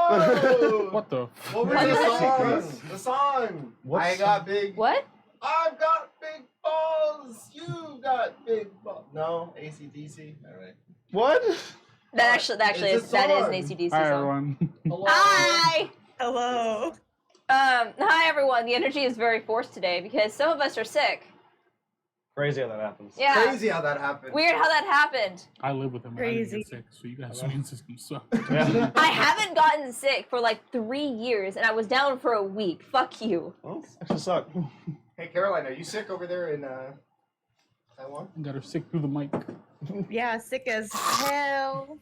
Whoa! What the? What was What the is song? The song. What I got big. What? I've got big balls. You got big balls. No, AC/DC. All right. What? That actually It's is a that is song. an AC/DC Hi, song. everyone. Hello. Hi. Hello. Hi everyone. The energy is very forced today because some of us are sick. Crazy how that happens. Yeah. Crazy how that happened. Weird how that happened. I live with him. And I didn't Crazy. get sick, so you guys' immune system sucks. Yeah. I haven't gotten sick for like 3 years, and I was down for a week. Fuck you. Well, actually suck. Hey, Caroline, are you sick over there in Taiwan? Got her sick through the mic. Yeah, sick as hell.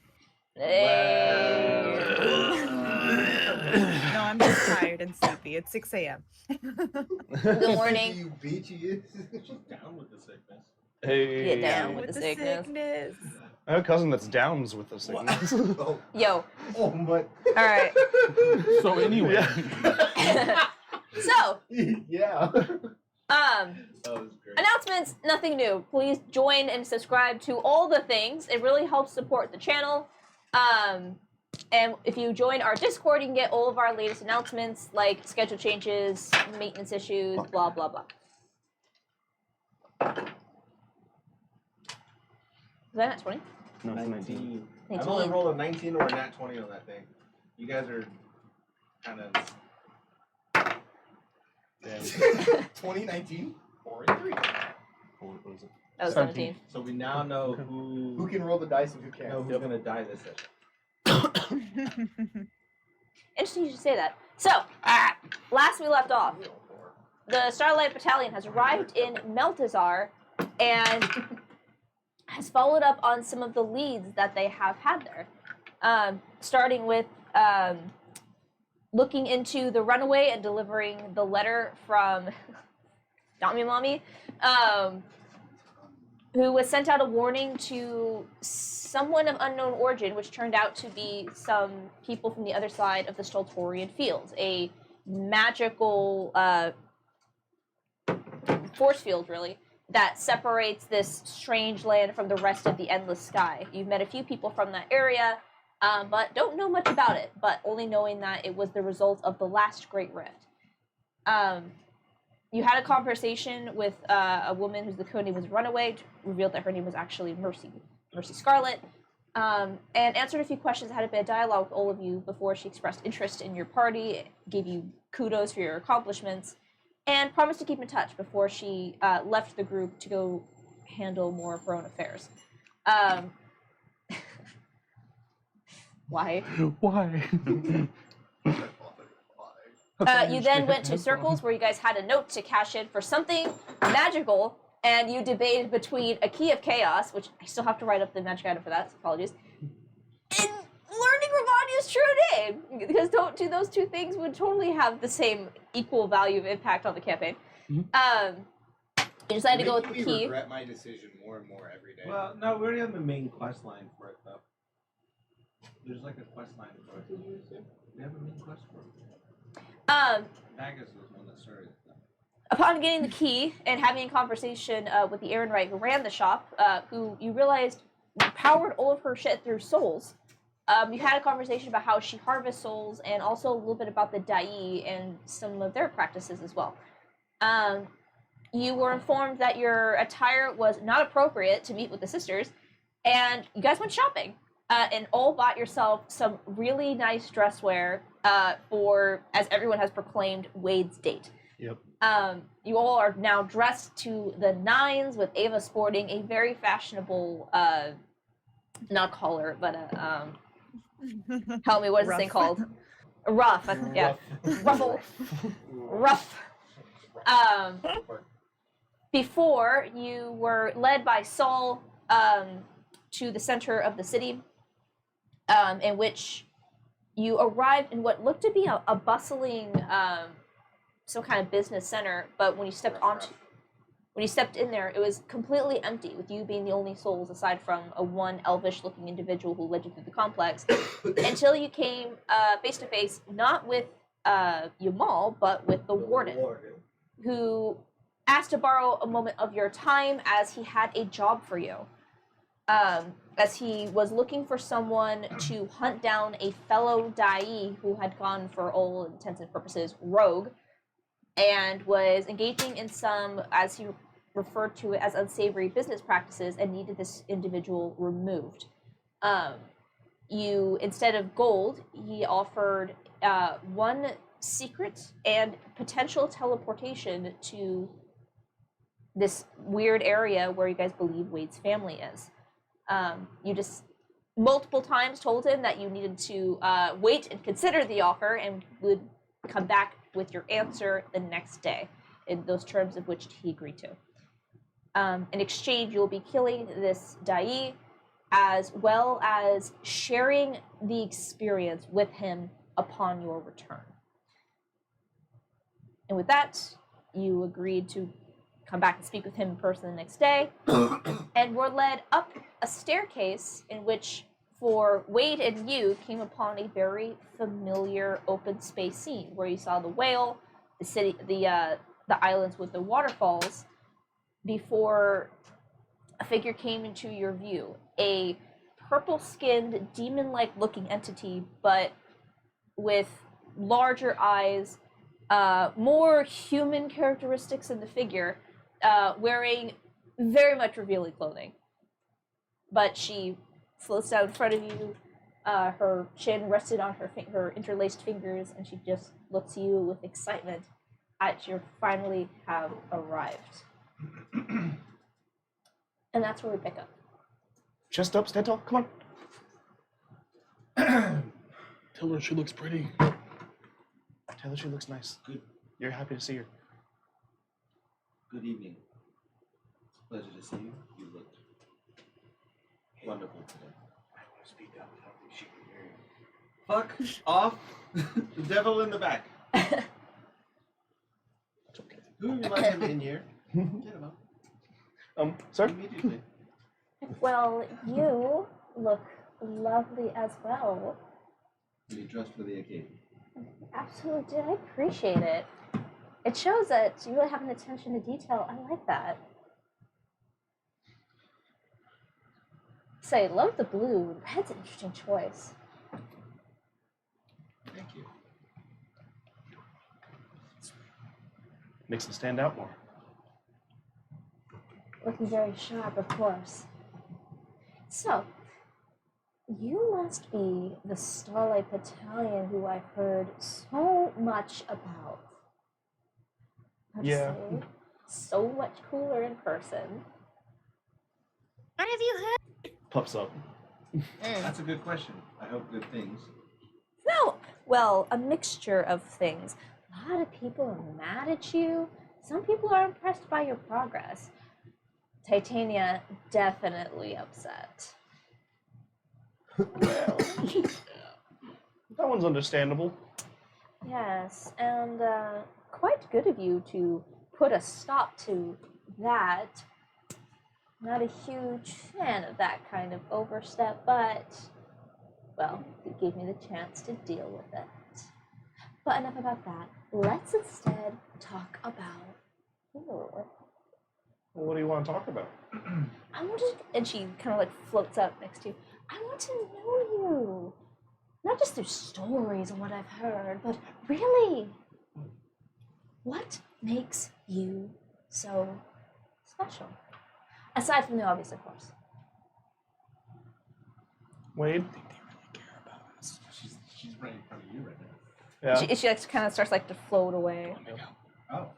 Hey. No, I'm just tired and sleepy. It's 6 a.m. Good morning. You beachy. Down with the sickness. Hey. Get down with the sickness. I have a cousin that's downs with the sickness. Oh, Yo. oh my. All right. So anyway, So, Yeah. That was great. announcements, nothing new. Please join and subscribe to all the things. It really helps support the channel. And if you join our Discord, you can get all of our latest announcements, like schedule changes, maintenance issues, blah, blah, blah. Is that not 20? No, it's 19. I've only rolled a 19 or a nat 20 on that thing. You guys are kind of. 2019? 4 and 3. What was it? That was 17. So we now know who Who can roll the dice and who can't. know Know who's who's gonna die this session. Interesting you should say that. So, last we left off, the Starlight Battalion has arrived in Meltazar and has followed up on some of the leads that they have had there. Starting with looking into the runaway and delivering the letter from Dami Mommy, who was sent out a warning to someone of unknown origin, which turned out to be some people from the other side of the Stoltorian Fields, a magical force field, really, that separates this strange land from the rest of the endless sky. You've met a few people from that area, but don't know much about it, but only knowing that it was the result of the last Great Rift. You had a conversation with a woman whose the code name was Runaway, revealed that her name was actually Mercy Scarlet, and answered a few questions, had a bit of dialogue with all of you before she expressed interest in your party, gave you kudos for your accomplishments, and promised to keep in touch before she left the group to go handle more of her own affairs. Why? why? You then went to Circles, where you guys had a note to cash in for something magical, and you debated between a Key of Chaos, which I still have to write up the magic item for that, so apologies, and learning Ravania's true name, because those two things would totally have the same equal value of impact on the campaign. You decided to go with the Making me Key. regret my decision more and more every day. Well, no, we already have the main quest line for it, though. There's like a quest line for it. We have a main quest for it. Magus was one that started it, though. Upon getting the key and having a conversation with the Ehrenreich who ran the shop, who you realized powered all of her shit through souls, you had a conversation about how she harvests souls and also a little bit about the Dai and some of their practices as well. You were informed that your attire was not appropriate to meet with the sisters, and you guys went shopping and all bought yourself some really nice dress wear for, as everyone has proclaimed, Wade's date. Yep. You all are now dressed to the nines, with Ava sporting a very fashionable, not collar, but help me, what is this thing called? A ruff, yeah. Ruffle. Ruff. Before, you were led by Saul to the center of the city, in which you arrived in what looked to be a bustling, some kind of business center, but when you stepped in there, it was completely empty, with you being the only souls aside from a one elvish-looking individual who led you through the complex, until you came face to face, not with Yamal, but with the warden, who asked to borrow a moment of your time as he had a job for you. as he was looking for someone to hunt down a fellow Dai who had gone, for all intents and purposes, rogue, and was engaging in some, as he referred to it, as unsavory business practices, and needed this individual removed. You, instead of gold, he offered one secret and potential teleportation to this weird area where you guys believe Wade's family is. You just multiple times told him that you needed to wait and consider the offer and would come back with your answer the next day in those terms of which he agreed to. In exchange, you'll be killing this Dai as well as sharing the experience with him upon your return. And with that, you agreed to come back and speak with him in person the next day, and were led up a staircase in which, for Wade and you, came upon a very familiar open space scene where you saw the whale, the city, the islands with the waterfalls, before a figure came into your view. A purple-skinned, demon-like looking entity, but with larger eyes, more human characteristics in the figure, wearing very much revealing clothing. But she floats out in front of you, her chin rested on her interlaced fingers, and she just looks at you with excitement at you finally have arrived. And that's where we pick up. Chest up, stand tall, come on. Tell her she looks pretty. Tell her she looks nice. Good. You're happy to see her. Good evening. Pleasure to see you. You look wonderful today. I want to speak up. I don't think she can hear you. Fuck off. The devil in the back. Who would you like him in here? Get him up. Sir? Immediately. Well, you look lovely as well. You dressed for the occasion. Absolutely, dude. I appreciate it. It shows that you really have an attention to detail. I like that. Say, love the blue. Red's an interesting choice. Thank you. Makes it stand out more. Looking very sharp, of course. So, you must be the Starlight Battalion who I've heard so much about. I'd Yeah. say, so much cooler in person. What have you heard? Puffs up. That's a good question. I hope good things. No, well, a mixture of things. A lot of people are mad at you. Some people are impressed by your progress. Titania definitely upset. Well, that one's understandable. Yes, and quite good of you to put a stop to that. Not a huge fan of that kind of overstep, but, well, it gave me the chance to deal with it. But enough about that. Let's instead talk about you. Well, what do you want to talk about? I want to, and she kind of like floats up next to you. I want to know you. Not just through stories and what I've heard, but really, what makes you so special? Aside from the obvious, of course. Wade? She's right in front of you right now. Yeah. She like kind of starts like to float away. Oh.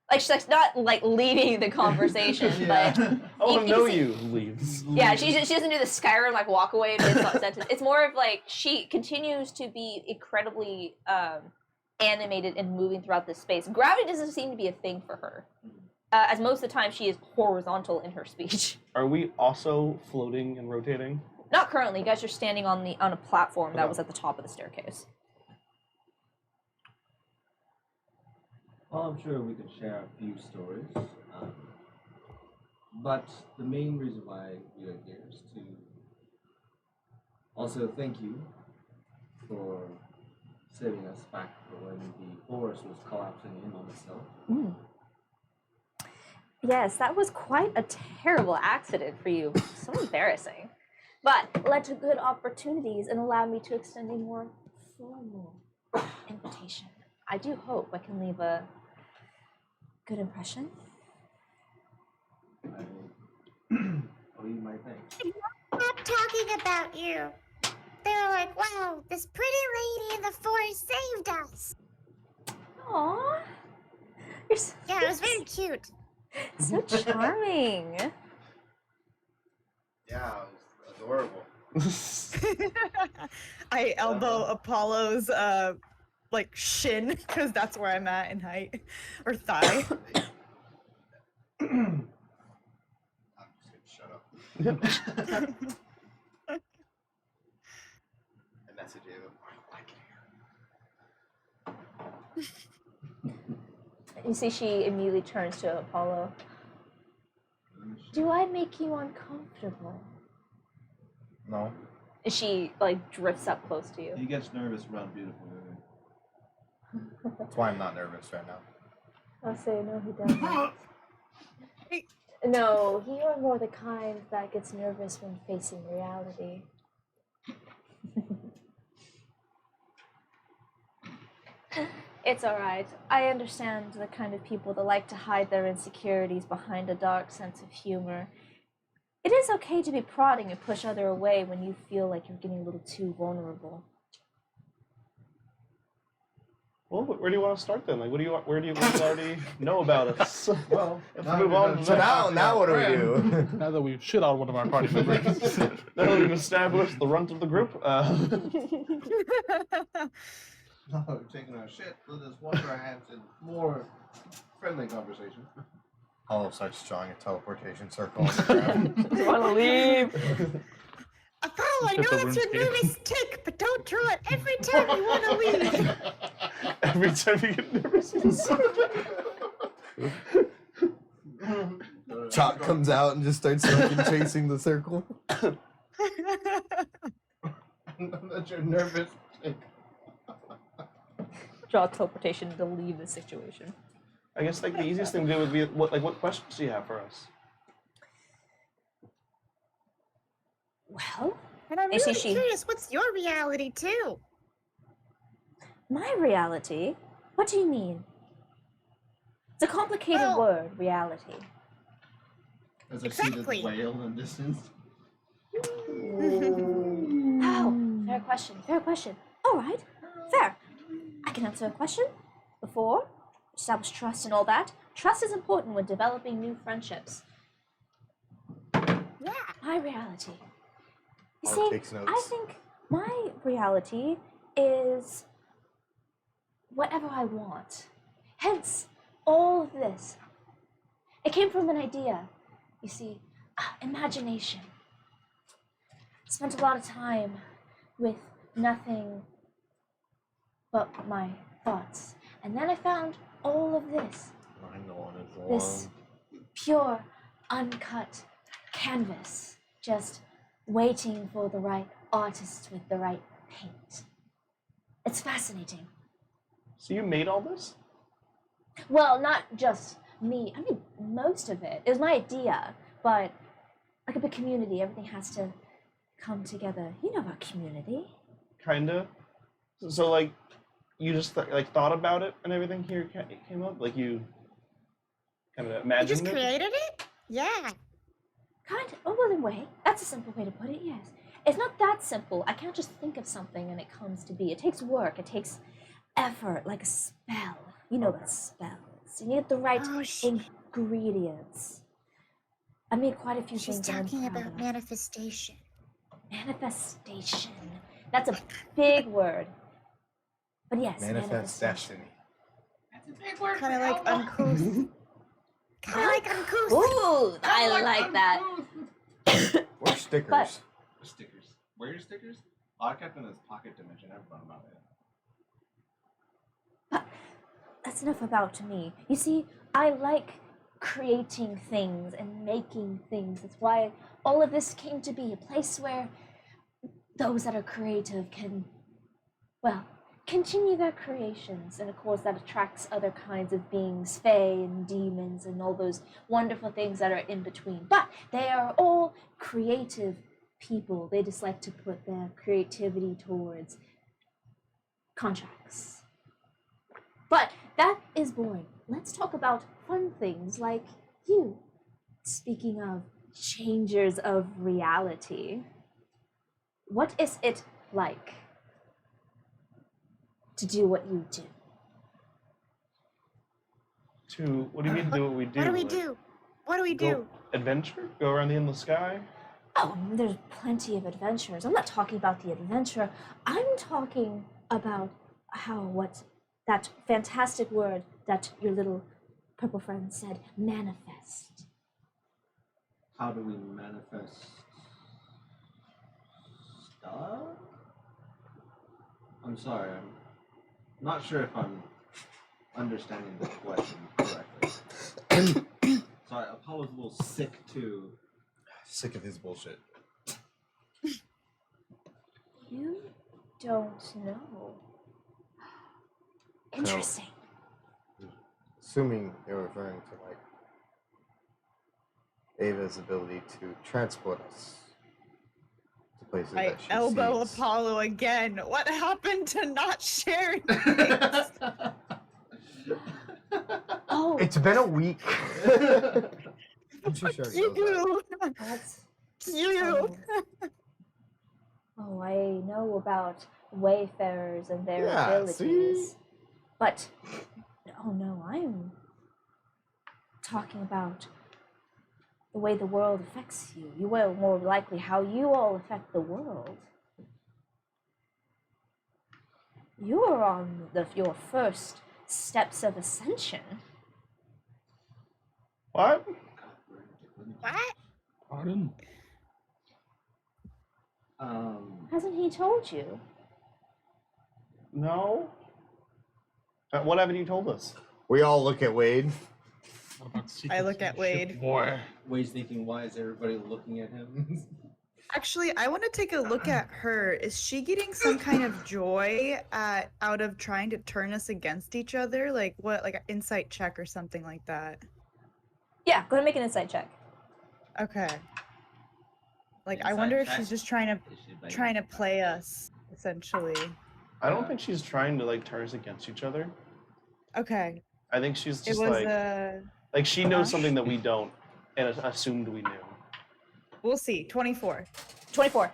Like she's like not like leading the conversation, but I want to you know see- you, leaves. yeah, she doesn't do the Skyrim like walk away mid-sentence. It's more of like she continues to be incredibly animated and moving throughout this space. Gravity doesn't seem to be a thing for her, as most of the time she is horizontal in her speech. Are we also floating and rotating? Not currently. You guys are standing on a platform that Okay. was at the top of the staircase. Well, I'm sure we could share a few stories. But the main reason why we are here is to also thank you for saving us back when the forest was collapsing in on itself. Yes, that was quite a terrible accident for you. So embarrassing. But led to good opportunities and allowed me to extend a more formal invitation. I do hope I can leave a good impression. Oh, you might think. Stop talking about you. They were like, wow, this pretty lady in the forest saved us. Aww. You're so, Yeah, it was very cute. so charming. Yeah, it was adorable. I elbow Apollo's like shin because that's where I'm at in height or thigh. I'm just gonna shut up. I message you. You see, she immediately turns to Apollo. Do I make you uncomfortable? No. And she like drifts up close to you. He gets nervous around beautiful women. That's why I'm not nervous right now. I'll say no, he doesn't. No, you are more the kind that gets nervous when facing reality. It's alright. I understand the kind of people that like to hide their insecurities behind a dark sense of humor. It is okay to be prodding and push others away when you feel like you're getting a little too vulnerable. Well, where do you want to start then? Like, what do you already know about us? Well, Let's move on. So now what do we do? Now that we've shit on one of our party members. Now that we've established the runt of the group, No, we're taking our shit. Let us wash our hands in more friendly conversation. Hollow starts drawing a teleportation circle on the ground. I want to leave. Apollo, I Just know a that's your RuneScape. nervous tick, but don't draw it every time you want to leave. every time you get nervous. Chalk comes out and just starts fucking chasing the circle. That's your nervous tick. Draw teleportation to leave the situation. I guess like the easiest thing to do would be what questions do you have for us? Well, And I'm I see really she- curious, what's your reality too? my reality? What do you mean? It's a complicated Well- word, reality. As I see Exactly. the whale in the distance. Oh, fair question, fair question. All right, fair. I can answer a question. Before, establish trust and all that. Trust is important when developing new friendships. Yeah. My reality. You Paul see, takes notes. I think my reality is whatever I want. Hence, all of this. It came from an idea. You see, imagination. Spent a lot of time with nothing but my thoughts. And then I found all of this. I know it is This pure, uncut canvas, just waiting for the right artist with the right paint. It's fascinating. So you made all this? Well, not just me. I mean, most of it. It was my idea, but like a big community, everything has to come together. You know about community. Kinda. So like, you just thought about it and everything here came up. Like you kind of You imagined just it. created it? Yeah. Kind of. Oh, well, in a way. That's a simple way to put it, yes. It's not that simple. I can't just think of something and it comes to be. It takes work. It takes effort, like a spell. You know about spells. You need the right Oh, ingredients. I made quite a few she's things. that I'm talking proud about of. manifestation. Manifestation. That's a big word. But yes, Manifest destiny. Kind of like uncouth. Kind of like uncouth. Ooh, I like that. Or stickers. But- Stickers. Where are your stickers? Oh, I kept in his pocket dimension. I forgot about it. That's enough about me. You see, I like creating things and making things. That's why all of this came to be a place where those that are creative can, well, continue their creations, and of course that attracts other kinds of beings, fae and demons and all those wonderful things that are in between. But they are all creative people. They just like to put their creativity towards contracts. But that is boring. Let's talk about fun things like you. Speaking of changers of reality, what is it like to do what you do? What do you mean do what we do? What do we Like, do? What do we go do? adventure? Go around the endless sky? Oh, there's plenty of adventures. I'm not talking about the adventure. I'm talking about that fantastic word that your little purple friend said, manifest. How do we manifest stuff? I'm sorry, I'm not sure if I'm understanding the question correctly. Sorry, Apollo's a little sick too. Sick of his bullshit. You don't know. Interesting. Assuming you're referring to like Ava's ability to transport us to places I that she elbow sees. Apollo again. What happened to not sharing? Oh, It's been a week. I'm sure Sherry knows that. You. that's You. Oh, I know about wayfarers and their Yeah, abilities. see? But oh no, I'm talking about the way the world affects you. You will more likely how you all affect the world. You're on your first steps of ascension. What? What? Pardon? Hasn't he told you? No. What haven't you told us? We all look at Wade. What about I secrets look of at the ship, Wade. Boy. Wade's thinking, why is everybody looking at him? Actually, I want to take a look at her. Is she getting some kind of joy out of trying to turn us against each other? Like what, like an insight check or something like that? Yeah, go ahead and make an insight check. Okay. Like I Insight wonder if check? she's just trying to Is she like- trying to play us, essentially. I don't think she's trying to like turn us against each other. Okay. I think she's It just was like she knows Gosh. something that we don't and assumed we knew. we'll see. 24. 24.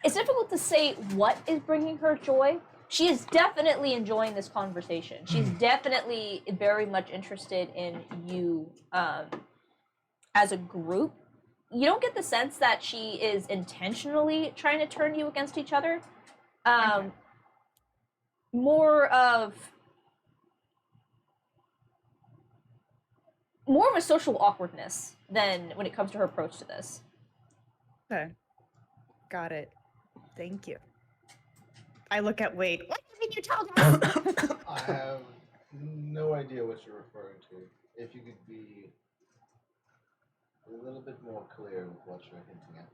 It's difficult to say what is bringing her joy. She is definitely enjoying this conversation. She's definitely very much interested in you as a group. You don't get the sense that she is intentionally trying to turn you against each other. Okay. More of a social awkwardness than when it comes to her approach to this. Okay. Got it. Thank you. I look at Wade. What haven't you told us? I have no idea what you're referring to. If you could be a little bit more clear with what you're hinting at.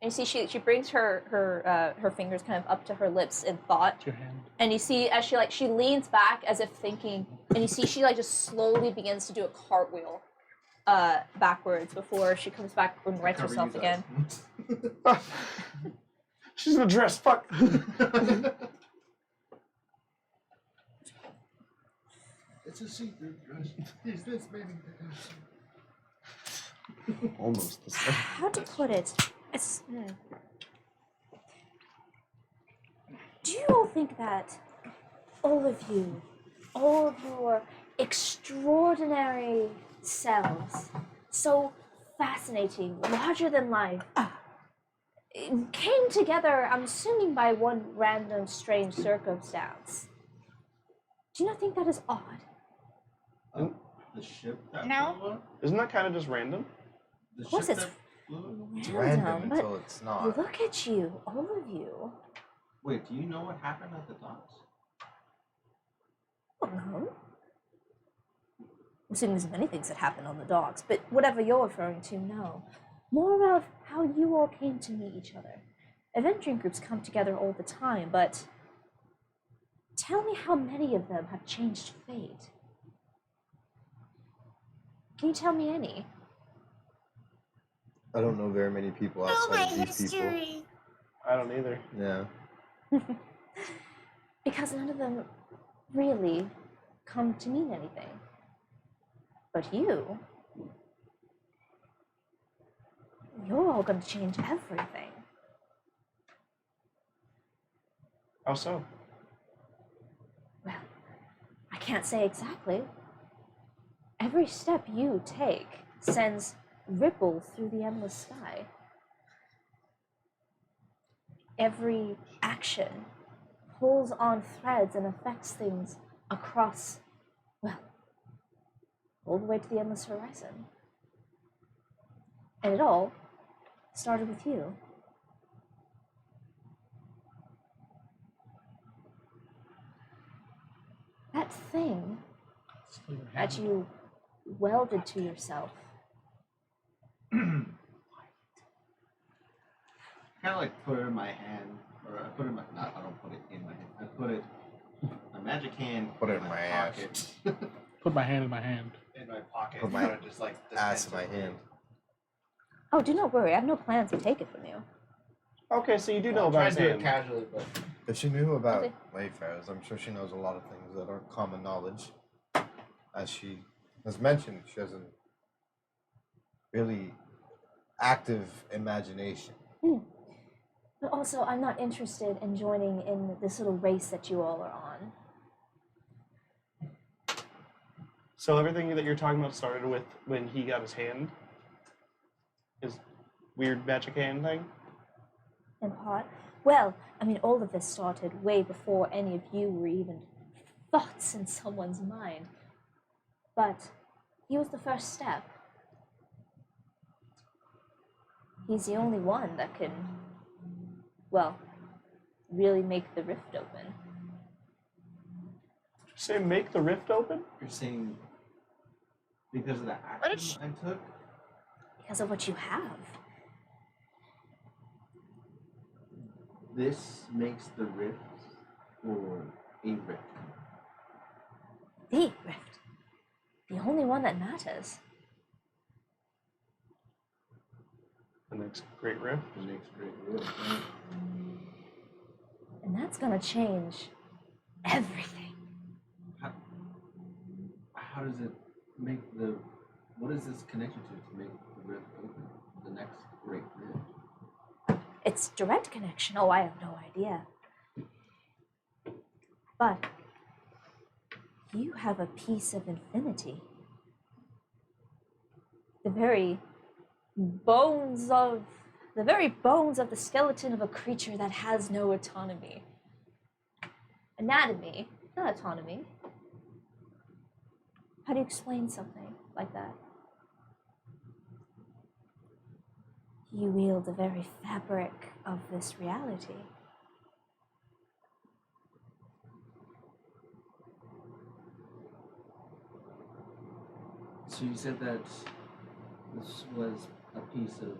And you see she brings her fingers kind of up to her lips in thought. Your hand. And you see as she leans back as if thinking, and you see she like just slowly begins to do a cartwheel backwards before she comes back and rights Cover herself you again. guys. She's in a dress. Fuck. It's a secret. Is this maybe? Almost the same. How to put it? It's. Do you all think that all of you, all of your extraordinary selves, so fascinating, larger than life, came together, I'm assuming by one random strange circumstance? Do you not think that is odd? The ship that No. blew up? Isn't that kind of just random? The course ship it's that blew up? It's Random, random but until it's not. look at you, all of you. Wait, do you know what happened at the docks? I don't know. I'm assuming there's many things that happen on the docks, but whatever you're referring to, no. More of how you all came to meet each other. adventuring groups come together all the time, but tell me how many of them have changed fate? Can you tell me any? I don't know very many people Know my outside of these people. history. I don't either. Yeah. Because none of them really come to mean anything. But you're all going to change everything. How so? Well, I can't say exactly. Every step you take sends ripples through the endless sky. Every action pulls on threads and affects things across, well, all the way to the endless horizon. And it all started with you. That thing Still your that hand. you welded to yourself. Kind of like put it in my hand, or I put it in my, not, I don't put it in my hand. I put it, my magic hand Put it in my ass. pocket. Put my hand in my hand. In my pocket. Put my kinda just like Ass in my dispense it. hand. Oh, do not worry. I have no plans to take it from you. Okay, so you do know I'll try about to do it him. casually, but If she knew about Okay. Wayfarers, I'm sure she knows a lot of things that aren't common knowledge. As she has mentioned, she has a really active imagination. But also, I'm not interested in joining in this little race that you all are on. So everything that you're talking about started with when he got his hand? His weird magic hand thing? In part. Well, I mean, all of this started way before any of you were even thoughts in someone's mind. But he was the first step. He's the only one that can, well, really make the rift open. Did you say make the rift open? You're saying because of the What action I took? Because of what you have. This makes the rift or a rift. The rift. The only one that matters. The next great rift? The next great rift, right? And that's gonna change everything. How does it make the, what is this connected to make the rift open? The next great rift. It's direct connection. Oh, I have no idea. But you have a piece of infinity. The very bones of the skeleton of a creature that has no autonomy. Anatomy, not autonomy. How do you explain something like that? You wield the very fabric of this reality. So you said that this was a piece of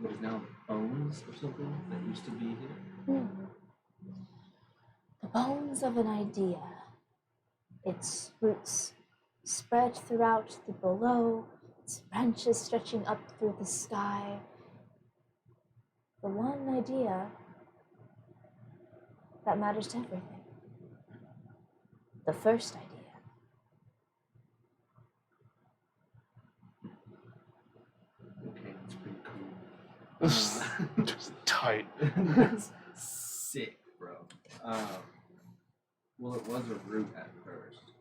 what is now bones or something that used to be here? The bones of an idea. Its roots spread throughout the below, its branches stretching up through the sky. The one idea that matters to everything. The first idea. Okay, that's pretty cool. Just tight. That's sick, bro. Well, it was a root at first.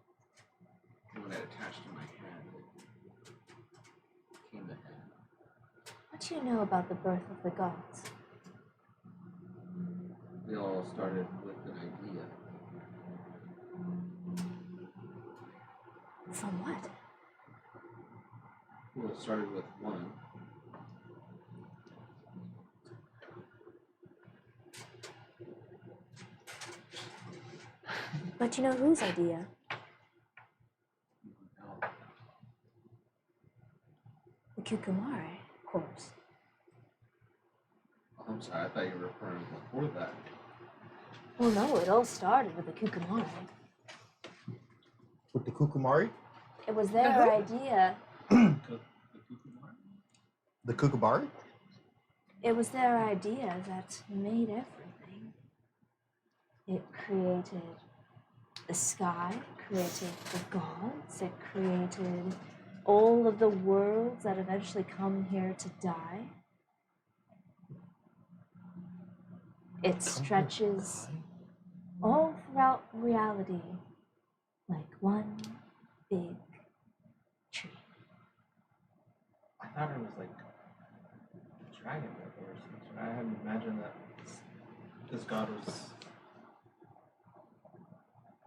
And when it attached to my hand, it came to head. What do you know about the birth of the gods? They all started with an idea. From what? Well, it started with one. But you know whose idea? No. The Kukumare, of course. I'm sorry, I thought you were referring before that. Well, no, it all started with the Kukumari. With the Kukumari? It was their who? idea. The Kukabari? It was their idea that made everything. It created the sky, created the gods, it created all of the worlds that eventually come here to die. It stretches all throughout reality like one big tree. I thought it was like a dragon or something. I hadn't imagined that this god was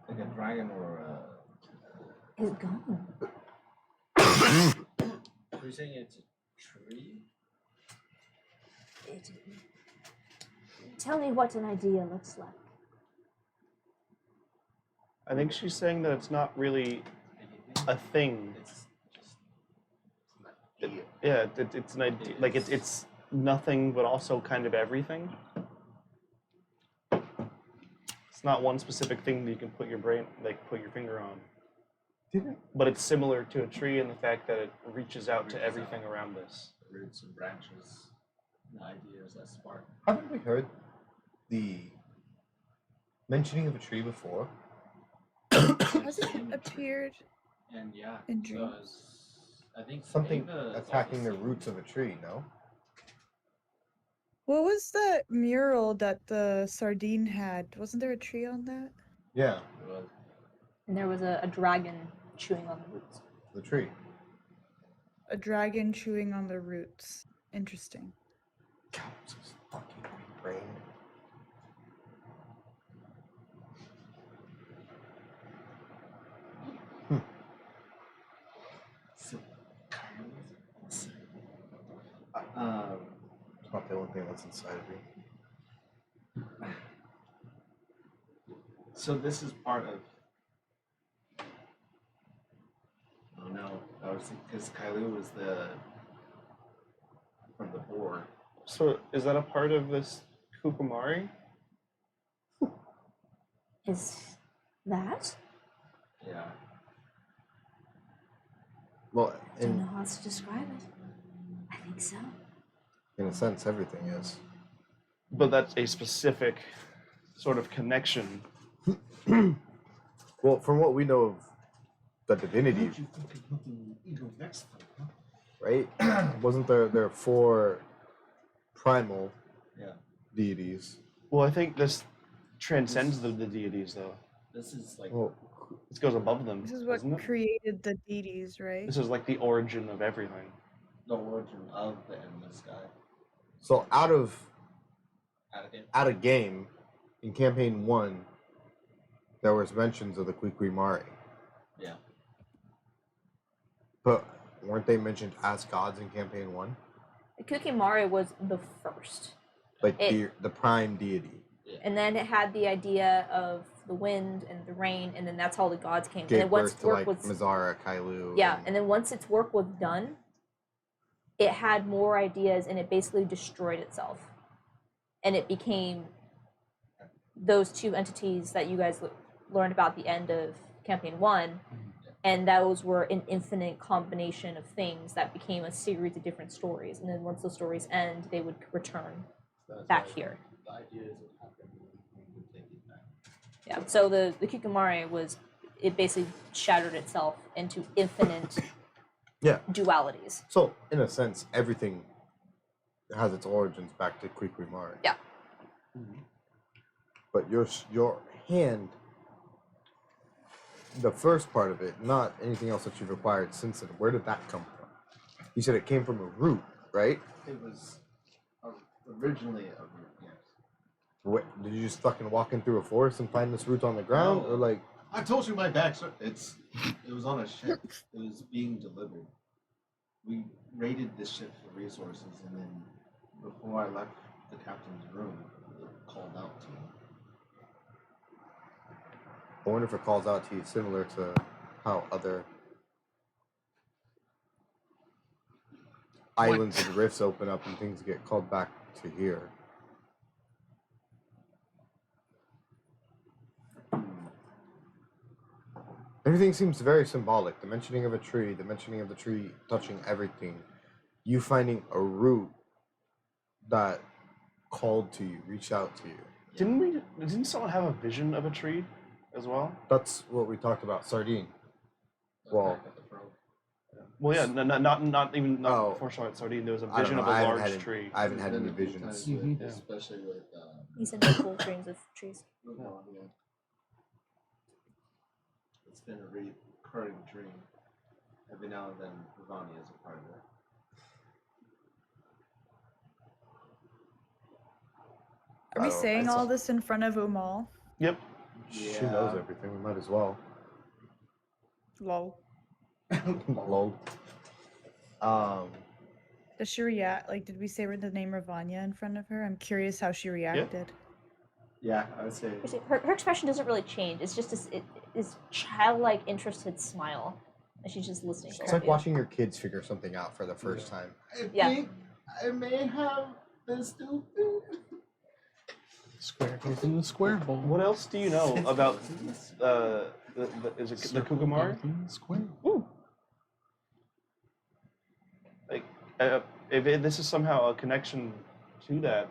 like a dragon or a. It's gone. You're saying it's a tree? Tell me what an idea looks like. I think she's saying that it's not really a thing. It's just Yeah, it's an idea. Like it's nothing, but also kind of everything. It's not one specific thing that you can put your finger on. But it's similar to a tree in the fact that it reaches out to everything around us. roots and branches, and ideas that spark. Haven't we heard the mentioning of a tree before? Has it appeared? And yeah, In dreams? I think Something Ava is attacking also the roots of a tree, no? What was that mural that the sardine had? Wasn't there a tree on that? Yeah, it was. And there was a dragon chewing on the roots. the tree. A dragon chewing on the roots. Interesting. God, this is fucking brain. So, It's not the only thing that's inside of me. so this is part of. Oh no, that was because Kailu was from the board. So is that a part of this Kukumari? Is that? Yeah. Well, Don't know how else to describe it. I think so. in a sense, everything is. But that's a specific sort of connection. Well, from what we know of the divinity, right? Wasn't there 4 primal Yeah. deities? Well, I think this transcends the deities, though. This is like Well, This goes above them, This is what doesn't it? created the deities, right? This is like the origin of everything. the origin of the endless sky. so out of Again, game, in campaign 1, there was mentions of the Quiquimari. yeah. But weren't they mentioned as gods in campaign 1? The Kukimari was the first. Like It- the prime deity. And then it had the idea of the wind and the rain, and then that's how the gods came. And Gave then once birth to work like was Mizara, Kailu. yeah, and then once its work was done, it had more ideas and it basically destroyed itself. And it became those 2 entities that you guys learned about at the end of campaign 1, and those were an infinite combination of things that became a series of different stories. And then once those stories end, they would return back here. The ideas that happen when you take it back. Yeah. So the Kikimari was, it basically shattered itself into infinite Yeah. dualities. So in a sense, everything has its origins back to Quiquimari. Yeah. But your hand, the first part of it, not anything else that you've acquired since then. Where did that come from? You said it came from a root, right? It was originally a root, yes. What, did you just fucking walk in through a forest and find this root on the ground, No. or like? I told you my backstory. It was on a ship. It was being delivered. We raided this ship for resources, and then before I left the captain's room, it called out to me. I wonder if it calls out to you similar to how other islands and rifts open up and things get called back to here. Everything seems very symbolic. The mentioning of a tree, the mentioning of the tree touching everything, you finding a root that called to you, reached out to you. Didn't someone have a vision of a tree as well? That's what we talked about. Sardine. Well, Well, yeah, not even Oh. before Sardine. There was a I don't vision know. of a I haven't large had tree. I haven't had There's any been a few visions. times with- Yeah. especially with He said multiple strings of trees. Ravania. It's been a recurring dream. Every now and then, Ravania is a part of it. Are we I don't- saying I all saw- this in front of Umal? Yep. She knows everything. We might as well. Lol. Lol. Does she react? Like, did we say the name Ravanya in front of her? I'm curious how she reacted. Yeah, I would say. Her expression doesn't really change. It's just this childlike, interested smile. And she's just listening. It's like watching your kids figure something out for the first time. I Yeah. think I may have this stupid. Square peg in the square bowl. What else do you know about is it the Circle Kukumar? peg in the square. Like, if this is somehow a connection to that,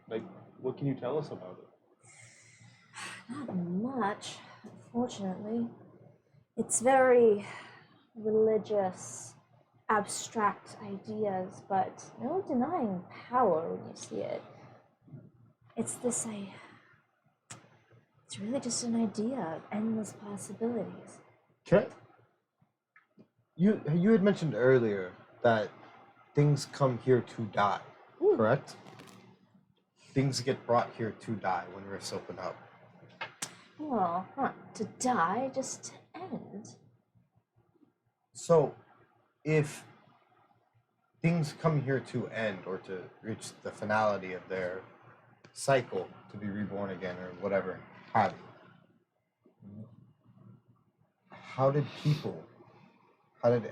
like, what can you tell us about it? Not much, unfortunately. It's very religious, abstract ideas, but no denying power when you see it. It's really just an idea of endless possibilities. Can I, you had mentioned earlier that things come here to die, correct? Things get brought here to die when rifts open up. Well, not to die, just to end. So, if things come here to end or to reach the finality of their cycle to be reborn again or whatever have you, how did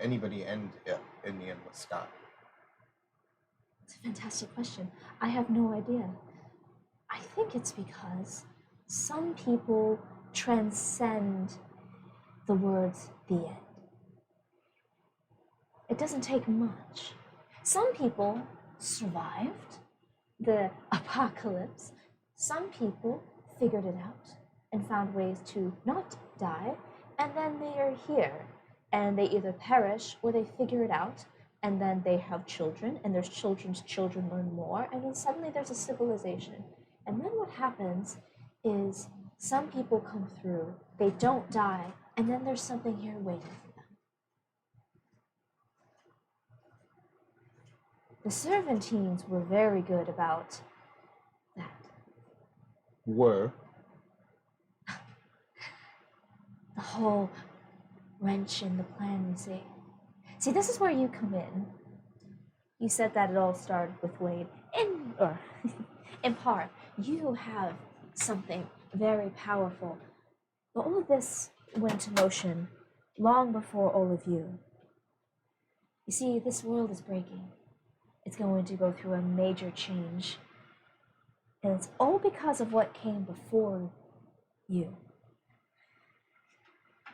anybody end in the endless sky? It's a fantastic question. I have no idea. I think it's because some people transcend the words the end. It doesn't take much. Some people survived the apocalypse. Some people figured it out and found ways to not die, and then they are here. And they either perish or they figure it out, and then they have children, and their children's children learn more, and then suddenly there's a civilization. And then what happens is some people come through, they don't die, and then there's something here waiting for them. The Servantines were very good about that. Were The whole wrench in the plan, you see. See, this is where you come in. You said that it all started with Wade. In part, you have something very powerful. But all of this went into motion long before all of you. You see, this world is breaking. It's going to go through a major change. And it's all because of what came before you.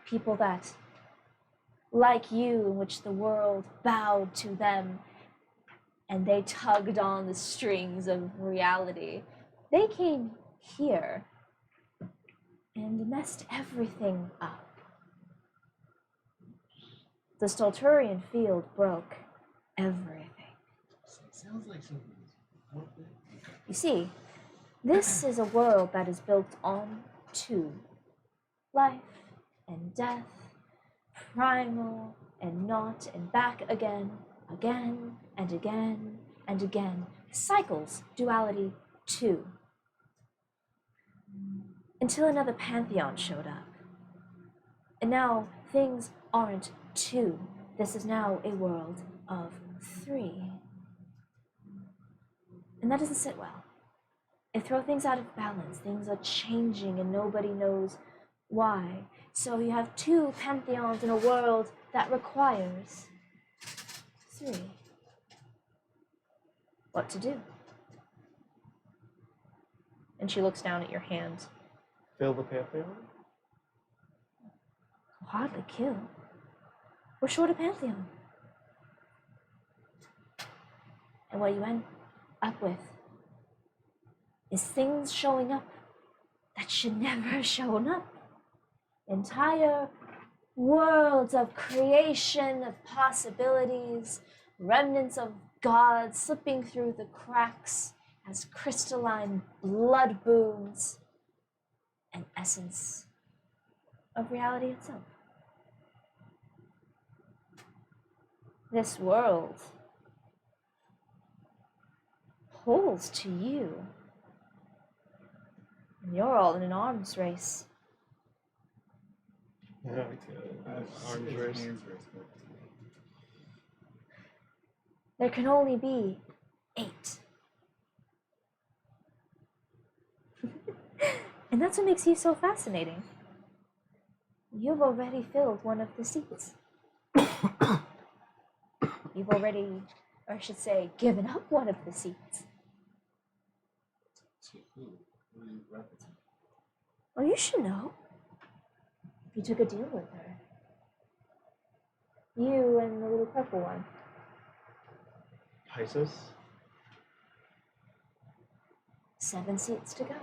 People that, like you, in which the world bowed to them and they tugged on the strings of reality. They came here and messed everything up. The Stolturian field broke everything. Sounds like something. You see, this is a world that is built on two: life and death, primal and not, and back again, again and again and again. Cycles, duality, two. Until another pantheon showed up. And now things aren't two. This is now a world of three. And that doesn't sit well. It throws things out of balance. Things are changing and nobody knows why. So you have two pantheons in a world that requires three. What to do? And she looks down at your hand. Fill the pantheon? hardly kill. We're short a pantheon. And what you end up with is things showing up that should never have shown up. Entire worlds of creation, of possibilities, remnants of God slipping through the cracks as crystalline blood wounds, an essence of reality itself. This world pulls to you, and you're all in an arms race. Yeah. Arms race. There can only be 8. And that's what makes you so fascinating. You've already filled one of the seats. You've already, or I should say, given up one of the seats. To who? Who are you referencing? Well, you should know. You took a deal with her. You and the little purple one. Pisces? 7 seats to go.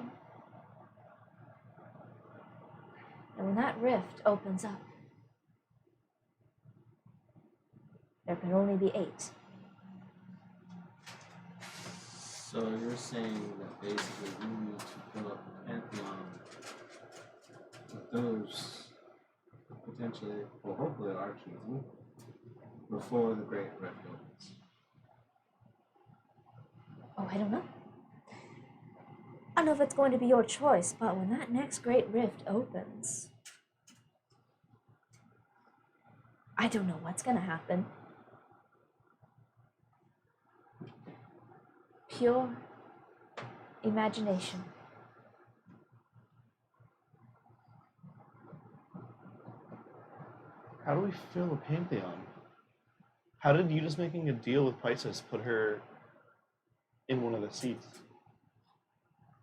And when that rift opens up, there can only be 8. So you're saying that basically we need to fill up the pantheon with those potentially, or hopefully our choosing, before the Great Rift opens. Oh, I don't know. I don't know if it's going to be your choice, but when that next great rift opens, I don't know what's going to happen. Pure imagination. How do we fill a pantheon? How did you just making a deal with Pisces put her in one of the seats?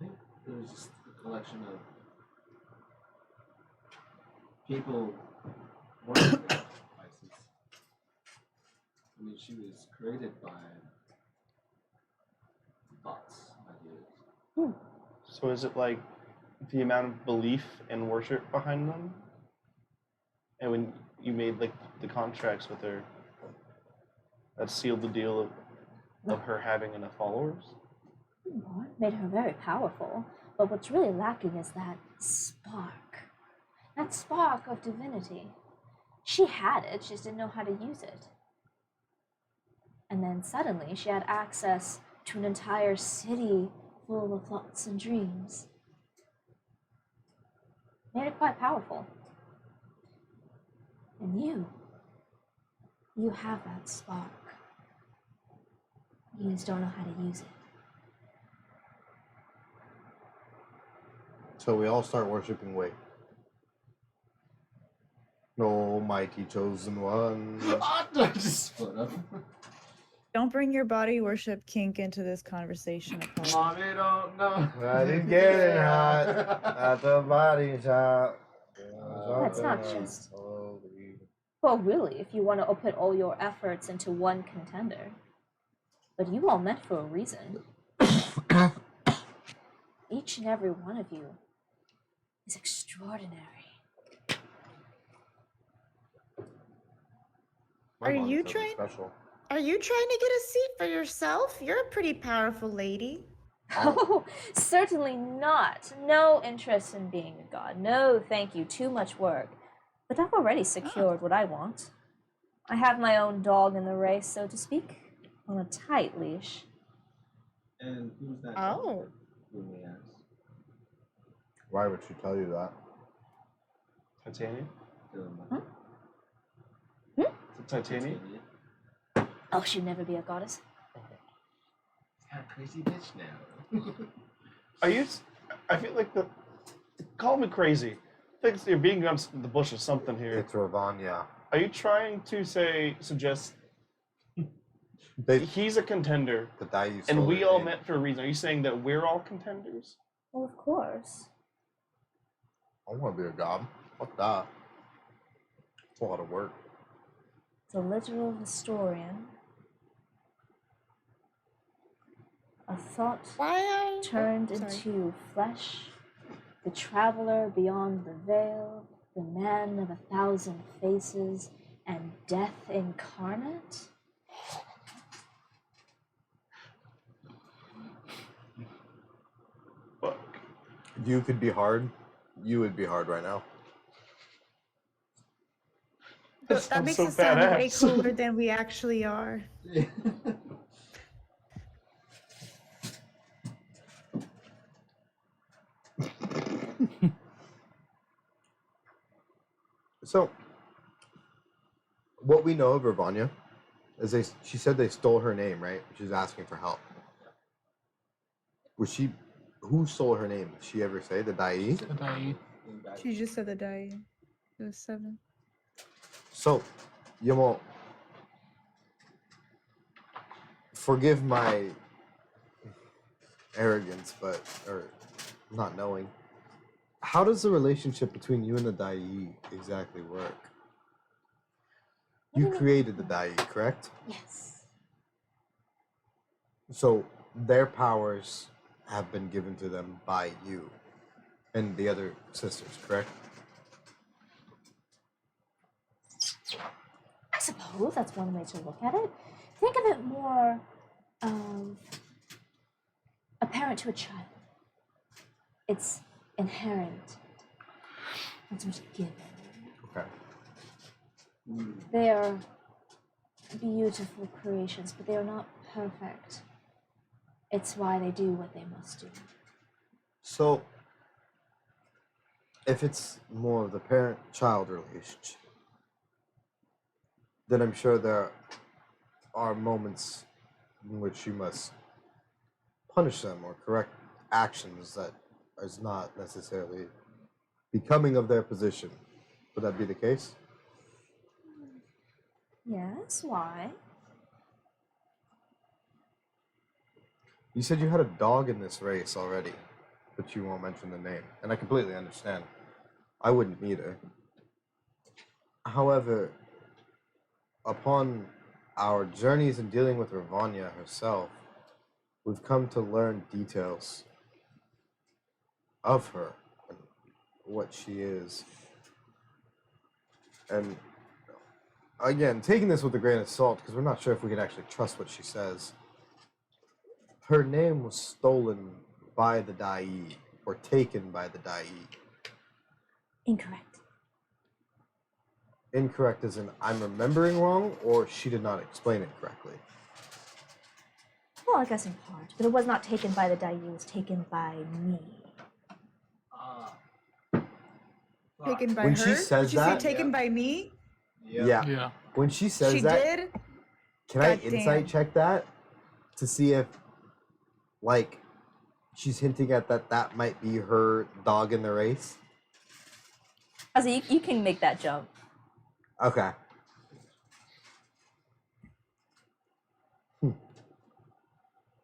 I think it was just a collection of people working with Pisces. I mean, she was created by thoughts, ideas. So is it like the amount of belief and worship behind them? And when you made like the contracts with her, that sealed the deal of her having enough followers? Well, it made her very powerful, but what's really lacking is that spark of divinity. She had it, she just didn't know how to use it. And then suddenly she had access to an entire city full of thoughts and dreams. Made it quite powerful. And you have that spark. You just don't know how to use it. So we all start worshiping Wei. No, mighty chosen one. I just split up. Don't bring your body worship kink into this conversation, Apollo. Mommy don't know. I didn't get it hot at the body shop. That's not just- Well, really, if you want to put all your efforts into one contender. But you all met for a reason. Each and every one of you is extraordinary. My Are mom you said it's trying- Special. Are you trying to get a seat for yourself? You're a pretty powerful lady. Oh, certainly not. No interest in being a god. No, thank you. Too much work. But I've already secured what I want. I have my own dog in the race, so to speak, on a tight leash. And who's that? Oh. Who we asked? Why would she tell you that? Titania? Dylan. Is it Titania? Oh, she'd never be a goddess. Kind of crazy bitch now. Are you? I feel like the. Call me crazy. I think you're being on the bush or something here. It's Ravanya. Are you trying to suggest They, he's a contender but that you and saw we their all name. met for a reason? Are you saying that we're all contenders? Well, of course. I want to be a god. Fuck that. It's a lot of work. The literal historian. A thought Why turned sorry. into flesh, the traveler beyond the veil, the man of 1,000 faces, and death incarnate? Fuck. You could be hard. You would be hard right now. That sounds makes so us sound way badass. cooler than we actually are. So, what we know of Ravanya is she said they stole her name, right? She's asking for help. Who stole her name? Did she ever say? The Dai? The Dai. She just said the die. It was 7. So, Yamo, forgive my arrogance, or not knowing. How does the relationship between you and the Dai exactly work? You created the Dai, correct? Yes. So their powers have been given to them by you and the other sisters, correct? I suppose that's one way to look at it. Think of it more of a parent to a child. It's inherent. It's what's given. Okay. They are beautiful creations, but they are not perfect. It's why they do what they must do. So if it's more of the parent-child relationship, then I'm sure there are moments in which you must punish them or correct actions that is not necessarily becoming of their position. Would that be the case? Yes, why? You said you had a dog in this race already, but you won't mention the name, and I completely understand. I wouldn't either. However, upon our journeys in dealing with Ravanya herself, we've come to learn details of her and what she is. And again, taking this with a grain of salt, because we're not sure if we can actually trust what she says. Her name was stolen by the Dai, or taken by the Dai. Incorrect. Incorrect as in I'm remembering wrong, or she did not explain it correctly. Well, I guess in part, but it was not taken by the Dai, it was taken by me. Taken by When her? she says Did you that- say taken by me? Yeah. Yeah. When she says She that, did? can I Goddamn. insight check that to see if, like, she's hinting at that might be her dog in the race? Also, you can make that jump. Okay.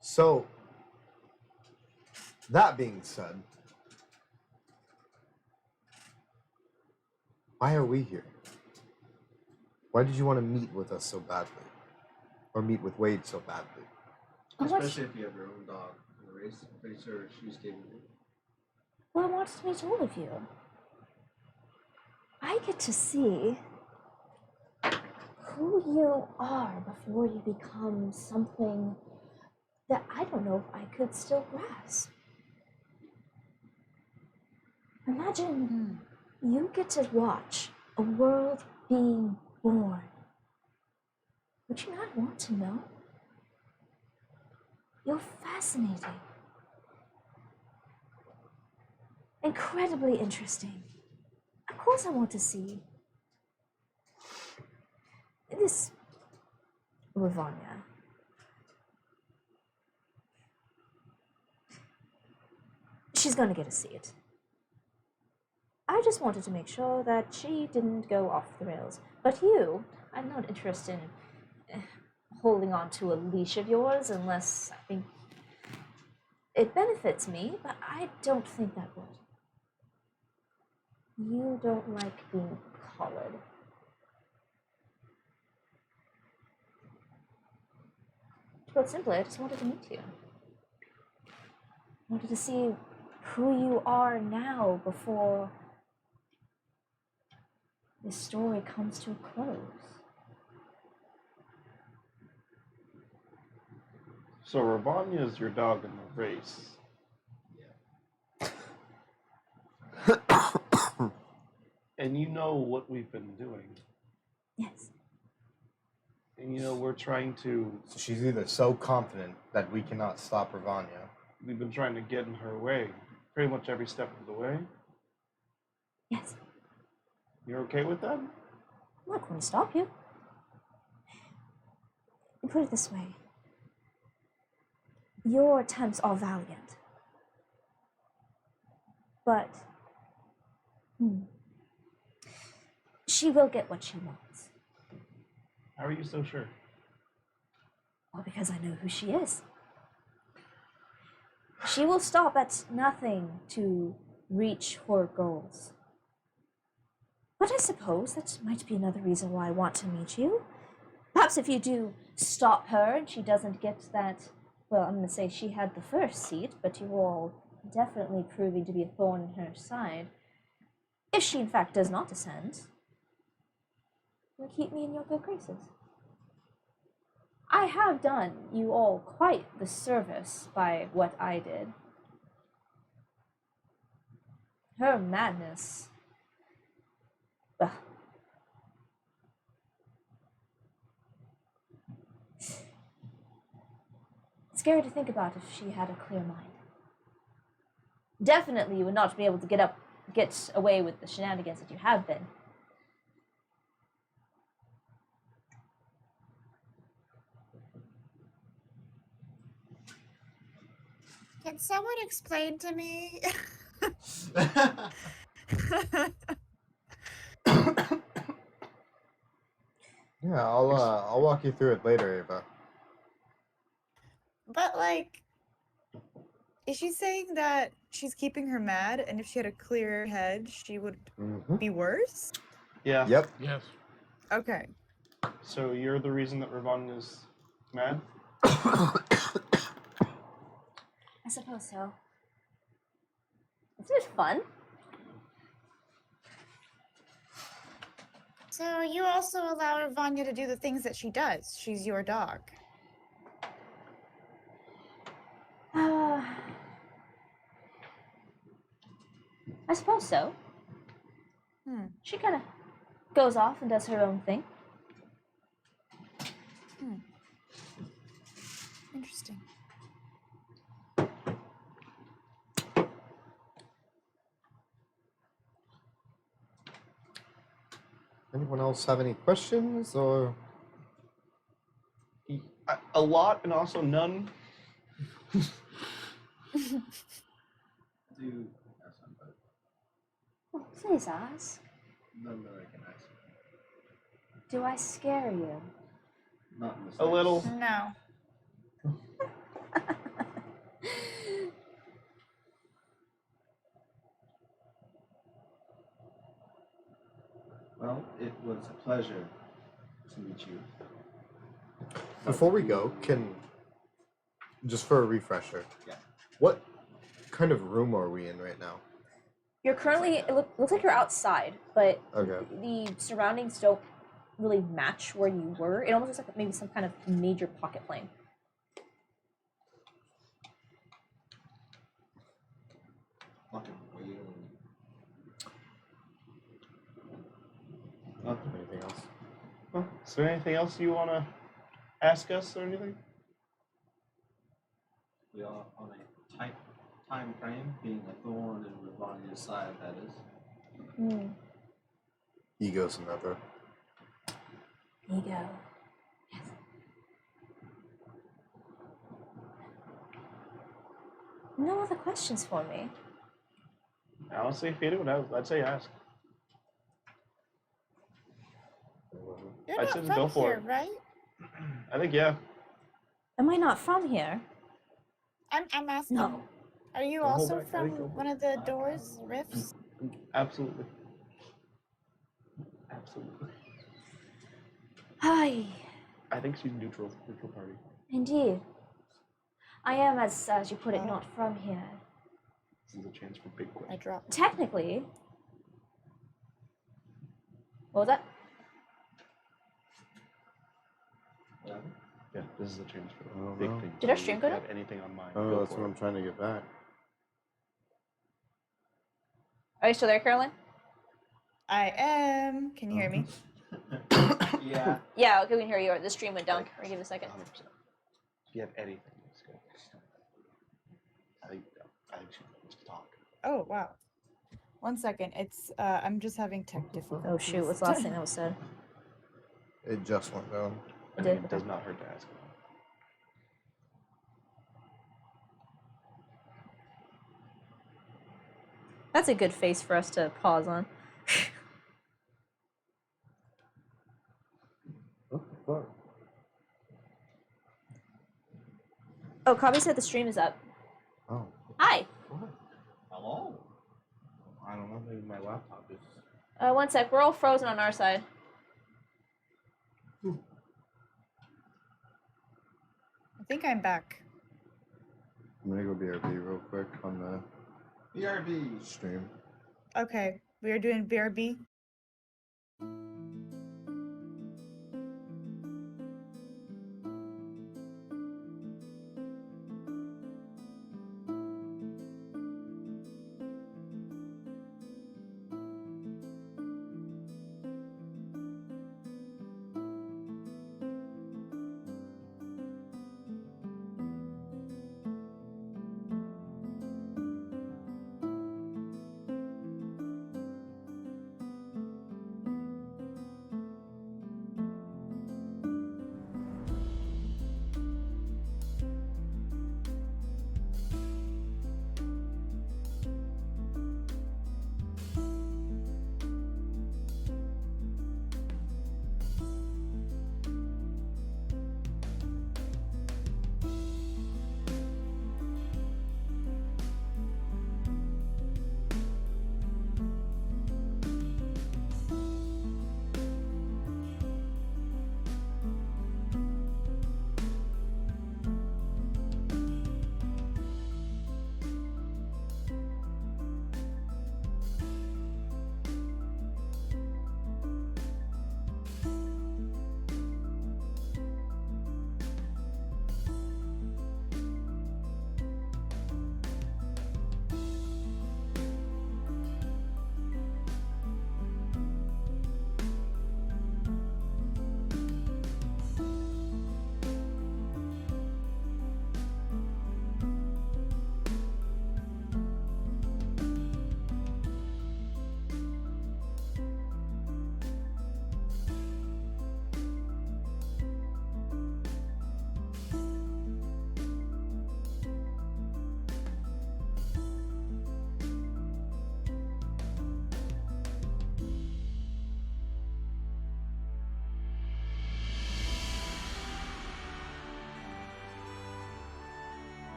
So, that being said, why are we here? Why did you want to meet with us so badly? Or meet with Wade so badly? Oh, what? Especially if you have your own dog in the race. I'm pretty sure she's getting it. Well, I wanted to meet all of you. I get to see who you are before you become something that I don't know if I could still grasp. Imagine you get to watch a world being born. Would you not want to know? You're fascinating. Incredibly interesting. Of course I want to see this Ravanya. She's gonna get to see it. I just wanted to make sure that she didn't go off the rails. But you, I'm not interested in holding on to a leash of yours unless I think it benefits me, but I don't think that would. You don't like being collared. To put it simply, I just wanted to meet you. I wanted to see who you are now before this story comes to a close. So Ravanya is your dog in the race. And you know what we've been doing. Yes. And you know we're trying to. So she's either so confident that we cannot stop Ravanya. We've been trying to get in her way, pretty much every step of the way. Yes. You're okay with that? I'm not going to stop you. Put it this way. Your attempts are valiant. But she will get what she wants. How are you so sure? Well, because I know who she is. She will stop at nothing to reach her goals. But I suppose that might be another reason why I want to meet you. Perhaps if you do stop her and she doesn't get that, well, I'm going to say she had the first seat, but you're all definitely proving to be a thorn in her side. If she in fact does not ascend, you'll keep me in your good graces. I have done you all quite the service by what I did. Her madness. Well, it's scary to think about if she had a clear mind. Definitely you would not be able to get away with the shenanigans that you have been. Can someone explain to me? Yeah, I'll walk you through it later, Ava. But like, is she saying that she's keeping her mad, and if she had a clearer head, she would be worse? Yeah. Yep. Yes. Okay. So you're the reason that Ravanya's mad? I suppose so. Isn't it fun? So you also allow Ravanya to do the things that she does. She's your dog. I suppose so. She kind of goes off and does her own thing. Interesting. Anyone else have any questions or? A lot and also none. Do have some, but Oh, please ask. none that I can ask. Do I scare you? Not in the A little. slightest. No. Well, it was a pleasure to meet you. Before we go, just for a refresher, Yeah. what kind of room are we in right now? You're currently, it looks like you're outside, but Okay. the surroundings don't really match where you were. It almost looks like maybe some kind of major pocket plane. Fucking whale. Anything else? Well, is there anything else you want to ask us or anything? We are on a tight time frame, being a thorn in Ravanya's side, that is. Ego's another. Ego. Yes. No other questions for me. Honestly, if you do, I'd say ask. You're I'd not say from go for here, it. right? I think, yeah. Am I not from here? I'm asking. No. Are you Go also back. I from think go one of the doors rifts? Absolutely. Absolutely. Hi. I think she's neutral party. Indeed. I am, as you put it, Oh. not from here. This is a chance for big I questions. dropped. Technically. What was that? Yeah, this is a chance for I don't big know. things. Did our So stream if go you down? have anything on mind? Oh, go that's for what it. I'm trying to get back. Are you still there, Caroline? I am. Can you hear me? Yeah. Yeah, okay, we can hear you. The stream went down. Or give it a second. 100%. If you have anything, let's go. I think she wants to talk. Oh wow. 1 second. It's I'm just having tech difficulties. Oh shoot, what's the last thing that was said? It just went down. I Did- mean, it does not hurt to ask. That's a good face for us to pause on. What the fuck? Oh, Kabi said the stream is up. Oh. Hi. What? Hello. I don't know. Maybe my laptop is. 1 sec. We're all frozen on our side. I think I'm back. I'm gonna go BRB real quick on the BRB. stream. Okay, we are doing BRB.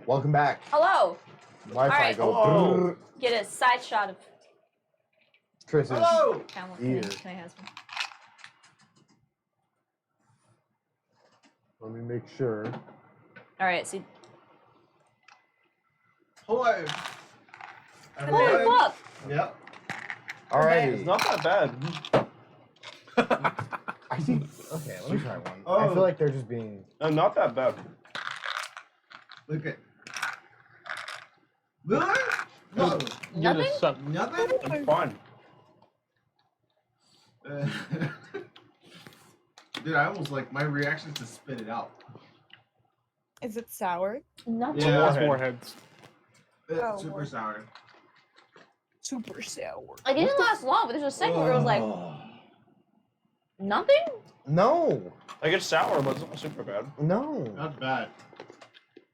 Welcome back. Hello. Wi-Fi Alright. go. Hello. brrr. Get a side shot of Chris's Hello. camel. Ear. Can I have some? Let me make sure. All right. So, Hello. holy fuck! Yep. Alrighty. It's not that bad. I think. Okay, let me try one. I Oh. feel like they're just being. Not that bad. Look at. Really? No. Get Nothing? a suck. Nothing. I'm fine. Uh, Dude, I almost like my reaction is to spit it out. Is it sour? Nothing. Yeah. That's Warhead. warheads. Oh, Super Lord. sour. Super sour. It didn't last long, but there's a second where it was like nothing. No. Like it's sour, but it's not super bad. No. Not bad.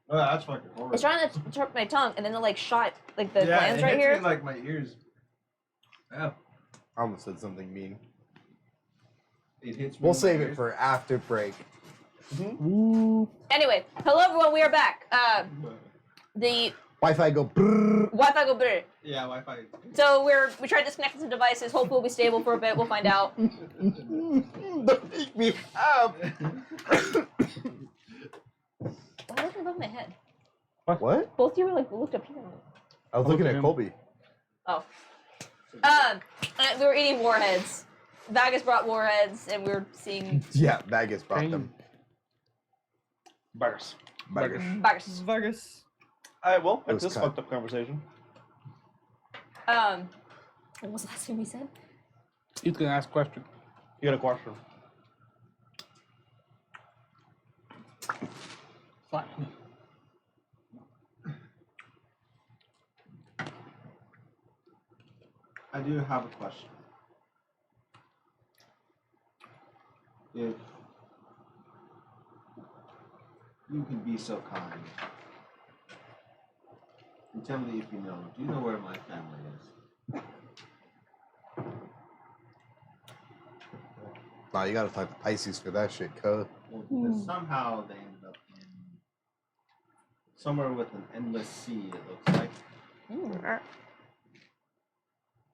Oh, that's fucking horrible. It's trying to trip my tongue, and then it like shot like the yeah, glands it right hits here. me like my ears. Yeah. I almost said something mean. It hits me. We'll in my save it ears. for after break. Ooh. Anyway, hello everyone. We are back. The Wi-Fi go. Brrr. Wi-Fi go blur. Yeah, Wi-Fi. So we tried disconnecting some devices. Hopefully, we'll be stable for a bit. We'll find out. Don't make me up. Why looking above my head? What? Both of you were like looked up here. I was Look looking at at him. Colby. Oh. We were eating warheads. Vagus brought warheads, and we were seeing Yeah, Bagus brought Dang. them. Burgers. Bagus. Vagus. Vargas. Alright, well, It that's was this cut. fucked up conversation. What was the last thing we said? He's gonna ask a question. You got a question. Fine. I do have a question. If you could be so kind and tell me if you know, do you know where my family is? Nah, you gotta talk to Pisces for that shit, cuz. Well, because somehow they ended up in somewhere with an endless sea, it looks like.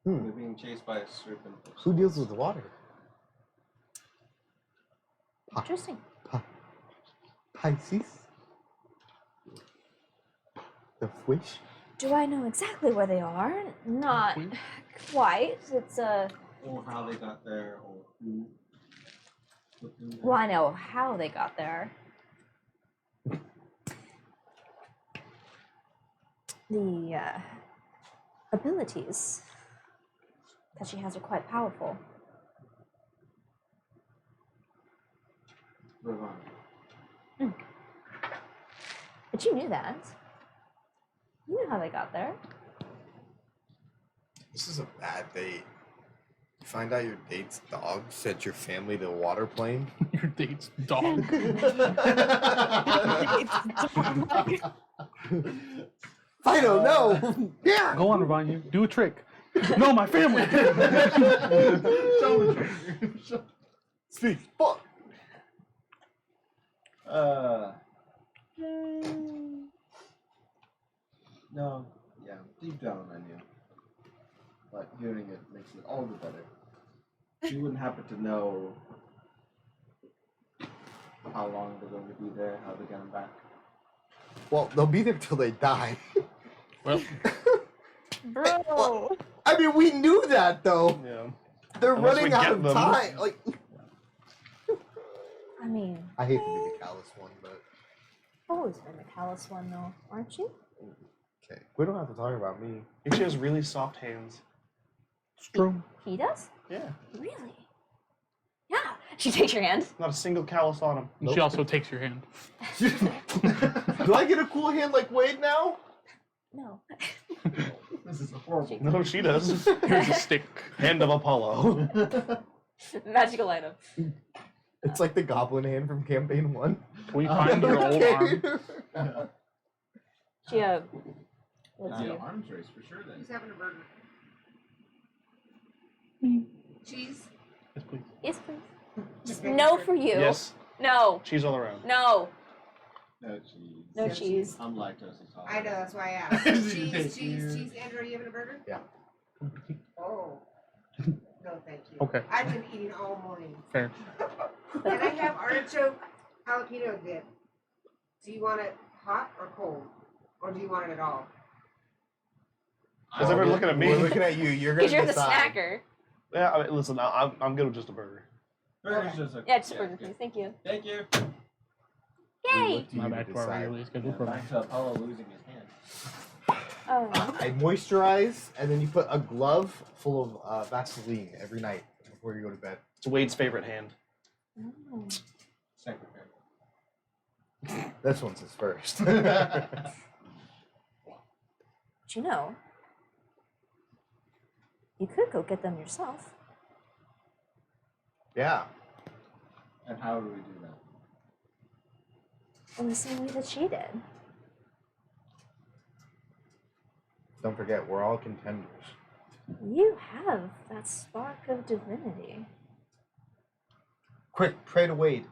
They're being chased by a serpent. of Who deals sorts. with water? Interesting. Pisces? The fish? Do I know exactly where they are? Not quite. It's Or how they got there, or who put them there. well, I know how they got there. The abilities that she has are quite powerful. Ravana. But you knew that. You knew how they got there. This is a bad date. You find out your date's dog sent your family to a water plane? Your date's dog. I don't know. Yeah. Go on, Ravanya. Do a trick. No, my family. Speak. Fuck. No, yeah, deep down I knew. But hearing it makes it all the better. You wouldn't happen to know how long they're going to be there, how they're getting back. Well, they'll be there till they die. Well, Bro. I mean, we knew that though. Yeah. They're Unless we running out get of them. time. Like, I mean, I hate to be the callous one, but I've always been the callous one, though, aren't you? okay. We don't have to talk about me. I think she has really soft hands. it's true. He does? Yeah. Really? Yeah. She takes your hand. Not a single callus on him. And she also takes your hand. Do I get a cool hand like Wade now? No. This is horrible. No, she does. Here's a stick. Hand of Apollo. Magical item. It's like the goblin hand from campaign 1. Can we find your old arm? She, let's Yeah, see. arms race for sure then. Who's having a burger? Cheese? Yes, please. Yes, please. Just making No sure. for you. Yes. No. Cheese all around. No. No cheese. No cheese. I'm lactose intolerant. I know, that's why I asked. Thank Cheese. you. Andrew, are you having a burger? Yeah. Oh. No, thank you. Okay. I've been eating all morning. Fair. And I have artichoke jalapeno dip. Do you want it hot or cold? Or do you want it at all? Is everyone looking at me? We're looking at you. You're gonna Because you're the decide. snacker. Yeah, I mean, listen, I'm good with just a burger. Burger's just Yeah, just a burger, please. Thank you. Thank you. We Yay! look to Now you to back to our decide. regularly scheduled program. Back to Apollo losing his hand. Oh. I moisturize, and then you put a glove full of Vaseline every night before you go to bed. It's Wade's favorite hand. Oh. Secretary. This one's his first. But you know, you could go get them yourself. Yeah. And how do we do that? In the same way that she did. Don't forget, we're all contenders. You have that spark of divinity. Quick, pray to Wade.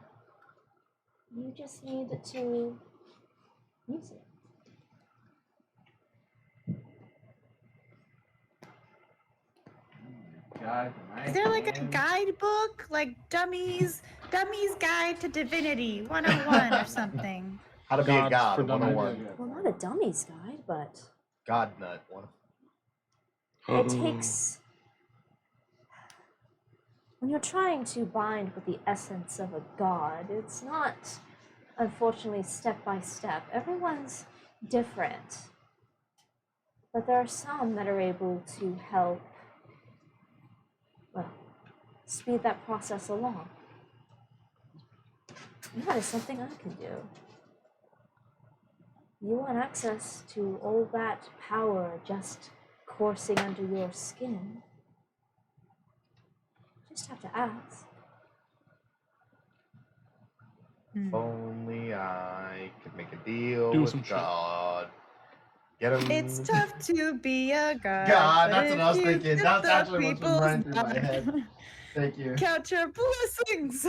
You just need to use it. God, Is there like a guidebook, like Dummy's Guide to Divinity 101 or something? How to be a Gods god, for 101. Well, not a dummy's guide, but God nut. it takes. When you're trying to bind with the essence of a god, it's not, unfortunately, step by step. Everyone's different. But there are some that are able to help, well, speed that process along. And that is something I can do. You want access to all that power just coursing under your skin. Just have to ask. If only I could make a deal Do with some shit. God. Get him. It's tough to be a god. God, but that's what I was if you thinking. get That's the actually what's been people's running through my back, head. Thank you. Count your blessings.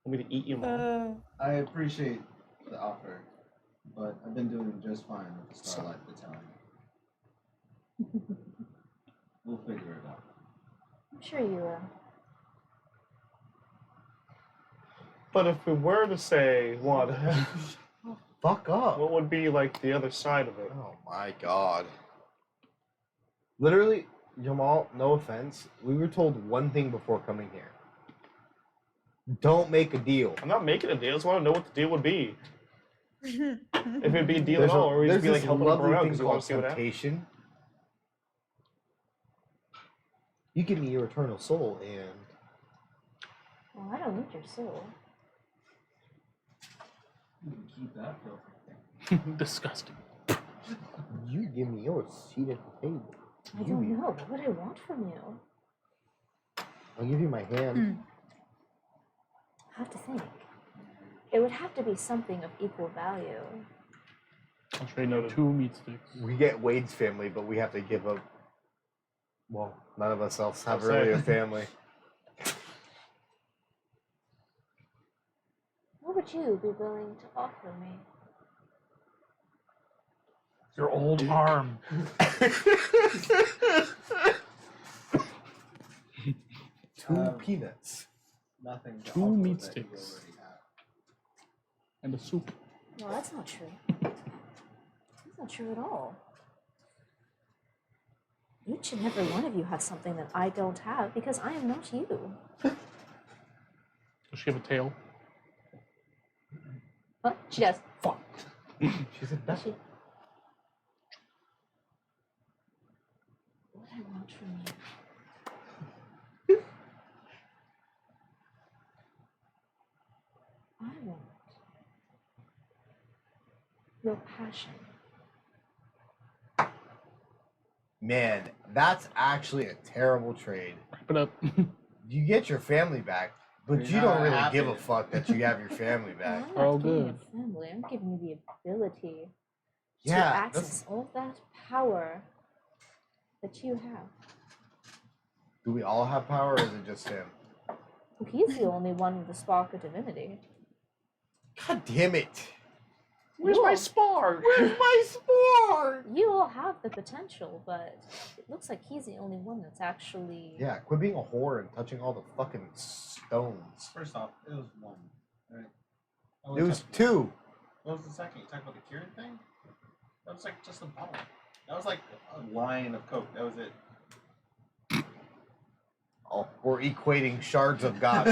Want me to eat you, Mom? I appreciate the offer, but I've been doing just fine with the Starlight Battalion. We'll figure it out. I'm sure you will. But if we were to say what, Fuck up. what would be like the other side of it? Oh my god. Literally, Jamal, no offense, we were told one thing before coming here. Don't make a deal. I'm not making a deal. I just want to know what the deal would be. If it'd be a deal There's at all, or we'd just there's be like this helping them lovely around thing because you want called to see what happens. temptation. You give me your eternal soul, and Well, I don't need your soul. You can keep that filthy. Disgusting. you give me your seat at the table. I don't know. What would I want from you? I'll give you my hand. I have to think. It would have to be something of equal value. I'll trade you 2 meat sticks. We get Wade's family, but we have to give up. Well, none of us else have I'll really say. a family. What would you be willing to offer me? Your old arm. 2 peanuts. Nothing. to 2 offer meat that you sticks. already have. And a soup. No, that's not true. That's not true at all. Each and every one of you has something that I don't have because I am not you. Does she have a tail? Huh? She does. Fuck. She's a duck. She... What I want from you. I want your passion. Man, that's actually a terrible trade. Wrap it up. You get your family back, but You're you don't not really happy. give a fuck that you have your family I'm back. not Oh, giving you good. a family. I'm giving you the ability to Yeah, access all that power that you have. do we all have power, or is it just him? Well, he's the only one with the spark of divinity. God damn it! Where's You my all- spark? Where's my spark? You all have the potential, but it looks like he's the only one that's actually. Yeah, quit being a whore and touching all the fucking stones. First off, it was one. Right? It was 2. What was the second? You talking about the curing thing? That was like just a bottle. That was like a line of Coke. That was it. Oh, we're equating shards of gods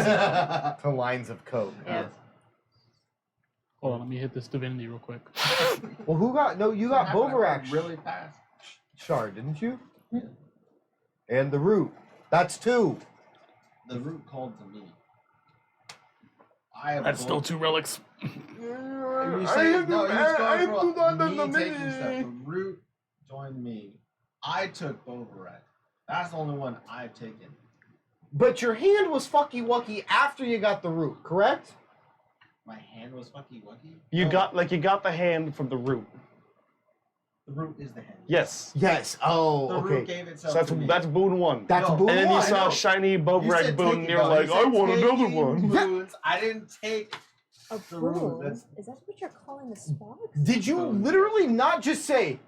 to lines of coke. Yeah. Hold on, let me hit this divinity real quick. Well, who got? No, you What got happened? I Bovarak went really fast. shard, didn't you? Yeah. And the root. That's 2. The root called to me. I have That's still 2 relics. And you say, no, he's going for me taking stuff. The root joined me. I took Bovarak. That's the only one I've taken. But your hand was fucky wucky after you got the root, correct? My hand was fucky wucky. You No, got the hand from the root. the root is the hand. Yes. Yes. Oh, The okay. root gave So itself to me. that's boon 1. That's No, boon And then you one. saw know. a shiny You Bovarak said boon, take and it, you're though. like, You I said want another taking one. boons. I didn't take A the root. boon? That's Is that what you're calling the sparks? Did you literally not just say,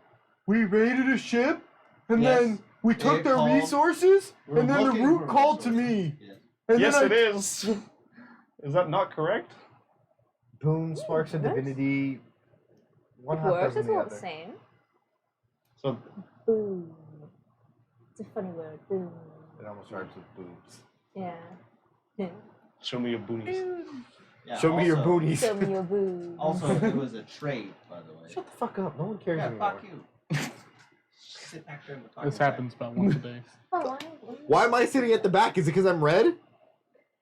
we raided a ship, and Yes. then we took It their called- resources, we're and then the looking root for called to resources. me. Yes. And Yes, then it is. Is that not correct? Boon, sparks of What? divinity. One It half works. dozen It's the all other. the same. So Boom. It's a funny word. Boom. It almost rhymes with boobs. Yeah. show me your boonies. Yeah, Show me your also- booties. Show me your boom. Also, it was a trade, by the way. Shut the fuck up. No one cares Yeah, anymore. fuck you. Sit back there in the fucking This happens about once a day. Oh, Why am I sitting at the back? Is it because I'm red?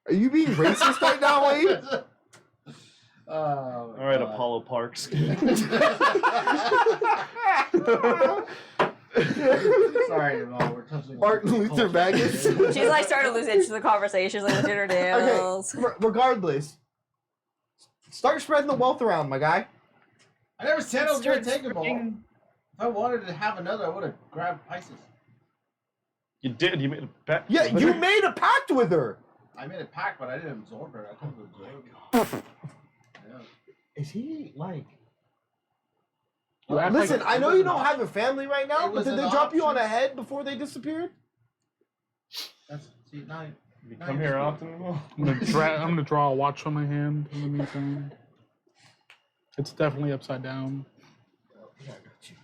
Are you being racist right now, Wade? Oh, All right, Apollo Parks. Sorry, Mom, we're touching on Martin Luther culture. Magnus. She's like starting to lose interest in the conversation. She's like looking at her nails. Regardless, start spreading the wealth around, my guy. I never said I was gonna take them all. If spreading- I wanted to have another, I would have grabbed Pisces. You did. You made a bet. Yeah, you made a pact with her. I made a pack, but I didn't absorb her. I could have absorbed her. Yeah. Is he like? You act Listen, like- I know you don't have a family right now, It but was did they an drop you on a option. head before they disappeared? See, now You come here often. I'm gonna draw a watch on my hand in the meantime. It's definitely upside down. Yeah, I got you.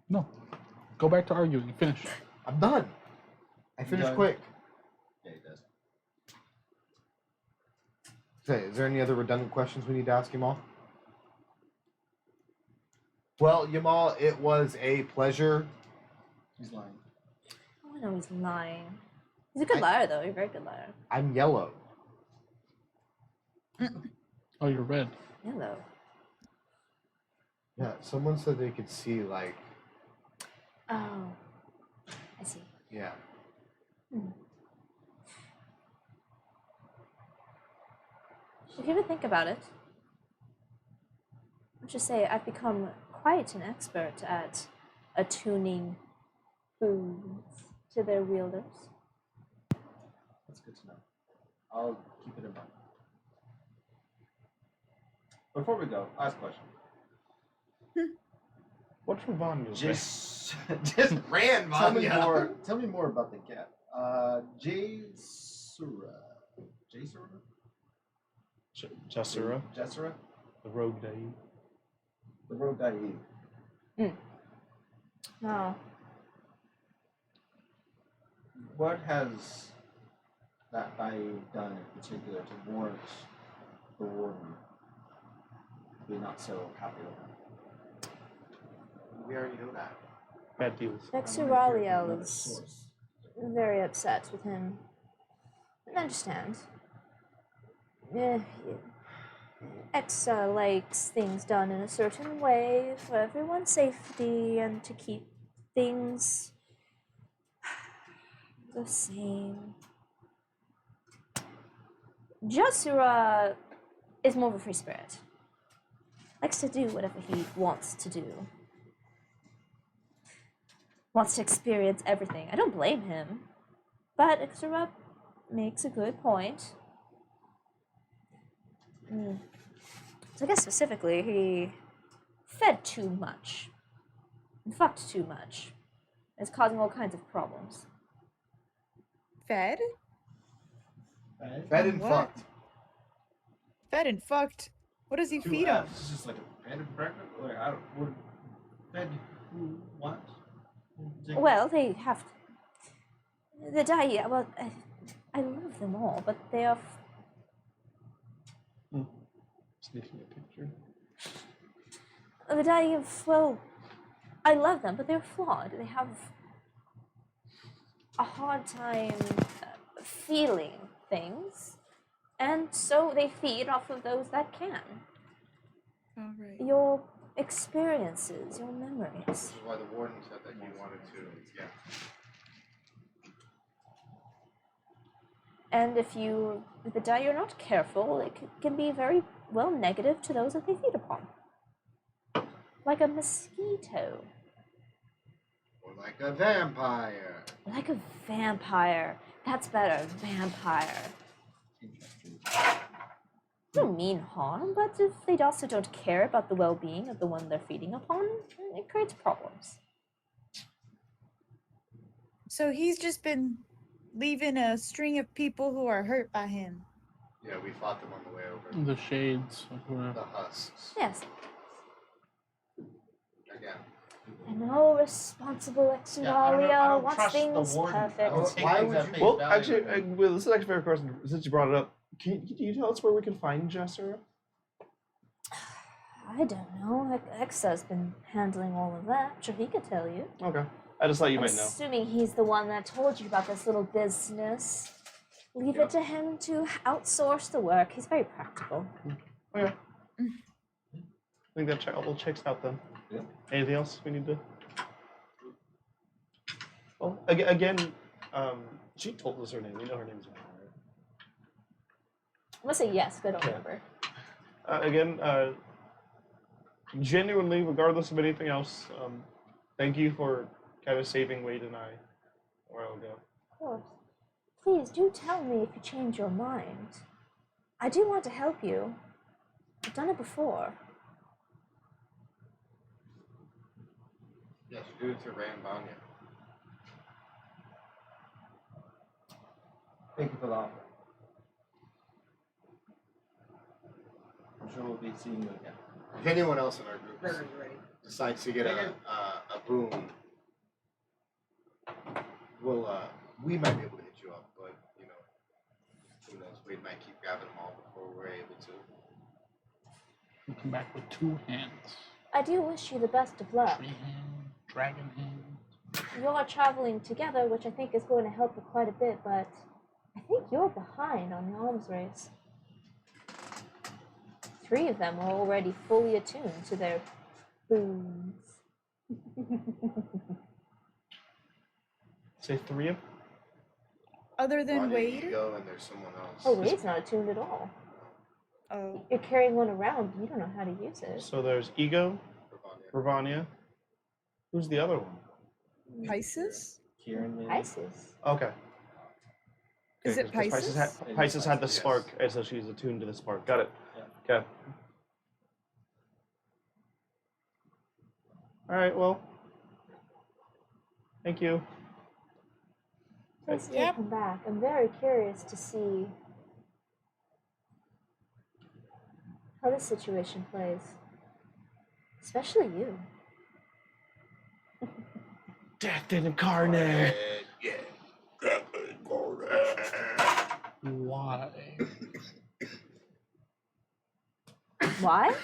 No. Go back to arguing. Finish. I'm done. I finished done? quick. Yeah, he does. Okay, is there any other redundant questions we need to ask Yamal? Well, Yamal, it was a pleasure. He's lying. Oh, no, he's lying. He's a good liar, though. You're a very good liar. I'm yellow. Oh, you're red. Hello. Yeah, someone said they could see, like, Oh. I see. yeah. If you ever think about it, I'll just say I've become quite an expert at attuning boons to their wielders. That's good to know. I'll keep it in mind. Before we go, last question. What's from Vanya's? Just ran, tell me more. Tell me more about the cat. Jasura. Jasura? Jessera, Jessera? the rogue Dave. The road guy you. Oh. What has that guy done in particular to warrant the warden to be not so happy with him? We already know that. Bad deals. Vexuraliel Another is source. very upset with him. I understand. Exa likes things done in a certain way for everyone's safety and to keep things the same. Jasura is more of a free spirit. Likes to do whatever he wants to do. Wants to experience everything. I don't blame him. But Ixura makes a good point. So I guess specifically, he fed too much. And fucked too much. It's causing all kinds of problems. Fed? Fed and What? fucked. Fed and fucked. What does he Two feed him? F's. It's just like a bed and breakfast. Like I don't. What? Fed who? What? Take- Well, they have. The Dai, well, I love them all, but they are. Sneaking a picture. The Dai, well, I love them, but they're flawed. They have a hard time feeling things, and so they feed off of those that can. All right. Your experiences, your memories. This is why the warden said that he wanted to. Yeah. And if the Dai are not careful, it can be very, well, negative to those that they feed upon. Like a mosquito. Or like a vampire. Like a vampire. That's better, vampire. Don't mean harm, but if they also don't care about the well-being of the one they're feeding upon, it creates problems. So he's just been leaving a string of people who are hurt by him. Yeah, we fought them on the way over. The shades. Like The whatever. husks. Yes, Again. I know responsible I Exudalia don't wants trust the things warden. I perfect. don't take Why things would at you- face Well, value. actually, well, this is actually a fair question. Since you brought it up, can you tell us where we can find Jessera? I don't know. Exa's been handling all of that. Sure, he could tell you. Okay. I just thought you I'm might know. assuming he's the one that told you about this little business. Leave it to him to outsource the work. He's very practical. Okay. I think that all checks out then. Yeah. Anything else we need to? Well, again, she told us her name. We know her name's Anna, right? I'm gonna say yes, but I don't Yeah. remember. Again, genuinely, regardless of anything else, thank you for kind of saving Wade and I a while ago. Of course. Please do tell me if you change your mind. I do want to help you. I've done it before. Yes, do it to Rambanya. Thank you for the offer. I'm sure we'll be seeing you again. If anyone else in our group Burger's ready. decides to get a boom, we might be able to hit you up, but you know, who knows? We might keep grabbing them all before we're able to. You come back with 2 hands. I do wish you the best of luck. Tree hand, dragon hand. You're traveling together, which I think is going to help you quite a bit, but I think you're behind on the arms race. 3 of them are already fully attuned to their booms. Say 3 of. Other than Ronnie, Wade? Ego, and there's someone else. Oh, Wade's not attuned at all. Oh. You're carrying one around, you don't know how to use it. So there's Ego, Ravania. Ravania. Who's the other one? Pisces? Kieran, maybe? Isis. Okay. Is it 'cause Pisces? Pisces had the Yes. spark, and so she's attuned to the spark. Got it. Yeah. Okay. All right. Well. Thank you. Please do Yep. come back. I'm very curious to see how this situation plays. Especially you. Death incarnate. Yeah. Why? Why?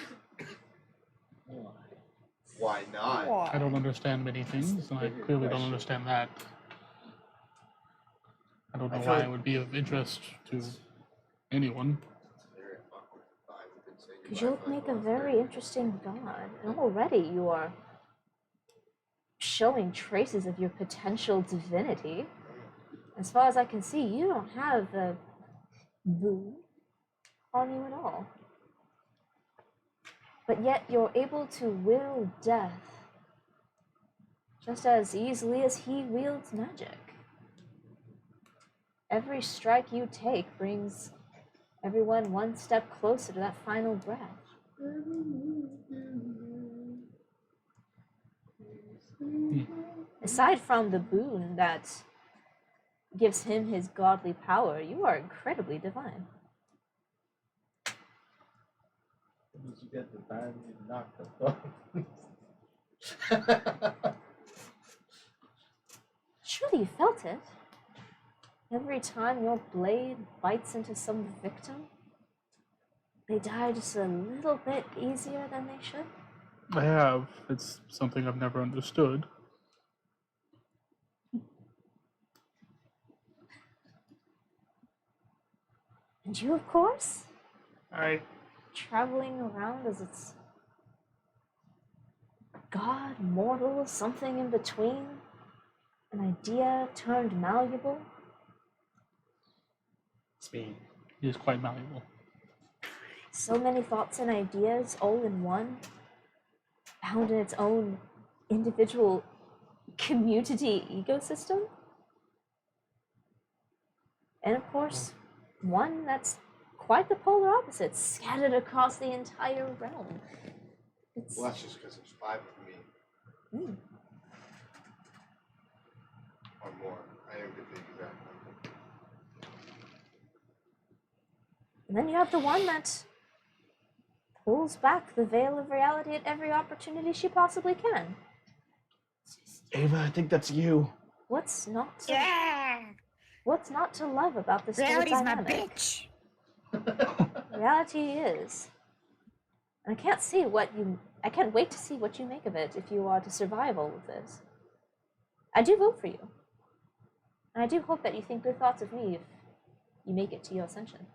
Why not? I don't understand many things, and I clearly don't understand that. I don't know I feel why like- it would be of interest to anyone. Very awkward. Bye, we've been saying Because goodbye you'll for like make a almost very 30 interesting god. And already you are showing traces of your potential divinity. As far as I can see, you don't have the boo on you at all. But yet you're able to will death just as easily as he wields magic. Every strike you take brings everyone one step closer to that final breath. Aside from the boon that gives him his godly power, you are incredibly divine. Did you get the band you knocked the Surely you felt it. Every time your blade bites into some victim, they die just a little bit easier than they should. I have. It's something I've never understood. And you, of course, I traveling around as its god, mortal, something in between, an idea turned malleable. Speed. He is quite malleable. So many thoughts and ideas all in one, bound in its own individual community ecosystem. And of course, one that's quite the polar opposite, scattered across the entire realm. It's Well, that's just because there's 5 of me mm, or more. I didn't get the exact number. and then you have the one that pulls back the veil of reality at every opportunity she possibly can. Ava, I think that's you. What's not to, Yeah. what's not to love about this sort of Reality's my dynamic? bitch. Reality is. And I can't wait to see what you make of it if you are to survive all of this. I do vote for you. And I do hope that you think good thoughts of me if you make it to your ascension.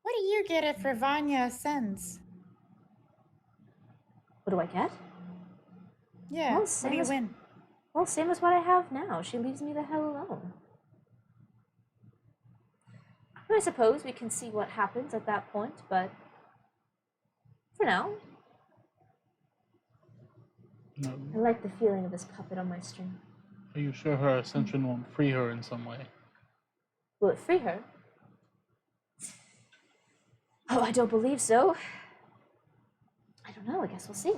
What do you get if Ravanya ascends? What do I get? Yeah, Well, what same do you as- win? Well, same as what I have now. She leaves me the hell alone. And I suppose we can see what happens at that point, but for now, No. I like the feeling of this puppet on my string. Are you sure her ascension won't free her in some way? Will it free her? Oh, I don't believe so. I don't know. I guess we'll see.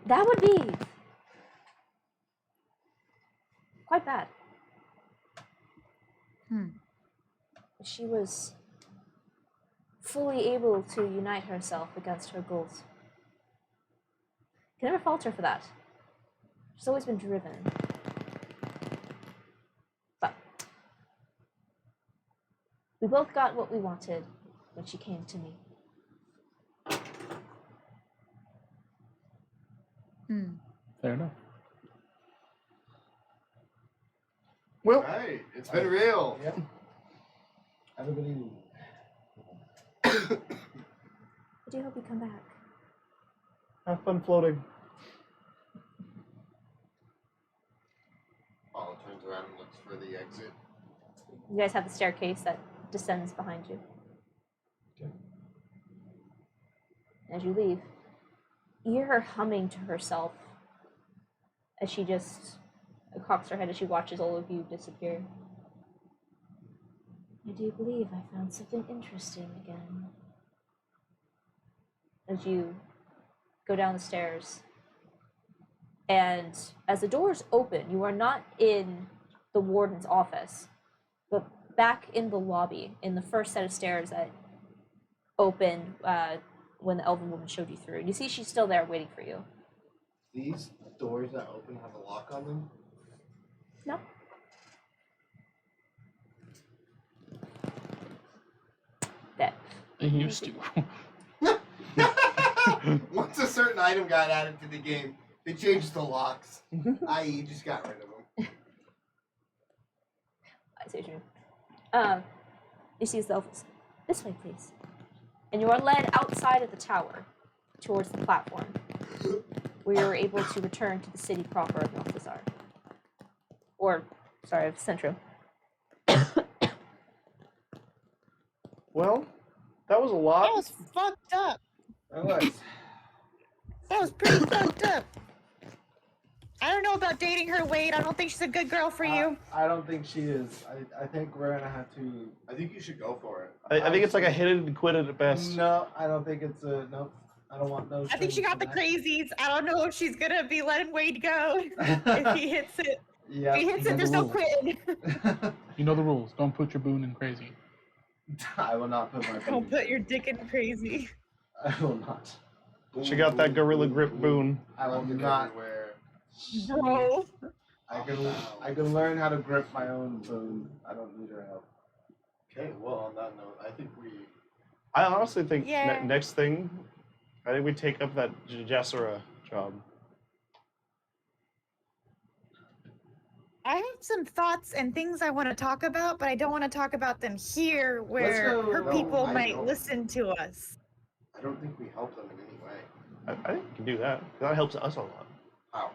That would be quite bad. If she was fully able to unite herself against her goals. Can never fault her for that. She's always been driven. But we both got what we wanted when she came to me. Fair enough. Well, hey, it's been real. Yep. Everybody. I do hope you come back. Have fun floating. Paula turns around and looks for the exit. You guys have the staircase that descends behind you. Okay. As you leave, you hear her humming to herself as she just cocks her head as she watches all of you disappear. I do believe I found something interesting again. As you go down the stairs, and as the doors open, you are not in the warden's office, but back in the lobby, in the first set of stairs that open when the elven woman showed you through. You see she's still there waiting for you. These doors that open have a lock on them. No? That. They used to. Once a certain item got added to the game, they changed the locks. I.e., just got rid of them. I see what you mean. You see the elves. This way, please. And you are led outside of the tower towards the platform, where you are able to return to the city proper of Malthazar. Or, sorry, of Centrum. Well, that was a lot. That was fucked up. That was. That was pretty fucked up. I don't know about dating her, Wade. I don't think she's a good girl for you. I don't think she is. I think we're gonna have to. I think you should go for it. I think it's like a hit it and quit it at best. No, I don't think it's a no. I don't want no. I think she got the crazies. I don't know if she's gonna be letting Wade go if he hits it. Yeah. If he hits you it, know there's the no rules. quitting. You know the rules. Don't put your boon in crazy. I will not put my. Don't put your dick in crazy. I will not. She got that gorilla grip boon. I will Look not. everywhere. Bro. I can learn how to grip my own boon. I don't need her help. Okay, well, on that note, I think we. I honestly think Yeah. next thing, I think we take up that Jassera job. I have some thoughts and things I want to talk about, but I don't want to talk about them here where go- her no, people I might know. listen to us. I don't think we help them in any way. I think we can do that. That helps us a lot. How?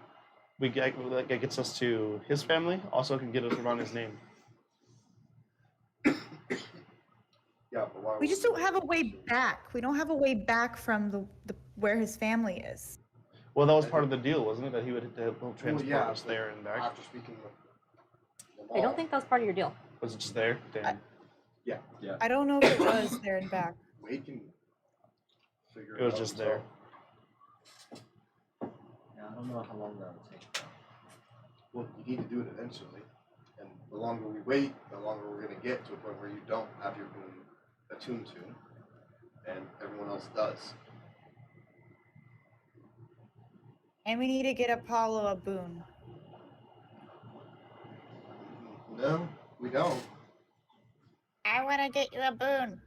We get that gets us to his family. Also, can get us around his name. Yeah, but why We would just don't have a way back. We don't have a way back from the where his family is. Well, that was part of the deal, wasn't it? That he would he'll transport yeah, us there and back. After speaking with I don't think that was part of your deal. Was it just there? Damn. Yeah, I don't know if it was there and back. Wade can figure It was out just himself. Yeah, I don't know how long that will take. Well, you need to do it eventually. And the longer we wait, the longer we're going to get to a point where you don't have your boon attuned to, and everyone else does. And we need to get Apollo a boon. No, we don't. I want to get you a boon.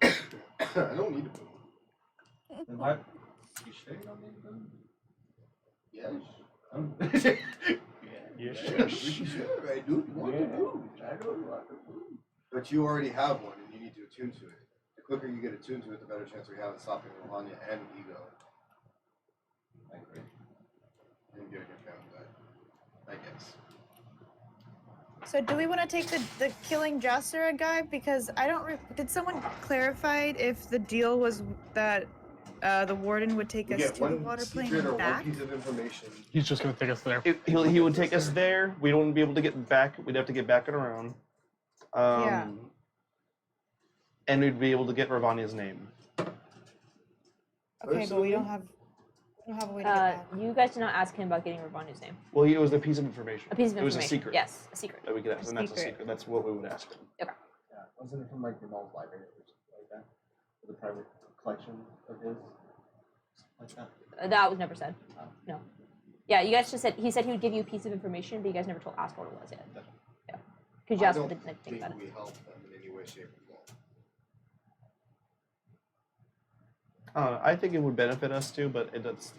I don't need a boon. Then why? You sure you don't need a boon? Yes. Yeah, Sure, I do want a boon. I don't want a boon. But you already have one, and you need to attune to it. The quicker you get attuned to it, the better chance we have of stopping Melania and Ego. I agree. And getting your family back. I guess. So do we want to take the killing Jassera guy? Because I don't. Did someone clarify if the deal was that the warden would take We us get to the one water plane secret or and back? one piece of information. He's just gonna take us there. He would take us there. We don't be able to get back. We'd have to get back and around. Yeah. And we'd be able to get Ravania's name. Okay, but we don't have a way to get back. You guys did not ask him about getting Ravania's name. Well, it was a piece of information. A piece of It was information. a secret. Yes, a secret. That we could ask, and that's a Secret. secret. That's what we would ask him. Yeah, wasn't it from like Jamal's library or something like that? The private collection of his? Like that? That was never said. No. Yeah, you guys just said he said he would give you a piece of information, but you guys never told asked what it was yet. Yeah. Because you I asked don't what didn't think think about it. we help them in any way, shape, or form. I think it would benefit us too, but that's.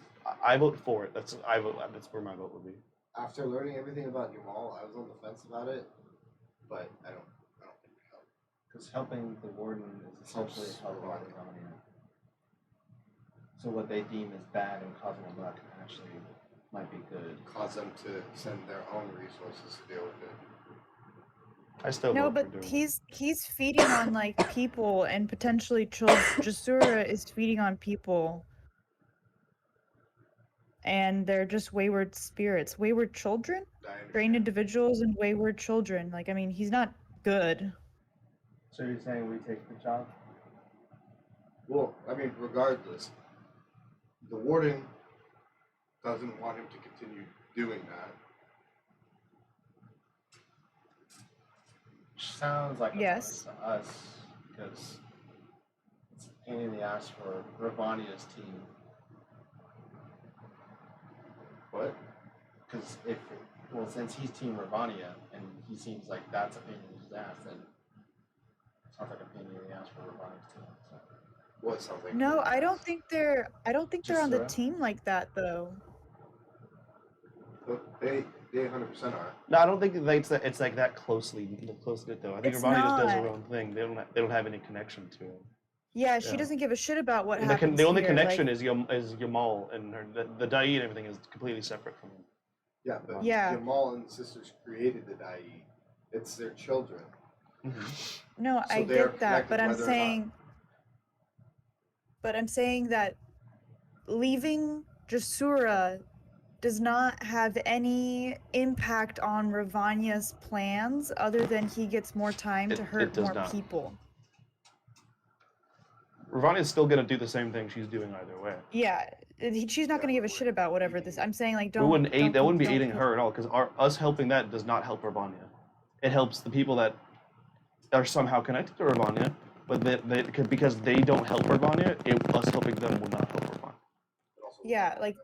I vote for it. That's I vote. That's where my vote would be. After learning everything about Jamal, I was on the fence about it, but I don't think we help. Because helping the warden is essentially helping Ravania. So what they deem as bad and causing them luck actually might be good. Cause them to send their own resources to deal with it. I still No, vote but for doing it. he's feeding on like people and potentially children. Jasura is feeding on people. And they're just wayward spirits. Wayward children? Brain individuals and wayward children. Like, I mean, he's not good. So you're saying we take the job? Well, I mean, regardless, the warden doesn't want him to continue doing that. Sounds like a Yes. bonus to us because it's a pain in the ass for Ravania's team. What? Because since he's Team Ravania and he seems like that's a pain in his ass, then it sounds like a pain in the ass for Ravania's team. So. What sounds like? No, I don't think they're on the Jasura? team like that though. But they 100% are. No, I don't think it's like that closely knit though. I think It's Ravania just does her not. own thing. They don't have any connection to it. Yeah, she Yeah. doesn't give a shit about what The, happens the only here, connection like, is Yamal and her. The Dai and everything is completely separate from him. Yeah, but Yeah. Jamal and the sisters created the Dai. It's their children. No, So I they are get that, but connected I'm whether or not- saying that leaving Jasura does not have any impact on Ravania's plans other than he gets more time to It hurt does more not. people. Ravania's still gonna do the same thing she's doing either way. Yeah, she's not gonna give a shit about whatever this. I'm saying like We don't. wouldn't aid. don't That wouldn't be don't aiding put- her at all, because us helping that does not help Ravania. It helps the people that are somehow connected to Ravania, but because they don't help Ravania, us helping them will not help Ravania. Yeah, like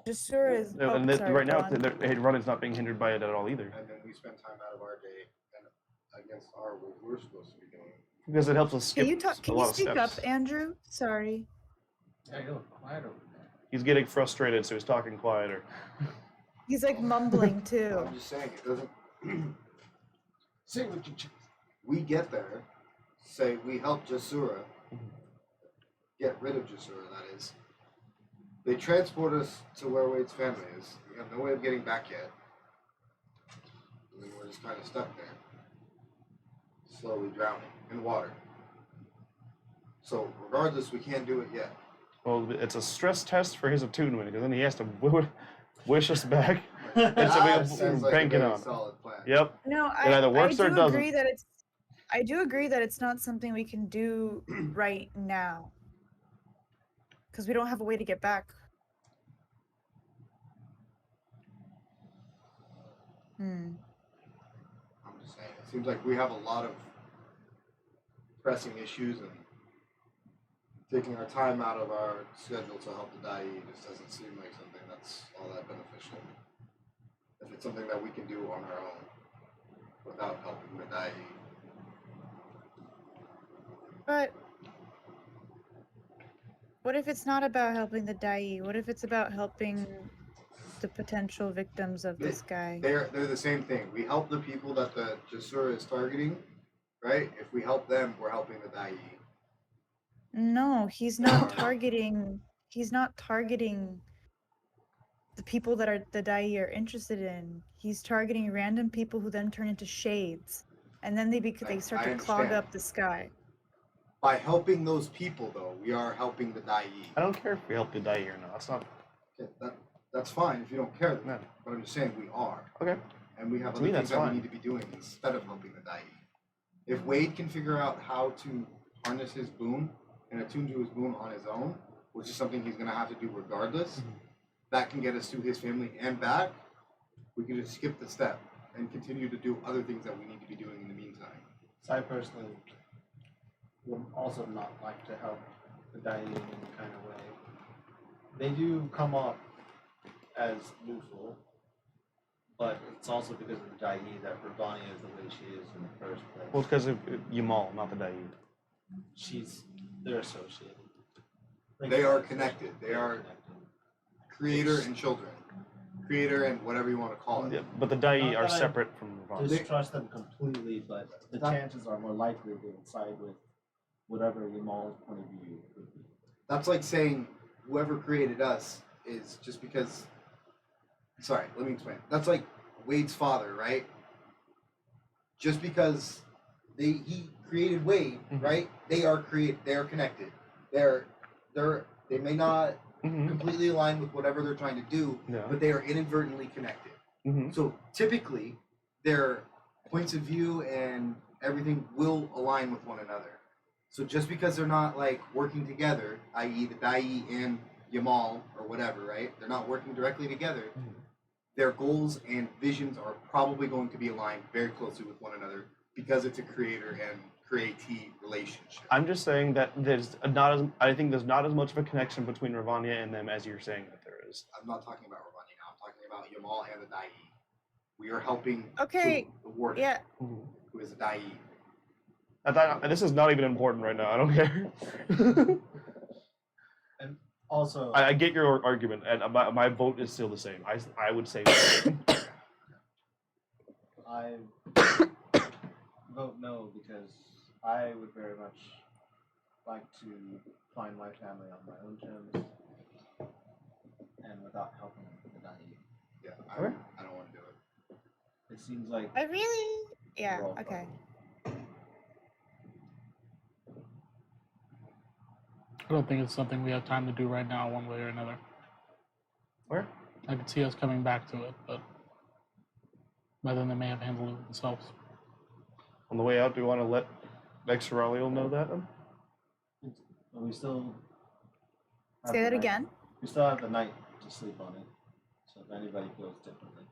Jasura is. Oh, And sorry, right go now, on. Ravania's not being hindered by it at all either, And then we spend time out of our day and against what we're supposed to be doing. because it helps us skip Can you talk? a Can lot you of speak steps. up, Andrew? Sorry. Yeah, you're quiet over there. He's getting frustrated, so he's talking quieter. He's like mumbling too. I'm just saying, it doesn't. Say what you choose. We get there, say we help Jasura, get rid of Jasura, that is. They transport us to where Wade's family is. We have no way of getting back yet. And then we're just kind of stuck there. Slowly drowning in water. So, regardless, we can't do it yet. Well, it's a stress test for his attunement, because then he has to wish us back. That so sounds we're like a banking very on. solid plan. Yep. No, It either works or it do doesn't. agree that it's. I do agree that it's not something we can do right now. Because we don't have a way to get back. I'm just saying, it seems like we have a lot of pressing issues, and taking our time out of our schedule to help the Dai just doesn't seem like something that's all that beneficial. If it's something that we can do on our own without helping the Dai. But what if it's not about helping the Dai? What if it's about helping the potential victims of this guy? They're the same thing. We help the people that the Jasura is targeting, right? If we help them, we're helping the Dai. No, he's not targeting. He's not targeting the people that are the Dai are interested in. He's targeting random people who then turn into shades, and then they start I to clog understand. up the sky. By helping those people, though, we are helping the Dai. I don't care if we help the Dai or not. That's not. Okay, that's fine if you don't care. No. But I'm just saying we are. Okay. And we have To other me, things that's that fine. we need to be doing instead of helping the Dai. If Wade can figure out how to harness his boon and attune to his boon on his own, which is something he's going to have to do regardless, that can get us to his family and back. We can just skip the step and continue to do other things that we need to be doing in the meantime. So I personally would also not like to help the Dai in any kind of way. They do come off as neutral, but it's also because of the Dai that Ravania is the way she is in the first place. Well, it's because of Yamal, not the Dai. They're associated. They are connected. They are creator and children. Creator and whatever you want to call it. Yeah, but the Dai Not are that I separate from Ravania. distrust them completely, but the chances are more likely they would side with whatever Yamal's point of view would be. That's like saying whoever created us is just because. Sorry, let me explain. That's like Wade's father, right? Just because he created Wade, right? They are connected. They may not completely align with whatever they're trying to do, Yeah. but they are inadvertently connected. So typically, their points of view and everything will align with one another. So just because they're not like working together, i.e., the Dai and Yamal or whatever, right? They're not working directly together. Their goals and visions are probably going to be aligned very closely with one another because it's a creator and createe relationship. I'm just saying that I think there's not as much of a connection between Ravania and them as you're saying that there is. I'm not talking about Ravani now. I'm talking about Yamal and the Dai. We are helping Okay, the warden, yeah. who is a Dai. This is not even important right now. I don't care. And also, I get your argument, and my vote is still the same. I would say no. I vote no because I would very much like to find my family on my own terms and without helping the Dai. Yeah, I don't want to do it. It seems like I really. Yeah. We're all Okay. I don't think it's something we have time to do right now, one way or another. Where? I could see us coming back to it, but by then they may have handled it themselves. On the way out, do you want to let Exoraliel know that? Then? But we still have Say the that night- again. We still have the night to sleep on it. So if anybody feels differently,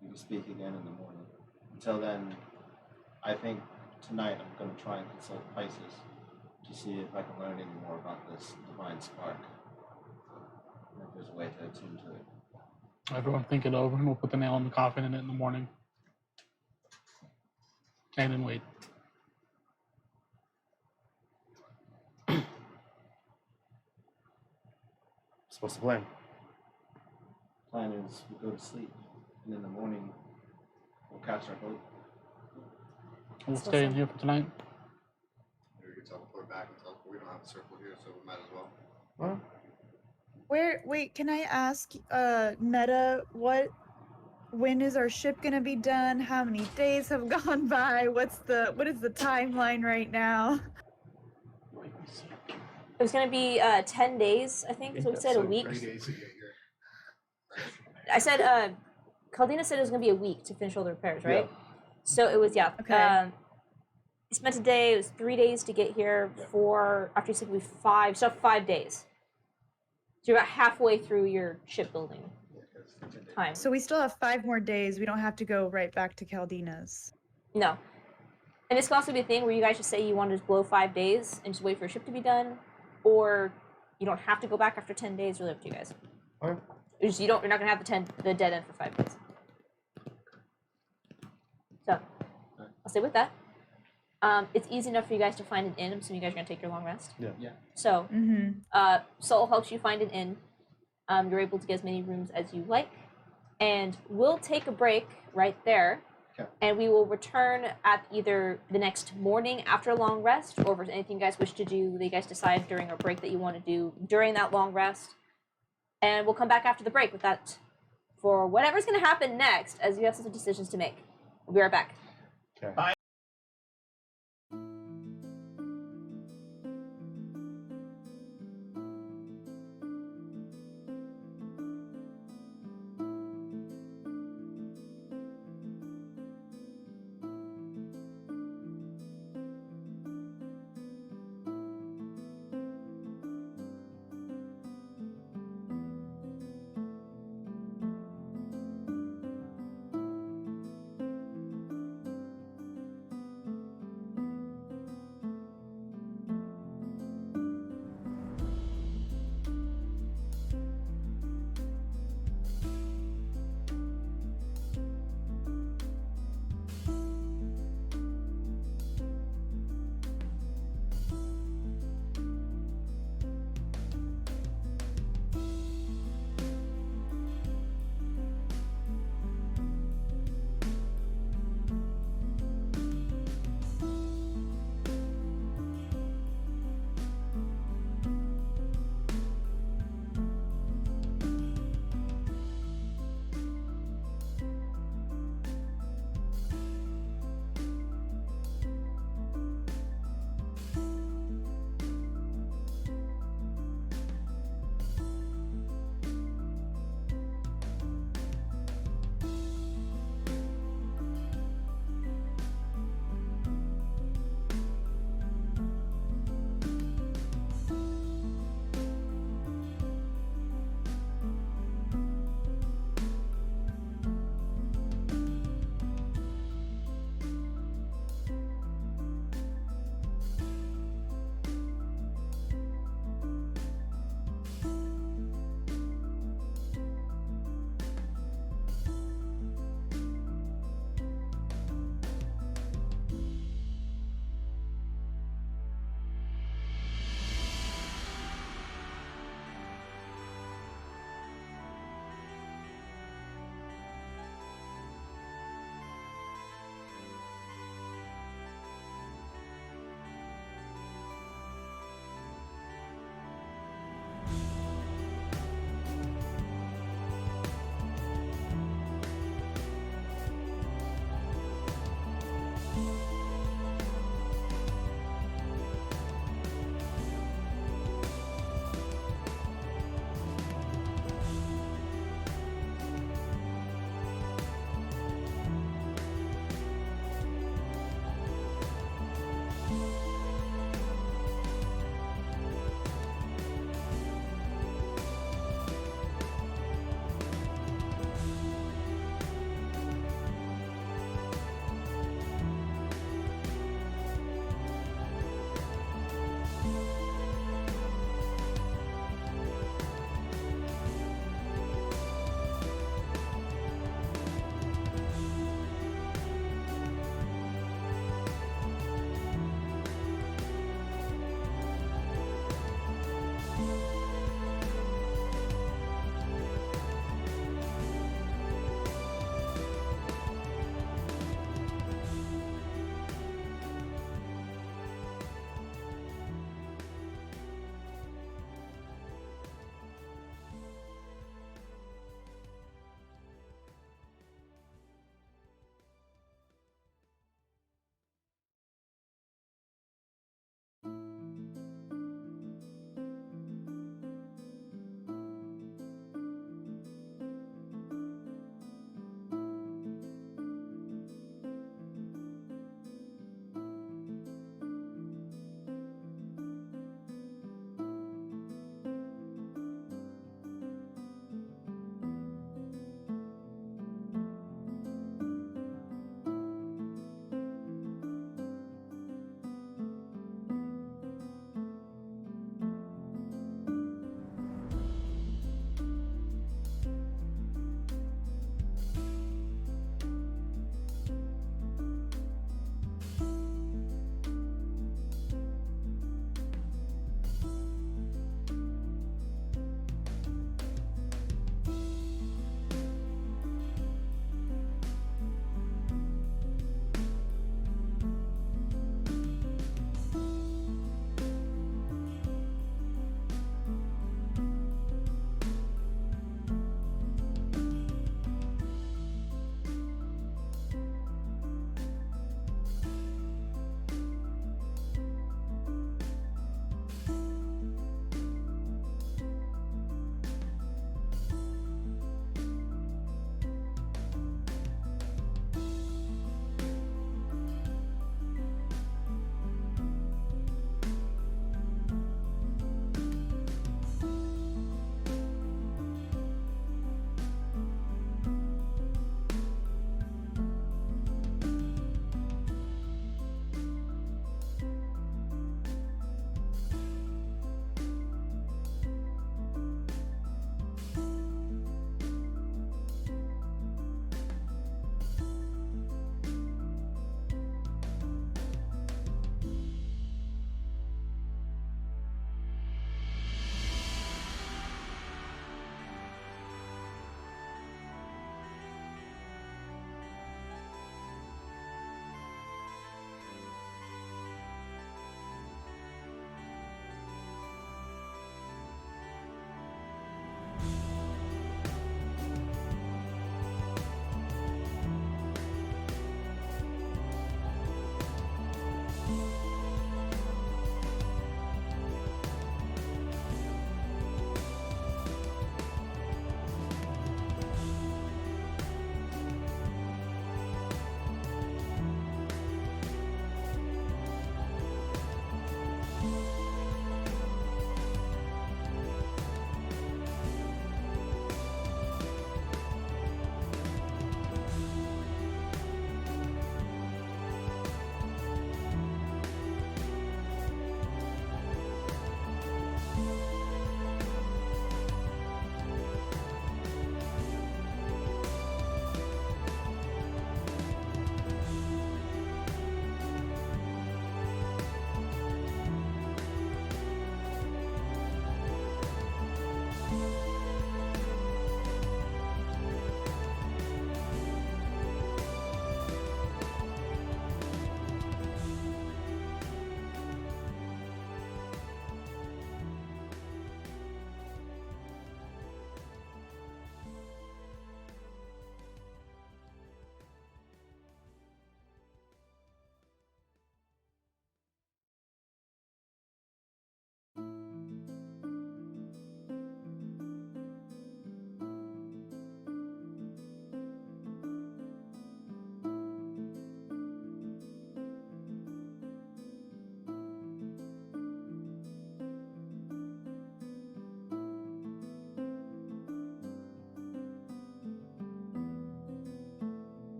we can speak again in the morning. Until then, I think tonight I'm going to try and consult Pisces to see if I can learn any more about this divine spark. And if there's a way to attune to it. Everyone think it over, and we'll put the nail in the coffin in the morning. And then wait. So what's the plan? Plan is we go to sleep, and in the morning we'll catch our boat. We'll stay in here for tonight. Maybe we could teleport back and teleport. We don't have a circle here, so we might as well. Well, Wait, can I ask, Meta, when is our ship gonna be done? How many days have gone by? What is the timeline right now? It was going to be 10 days, I think, is what we said, a week. 3 days to get here. I said, Caldina said it was going to be a week to finish all the repairs, right? So it was, Okay. You spent a day, it was 3 days to get here, 4, after you said we 5, so 5 days. So you're about halfway through your shipbuilding time. So we still have 5 more days. We don't have to go right back to Caldina's. No. And this could also be a thing where you guys just say you want to just blow 5 days and just wait for your ship to be done, or you don't have to go back after 10 days. Really up to you guys. Okay. It's just you're not gonna have the dead end for 5 days. So I'll stay with that. It's easy enough for you guys to find an inn. I'm assuming you guys are gonna take your long rest. Yeah. So Mm-hmm. Soul helps you find an inn. You're able to get as many rooms as you like, and we'll take a break right there. Okay. And we will return at either the next morning after a long rest, or if there's anything you guys wish to do that you guys decide during our break that you want to do during that long rest. And we'll come back after the break with that for whatever's going to happen next, as you have some decisions to make. We'll be right back. Okay. Bye.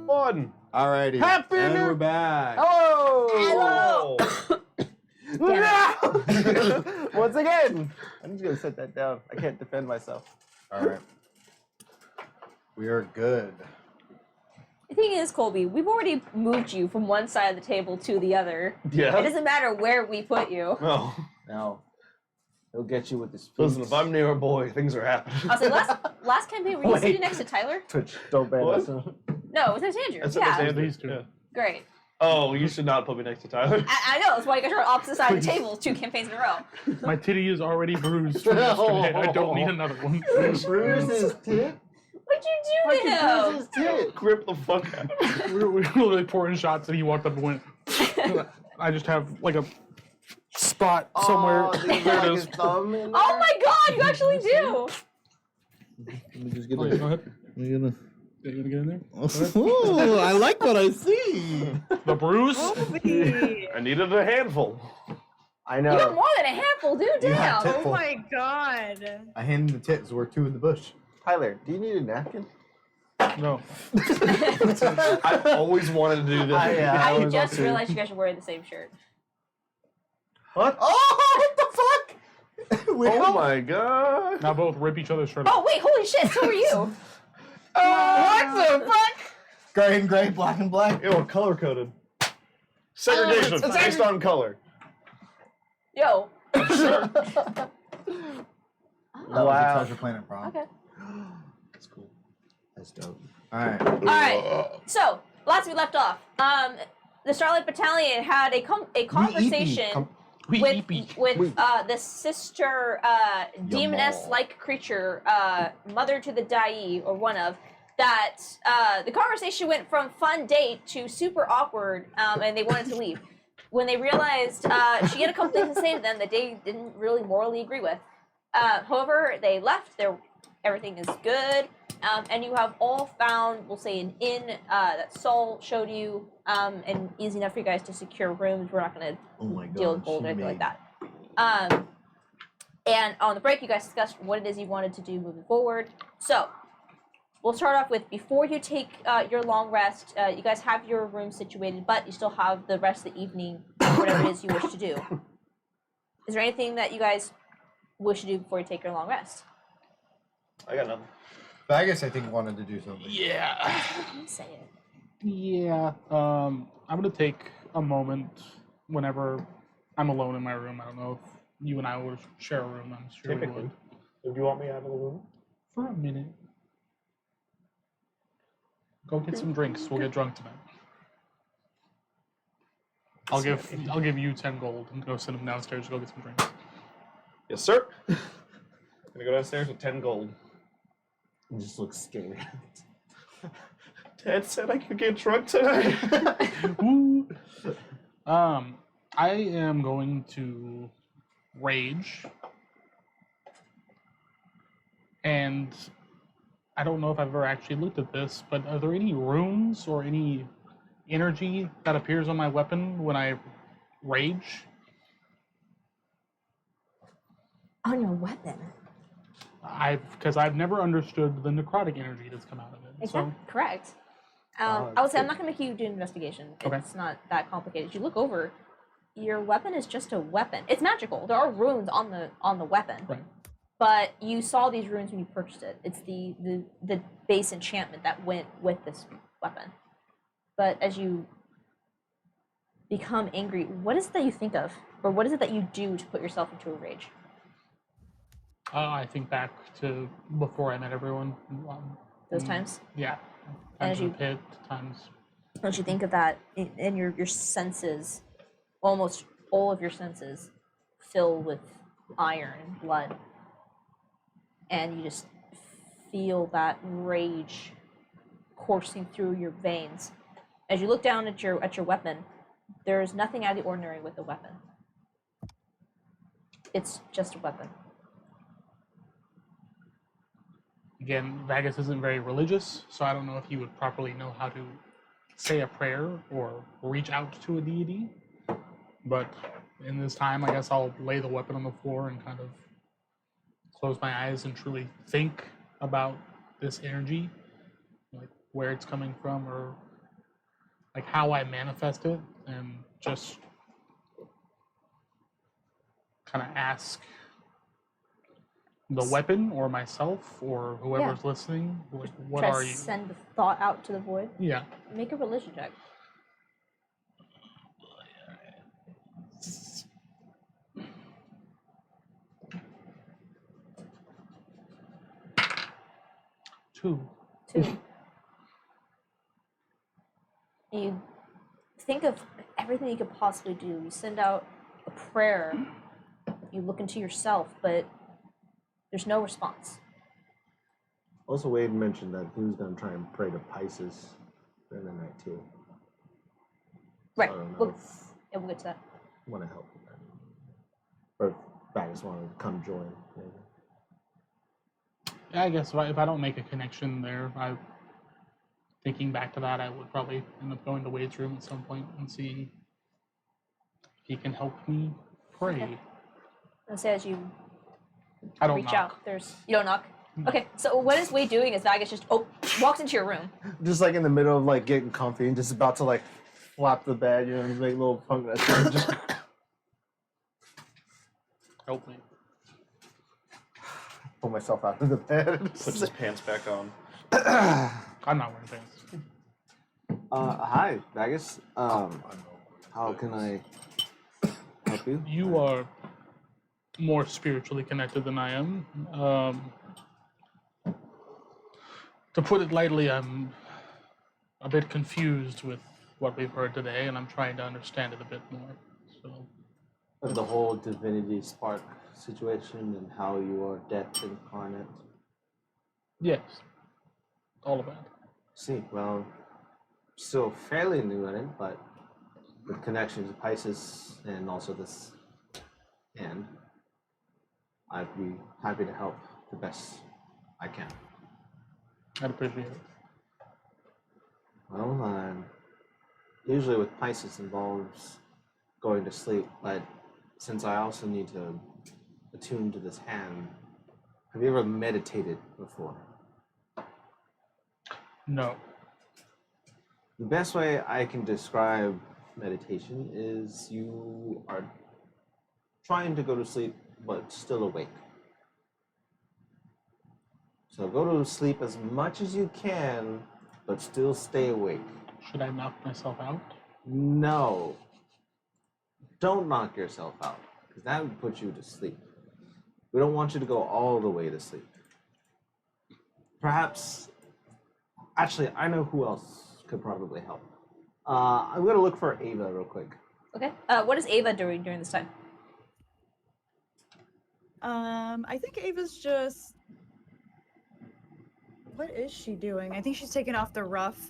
One. Alrighty. Happy and New- we're back. Oh! Damn No! Once again, I'm just gonna set that down. I can't defend myself. All right. We are good. The thing is, Colby, we've already moved you from one side of the table to the other. It Yeah. doesn't matter where we put you. No. Now, he'll get you with this. Listen, if I'm near a boy, things are happening. I'll say last campaign, were you Wait. sitting next to Tyler? Twitch, don't ban What? us. No, it was Andrew. That's Yeah, Andrew. These two. Yeah. great. Oh, you should not put me next to Tyler. I know, that's why you guys are on opposite side of the table 2 campaigns in a row. My titty is already bruised from yesterday. I don't need another one. Bruise his tit. What'd you do to him? Bruise his tit. Grip the fuck out. we were literally pouring shots, and he walked up and went. I just have like a spot somewhere. Oh, did he There like it his is. thumb in Oh my god, you actually do! Let me just get Oh, yeah, go ahead. You're gonna... You gonna get in there? Ooh, I like what I see. The bruise. Colby. I needed a handful. I You got know. more than a handful, dude. You have Damn. to- Oh my god. I hand him the tits. We're 2 in the bush. Tyler, do you need a napkin? No. I always wanted to do this. I was just also- realized you guys are wearing the same shirt. What? Oh, what the fuck? Oh my god. Now both rip each other's shirt Oh off. wait, holy shit, so are you. What the fuck? Gray and gray, black and black. Ew, color coded. Segregation it's based on color. Yo. That was Wow. a Treasure Planet prom. Okay. That's cool. That's dope. All right. Alright. So, last we left off. The Starlight Battalion had a conversation with the sister demoness-like creature, mother to the Dai, or one of, that the conversation went from fun date to super awkward, and they wanted to leave. When they realized she had a couple things to say to them that they didn't really morally agree with. However, they left. Everything is good. And you have all found, we'll say, an inn that Saul showed you, and easy enough for you guys to secure rooms. We're not going to Oh my god. deal with gold or anything like that. And on the break, you guys discussed what it is you wanted to do moving forward. So, we'll start off with, before you take your long rest, you guys have your room situated, but you still have the rest of the evening, whatever it is you wish to do. Is there anything that you guys wish to do before you take your long rest? I got nothing. Vegas, I think, wanted to do something. Yeah. Say it. Yeah. I'm gonna take a moment whenever I'm alone in my room. I don't know if you and I would share a room. I'm sure we Typically. would. Do you want me out of the room? For a minute. Go get some drinks. We'll get drunk tonight. I'll give you 10 gold and go send him downstairs to go get some drinks. Yes, sir. Gonna go downstairs with 10 gold. You just look scared. Dad said I could get drunk tonight. Woo. I am going to rage, and I don't know if I've ever actually looked at this, but are there any runes or any energy that appears on my weapon when I rage? On your weapon. Because I've never understood the necrotic energy that's come out of it. Exactly. So Correct. I would say I'm not going to make you do an investigation. Okay. It's not that complicated. You look over, your weapon is just a weapon. It's magical. There are runes on the weapon. Right. But you saw these runes when you purchased it. It's the base enchantment that went with this weapon. But as you become angry, what is it that you think of? Or what is it that you do to put yourself into a rage? I think back to before I met everyone. Those times? Yeah. And Times as in the pit, times. Don't you think of that, and your senses, almost all of your senses, fill with iron and blood, and you just feel that rage coursing through your veins. As you look down at your weapon, there is nothing out of the ordinary with the weapon. It's just a weapon. Again, Vagus isn't very religious, so I don't know if he would properly know how to say a prayer or reach out to a deity. But in this time, I guess I'll lay the weapon on the floor and kind of close my eyes and truly think about this energy, like where it's coming from or like how I manifest it, and just kind of ask the weapon or myself or whoever's listening, like, what Try are to you? send the thought out to the void. Yeah. Make a religion check. Two. You think of everything you could possibly do. You send out a prayer. You look into yourself, but there's no response. Also, Wade mentioned that he was going to try and pray to Pisces during the night too. Right. I don't know We'll, if yeah, we'll get to that. I want to help with that. Or if Bagus wanted to come join. Maybe. Yeah, I guess if I don't make a connection there, thinking back to that, I would probably end up going to Wade's room at some point and seeing if he can help me pray. Okay. Let's say as you I don't reach knock. out, you don't knock. Okay, so what is Wade doing? Is Vagus just walks into your room? Just like in the middle of like getting comfy and just about to like flop the bed, you know, just make a little punk just Help me. pull myself out of the bed. Puts his pants back on. I'm not wearing pants. Hi, Bagus. How can I help you? You are more spiritually connected than I am. To put it lightly, I'm a bit confused with what we've heard today, and I'm trying to understand it a bit more. So, Of the whole divinity spark situation and how you are death incarnate. yes, all of that. See, well, still fairly new at it, but with connection to Pisces and also this hand, I'd be happy to help the best I can. I'd appreciate it. Well, usually with Pisces involves going to sleep, but since I also need to attune to this hand, have you ever meditated before? No. The best way I can describe meditation is you are trying to go to sleep but still awake. So go to sleep as much as you can but still stay awake. Should I knock myself out? No. Don't knock yourself out, because that would put you to sleep. We don't want you to go all the way to sleep. Perhaps, actually, I know who else could probably help. I'm going to look for Ava real quick. Okay. What is Ava doing during this time? I think Ava's just. What is she doing? I think she's taking off the ruff.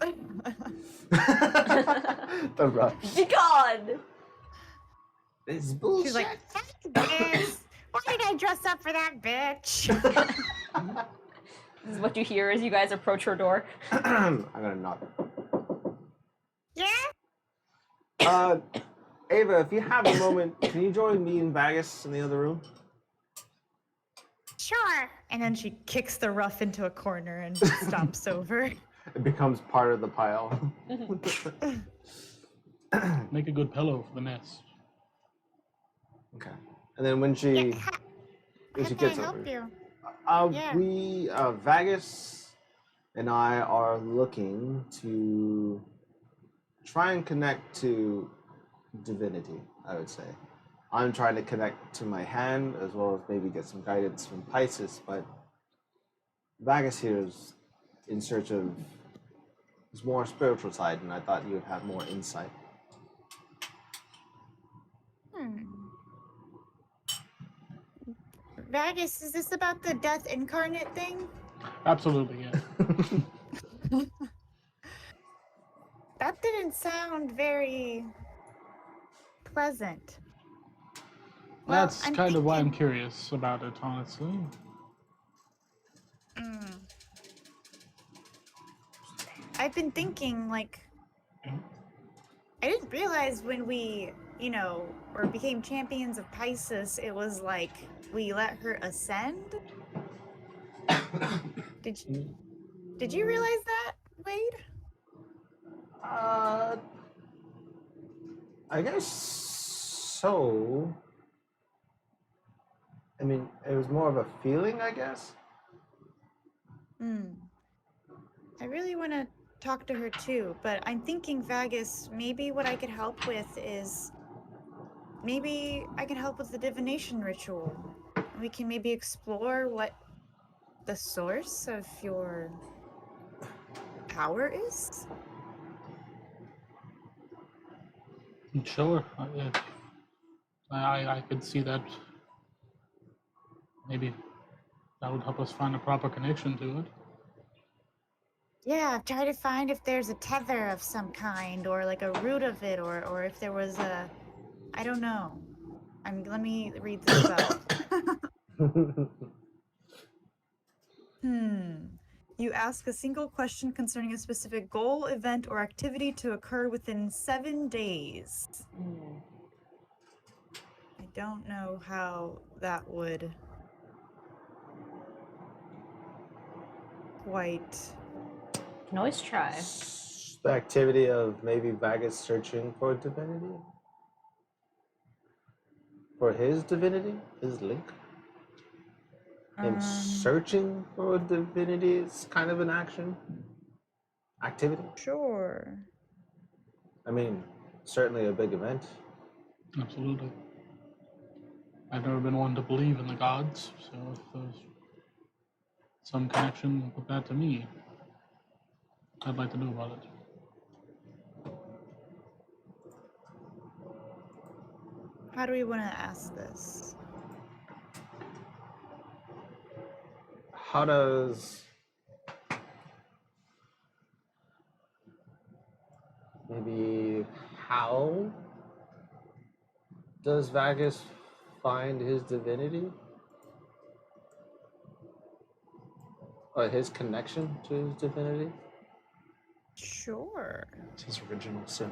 The rush. Be gone! It's bullshit. She's like, This. Why did I dress up for that bitch? This is what you hear as you guys approach her door. I'm going to knock. Yeah? Ava, if you have a moment, can you join me and Vagus in the other room? Sure. and then she kicks the ruff into a corner and stomps over. It becomes part of the pile. Make a good pillow for the nest. Okay. And then when she How when she can I gets help over, you? Yeah. We Vagus and I are looking to try and connect to divinity, I would say. I'm trying to connect to my hand as well as maybe get some guidance from Pisces, but Vagus here is in search of his more spiritual side, and I thought you would have more insight. Vagus, is this about the death incarnate thing? Absolutely, yeah. That didn't sound very pleasant. Well, That's I'm kind of why I'm thinking- curious about it, honestly. I've been thinking, like, I didn't realize when we, you know, or became champions of Pisces, it was like we let her ascend. Did you realize that, Wade? I guess so. I mean, it was more of a feeling, I guess. I really want to talk to her too, but I'm thinking, Vagus, maybe what I could help with is maybe I can help with the divination ritual. We can maybe explore what the source of your power is. Sure. I could see that. Maybe that would help us find a proper connection to it. Yeah, try to find if there's a tether of some kind, or like a root of it, or if there was a, I don't know. Let me read this spell. You ask a single question concerning a specific goal, event, or activity to occur within 7 days. I don't know how that would quite. Can always try. The activity of maybe Vagus searching for divinity? For his divinity? His link? Him searching for divinity is kind of an activity. Sure. I mean, certainly a big event. Absolutely. I've never been one to believe in the gods, so if there's some connection with that to me, I'd like to know about it. How do we want to ask this? How does how does Vagus find his divinity? Or his connection to his divinity? Sure. It's his original sin.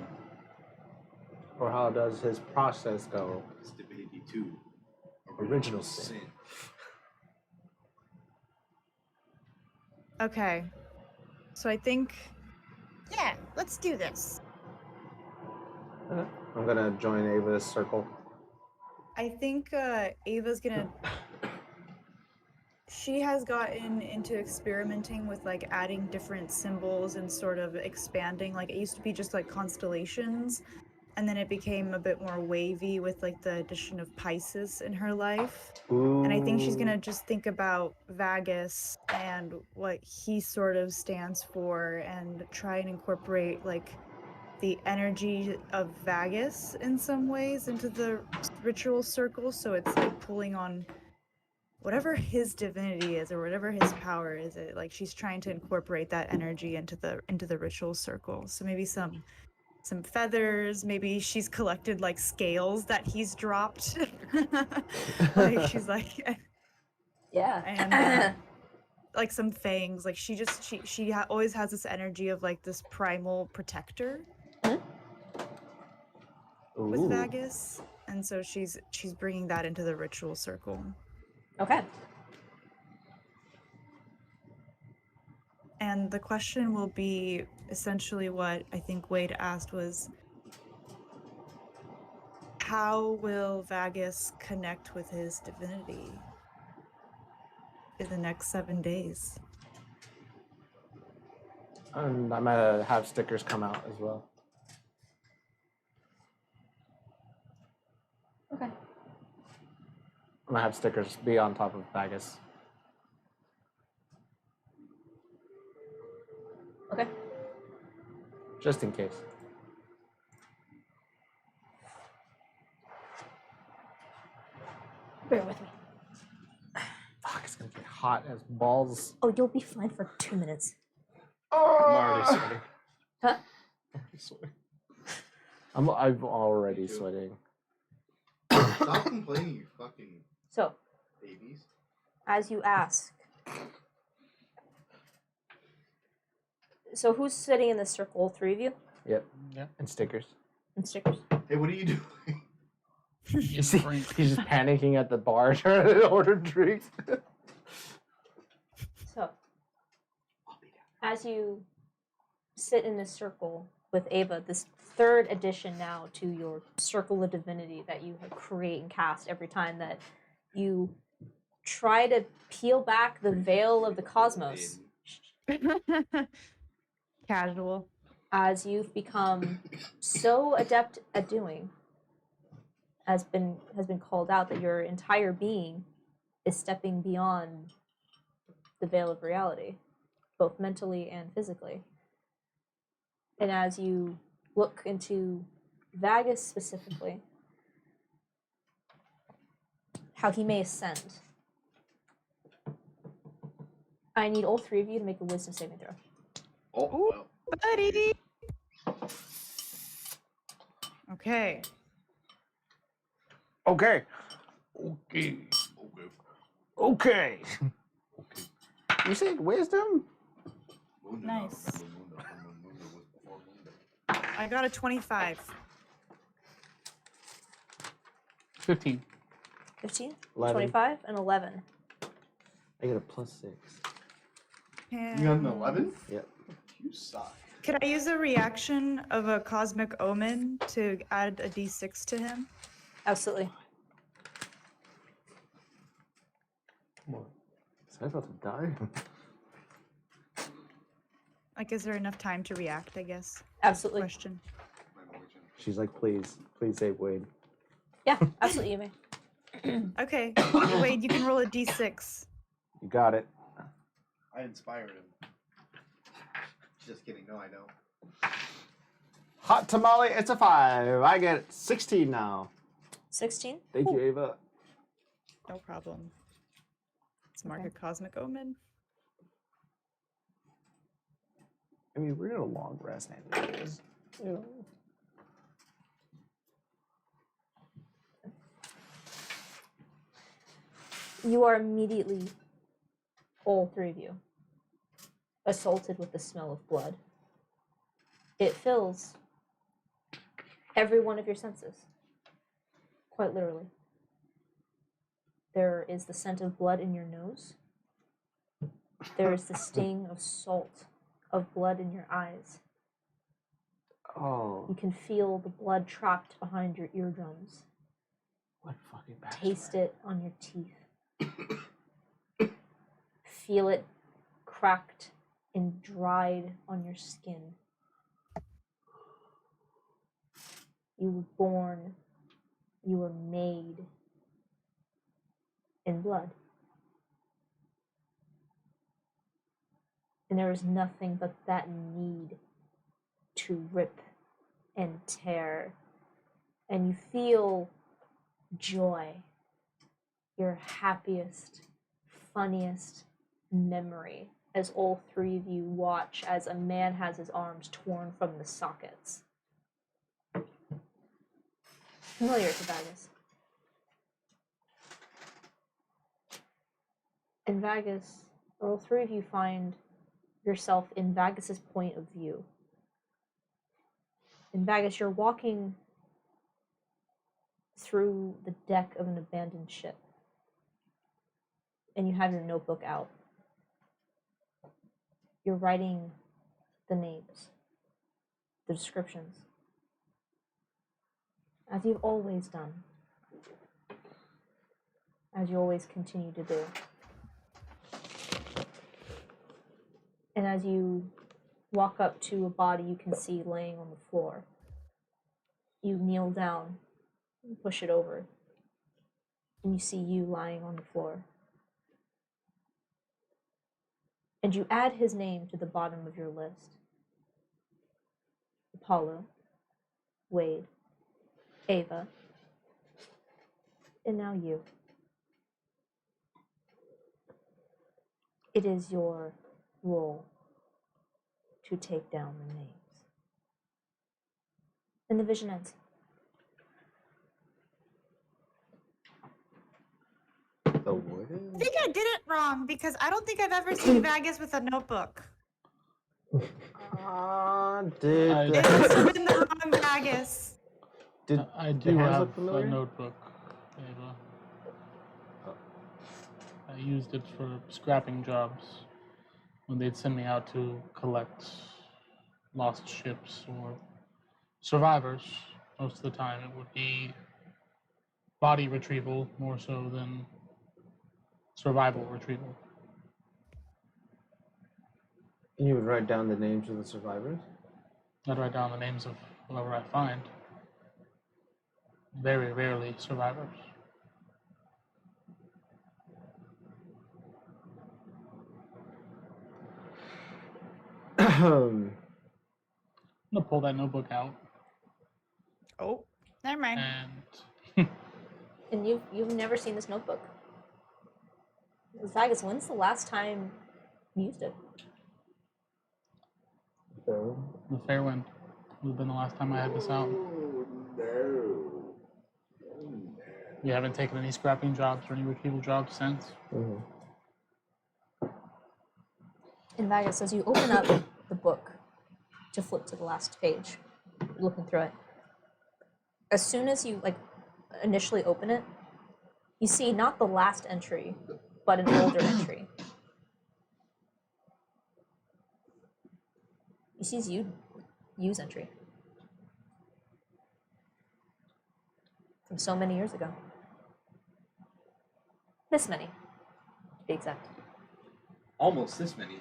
Or how does his process go? It's divinity 2. Original sin. Okay. So I think, yeah, let's do this. I'm gonna join Ava's circle. I think Ava's gonna. She has gotten into experimenting with like adding different symbols and sort of expanding. Like it used to be just like constellations, and then it became a bit more wavy with like the addition of Pisces in her life. Ooh. And I think she's gonna just think about Vagus and what he sort of stands for and try and incorporate like the energy of Vagus in some ways into the ritual circle. So it's like pulling on whatever his divinity is or whatever his power is. It like she's trying to incorporate that energy into the ritual circle. So maybe some feathers, maybe she's collected like scales that he's dropped. Like she's like Yeah. and like some fangs. Like she always has this energy of like this primal protector with Ooh. Vagus, and so she's bringing that into the ritual circle. Okay. And the question will be essentially what I think Wade asked was, how will Vagus connect with his divinity in the next 7 days? And I'm gonna have stickers come out as well. Okay. I'm gonna have stickers be on top of Vagus. Okay. Just in case. Bear with me. Fuck, it's gonna be hot as balls. Oh, you'll be fine for 2 minutes. I'm already sweating. Huh? I'm already sweating. Stop complaining, you fucking So, babies. as you ask, so who's sitting in the circle? 3 of you? Yep. Yeah. And stickers. And stickers? Hey, what are you doing? You see, he's just panicking at the bar trying to order drinks. So, as you sit in this circle with Ava, this third addition now to your circle of divinity that you create and cast every time that you try to peel back the veil of the cosmos Casual. as you've become so adept at doing has been called out that your entire being is stepping beyond the veil of reality, both mentally and physically. And as you look into Vagus specifically, how he may ascend, I need all three of you to make a wisdom saving throw. Oh, Ooh. well. Buddy. Okay. Okay. Okay. Okay. You said wisdom? Nice. I got a 25. 15. 15, 11. 25, and 11. I get a +6. You got an 11? Yep. You suck. Could I use a reaction of a cosmic omen to add a d6 to him? Absolutely. Is I about to die? Like, is there enough time to react, I guess? Absolutely. Question. She's like, please save Wade. Yeah, absolutely, you may. Okay. Wade, you can roll a d6. You got it. I inspired him. Just kidding. No, I don't. Hot tamale, it's a 5. I get 16 now. 16? Thank you, Ava. No problem. Let's mark Okay. a cosmic omen. I mean, we're gonna long rest anyways. You are immediately, all three of you, assaulted with the smell of blood. It fills every one of your senses, quite literally. There is the scent of blood in your nose. There is the sting of salt, of blood in your eyes. Oh, You can feel the blood trapped behind your eardrums. What fucking bastard. Taste it on your teeth. Feel it cracked and dried on your skin. You were born, you were made in blood. And there is nothing but that need to rip and tear. And you feel joy, your happiest, funniest memory, as all three of you watch as a man has his arms torn from the sockets. Familiar to Vagus. In Vagus, all three of you find yourself in Vagus's point of view. In Vagus, you're walking through the deck of an abandoned ship, and you have your notebook out. You're writing the names, the descriptions, as you've always done, as you always continue to do. And as you walk up to a body you can see laying on the floor, you kneel down and push it over, and you see you lying on the floor. And you add his name to the bottom of your list. Apollo, Wade, Ava, and now you. It is your role to take down the names. And the vision ends. The what? I think I did it wrong because I don't think I've ever seen Vagus with a notebook. Did I- It must have been the wrong Vagus. did I the do hands have look a familiar? notebook, Ava. I used it for scrapping jobs when they'd send me out to collect lost ships or survivors, most of the time it would be body retrieval more so than survival retrieval. You would write down the names of the survivors? I'd write down the names of whoever I find. Very rarely survivors. I'm gonna pull that notebook out Oh, never mind. and And you've never seen this notebook. Zagus, when's the last time you used it? the Fairwind would have been the last time I had this out. You haven't taken any scrapping jobs or any retrieval jobs since? And Vagus, as you open up the book to flip to the last page, you're looking through it. As soon as you initially open it, you see not the last entry, but an older entry. You see his use entry from so many years ago. This many, to be exact. Almost this many.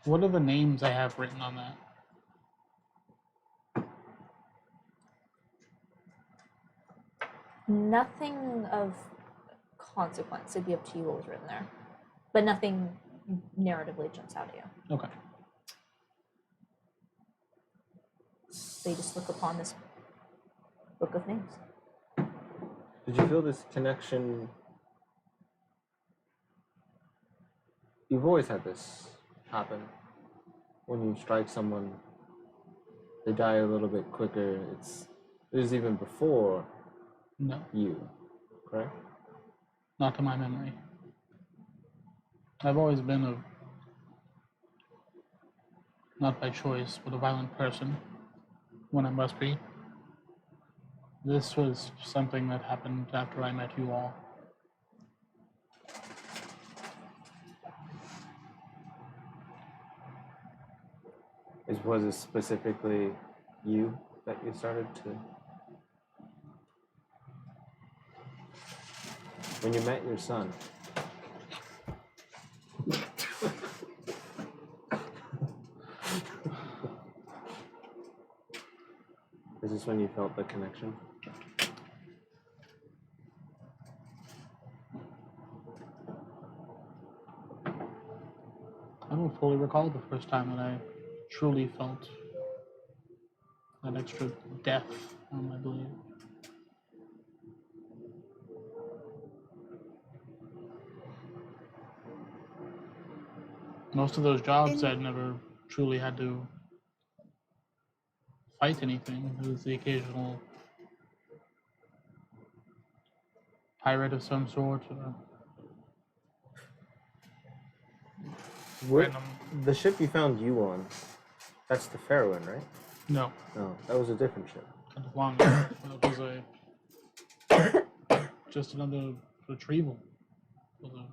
What are the names I have written on that? Nothing of consequence. It'd be up to you what was written there, but nothing narratively jumps out at you. Okay. So you just look upon this book of names. Did you feel this connection? You've always had this happen. When you strike someone, they die a little bit quicker. It was even before No, you, correct? not to my memory. I've always been not by choice, but a violent person when I must be. This was something that happened after I met you all. Was it specifically you that you started to? When you met your son. Is this when you felt the connection? I don't fully recall the first time that I truly felt that extra depth on my blade. Most of those jobs I'd never truly had to fight anything. It was the occasional pirate of some sort or random. The ship you found you on, that's the Fairwind, right? No, No, that was a different ship. kind of long ago. That was just another retrieval. It was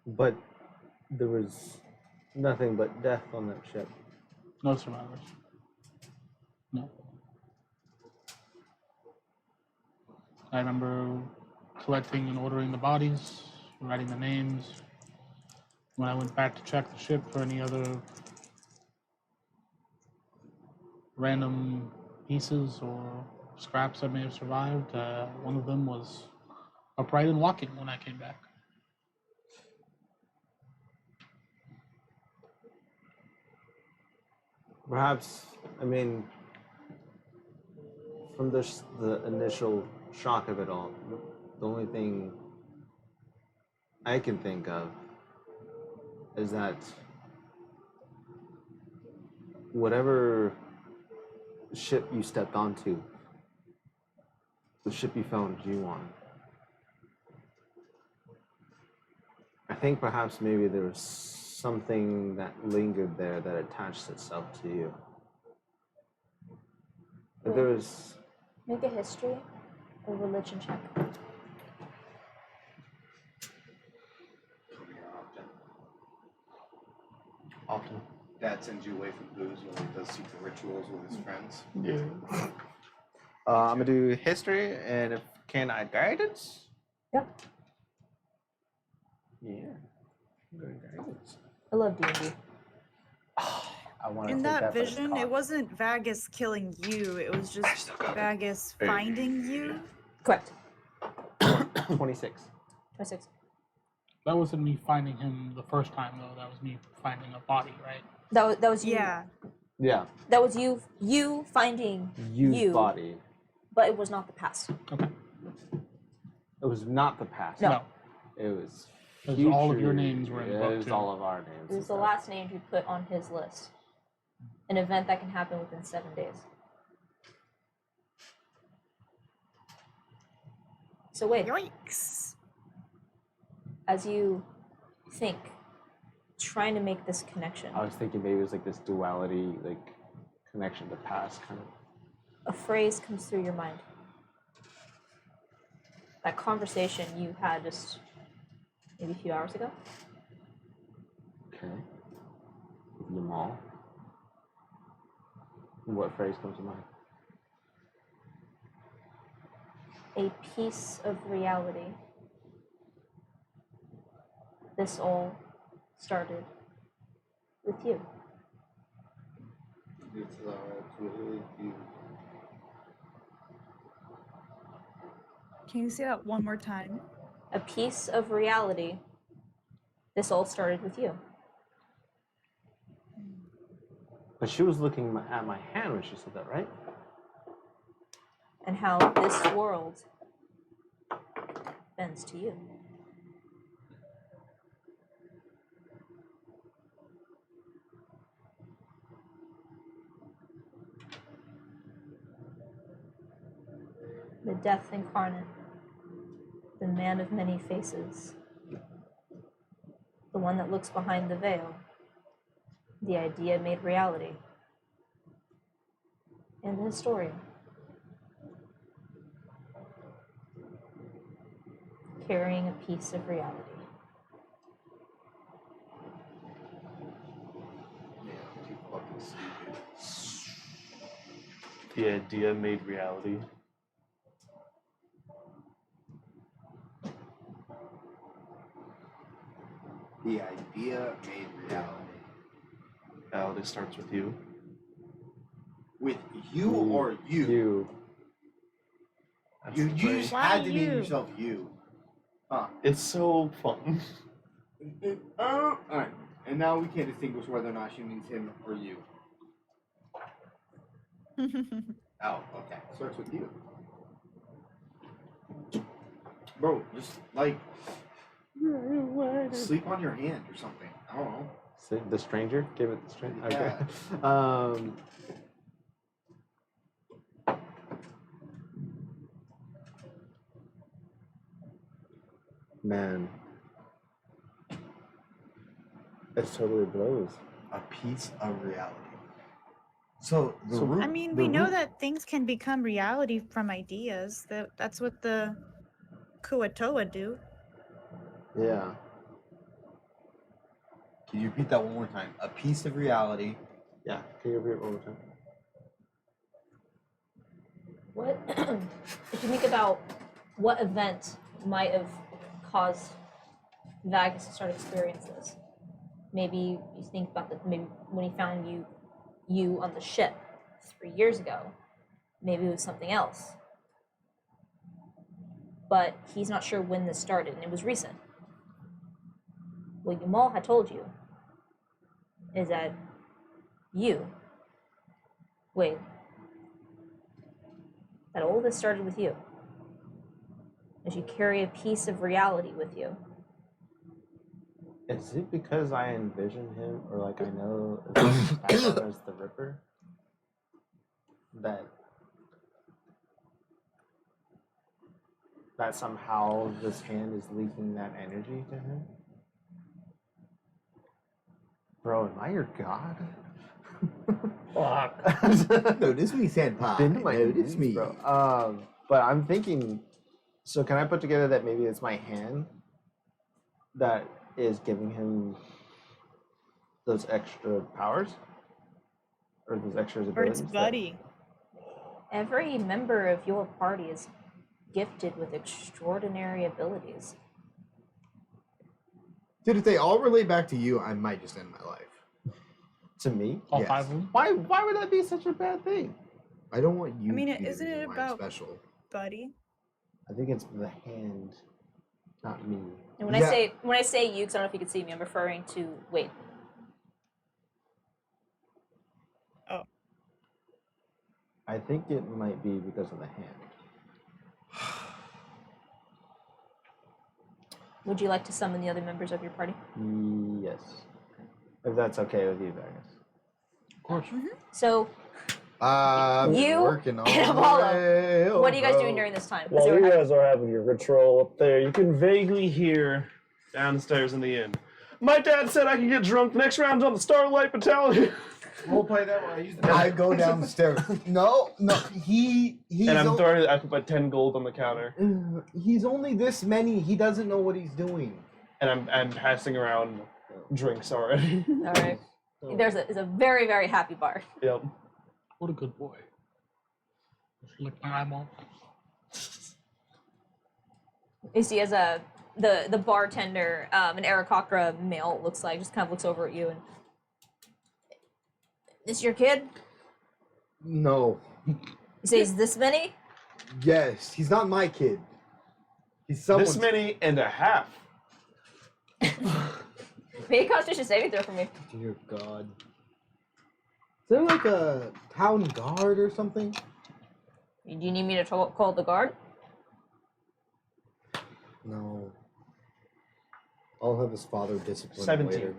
But there was nothing but death on that ship. no survivors. No. I remember collecting and ordering the bodies, writing the names. When I went back to check the ship for any other random pieces or scraps that may have survived, one of them was upright and walking when I came back. Perhaps, I mean, from the initial shock of it all, the only thing I can think of is that whatever ship you stepped onto, the ship you found you on, I think perhaps maybe there was something that lingered there that attached itself to you. If there was Make a history or religion check. Often. Dad sends you away from booze when he does secret rituals with his friends. Yeah. I'm gonna do history, and if can I guidance? Yeah. Yeah. I'm doing guidance. I love D&D. I want to In take that that for its vision, cost. it wasn't Vagus killing you, it was just Vagus finding you. Correct. 26. 26. That wasn't me finding him the first time though. That was me finding a body, right? That was you. Yeah. Yeah. That was you finding Used you, body. but it was not the past. Okay. It was not the past. No. It was. 'Cause all of your future. names were in the Yeah, book, it was too. all of our names. It was the last name you put on his list. An event that can happen within 7 days. So wait, Yikes. as you think, trying to make this connection, I was thinking maybe it was like this duality, like connection to past kind of. a phrase comes through your mind. That conversation you had just maybe a few hours ago. Okay. With Yamal. What phrase comes to mind? A piece of reality. This all started with you. It's with you. Can you say that one more time? A piece of reality. This all started with you. But she was looking at my hand when she said that, right? And how this world bends to you. The death incarnate, the man of many faces, the one that looks behind the veil, the idea made reality, and the historian. Carrying a piece of reality. Yeah, too fucking stupid. The idea made reality. The idea made reality. Reality starts with you. With you or you? You. You, That's you great. just Why had to name you? yourself you. It's so fun. Alright, and now we can't distinguish whether or not she means him or you. Oh, okay. Starts with you. Bro, just like sleep on your hand or something. I don't know. The stranger? Give it the stranger? Yeah. Okay. Man. It totally blows. A piece of reality. So the So- root. I mean, the we know root- that things can become reality from ideas. That's what the Kuatoa do. Yeah. Can you repeat that one more time? A piece of reality. Yeah. Can you repeat it one more time? What, if you think about what event might have caused Vagus to start experiencing this, maybe you think about maybe when he found you on the ship 3 years ago, maybe it was something else. But he's not sure when this started, and it was recent. What Yamal had told you is that that all this started with you. As you carry a piece of reality with you. Is it because I envision him, or like I know his background as the Ripper, that somehow this hand is leaking that energy to him? Bro, am I your god? Fuck. Notice me, Senpai. Been to my Notice knees, me. bro. But I'm thinking, so can I put together that maybe it's my hand that is giving him those extra powers? Or those extra Or abilities? it's that- Buddy. Every member of your party is gifted with extraordinary abilities. Dude, if they all relate back to you, I might just end my life. To me? All Yes. 5 of them. Why would that be such a bad thing? I don't want you. I mean, to be the isn't it reason why I'm about- special? Buddy. I think it's the hand, not me. And when Yeah. I say you, because I don't know if you can see me, I'm referring to Wade. I think it might be because of the hand. Would you like to summon the other members of your party? Yes. If that's okay with you, Vegas. Of course. So, Been working all and the Apollo, way what are you guys over. doing during this time? 'Cause While they were you having- guys are having your ritual up there, you can vaguely hear downstairs in the inn. My dad said I could get drunk. The next round's on the Starlight Battalion. We'll play that while I use the I go downstairs. No, he's And I'm o- throwing. I put my 10 gold on the counter, he's only this many. He doesn't know what he's doing. and I'm passing around drinks already. All right. There's a very, very happy bar. Yep. What a good boy. Just lick my eyeball. You see, as the bartender, an Aarakocra male, it looks like, just kind of looks over at you and, this your kid? No. You say he's this many? Yes, he's not my kid. He's someone's. This many and a half. Make a Constitution saving throw for me. Dear God. Is there like a town guard or something? Do you need me to call the guard? No. I'll have his father discipline 17. later.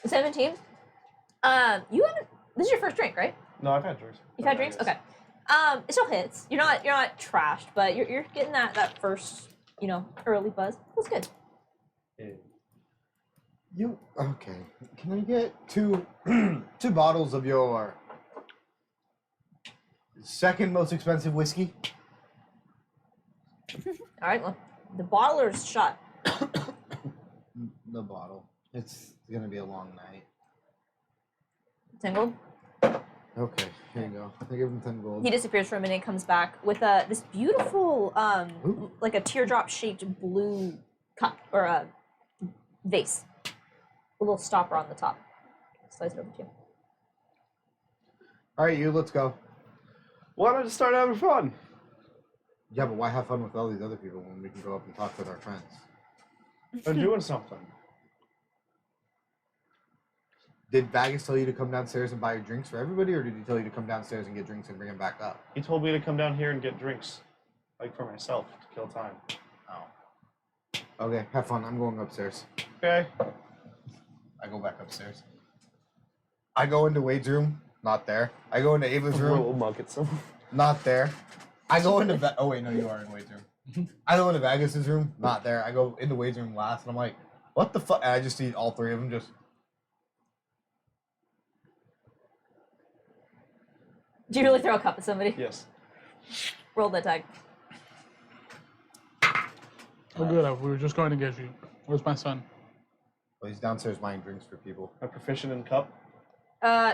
17? You haven't. This is your first drink, right? No, I've had drinks. You've had drinks? Okay. It still hits. You're not trashed, but you're getting that first, early buzz. That's good. You okay? Can I get two bottles of your second most expensive whiskey? All right. Well, the bottler's shot. The bottle. It's gonna be a long night. Tingled. Okay, here you go. I give him 10 gold. He disappears for a minute and comes back with this beautiful, Ooh. like a teardrop shaped blue cup or a vase. A little stopper on the top. Slice it over to you. All right, you. Let's go. Why don't I just start having fun? Yeah, but why have fun with all these other people when we can go up and talk with our friends? I'm doing something. Did Vagus tell you to come downstairs and buy your drinks for everybody, or did he tell you to come downstairs and get drinks and bring them back up? He told me to come down here and get drinks, like for myself, to kill time. Oh. Okay, have fun. I'm going upstairs. Okay. I go back upstairs. I go into Wade's room. Not there. I go into Ava's room. Roll monk at some. Not there. I go into oh wait, no, you are in Wade's room. I go into Vagus's room. Not there. I go into Wade's room last, and I'm like, what the fuck? And I just see all three of them just. Did you really throw a cup at somebody? Yes. Roll that tag. Oh, good. We were just going to get you. Where's my son? Well, he's downstairs buying drinks for people. I'm proficient in cup.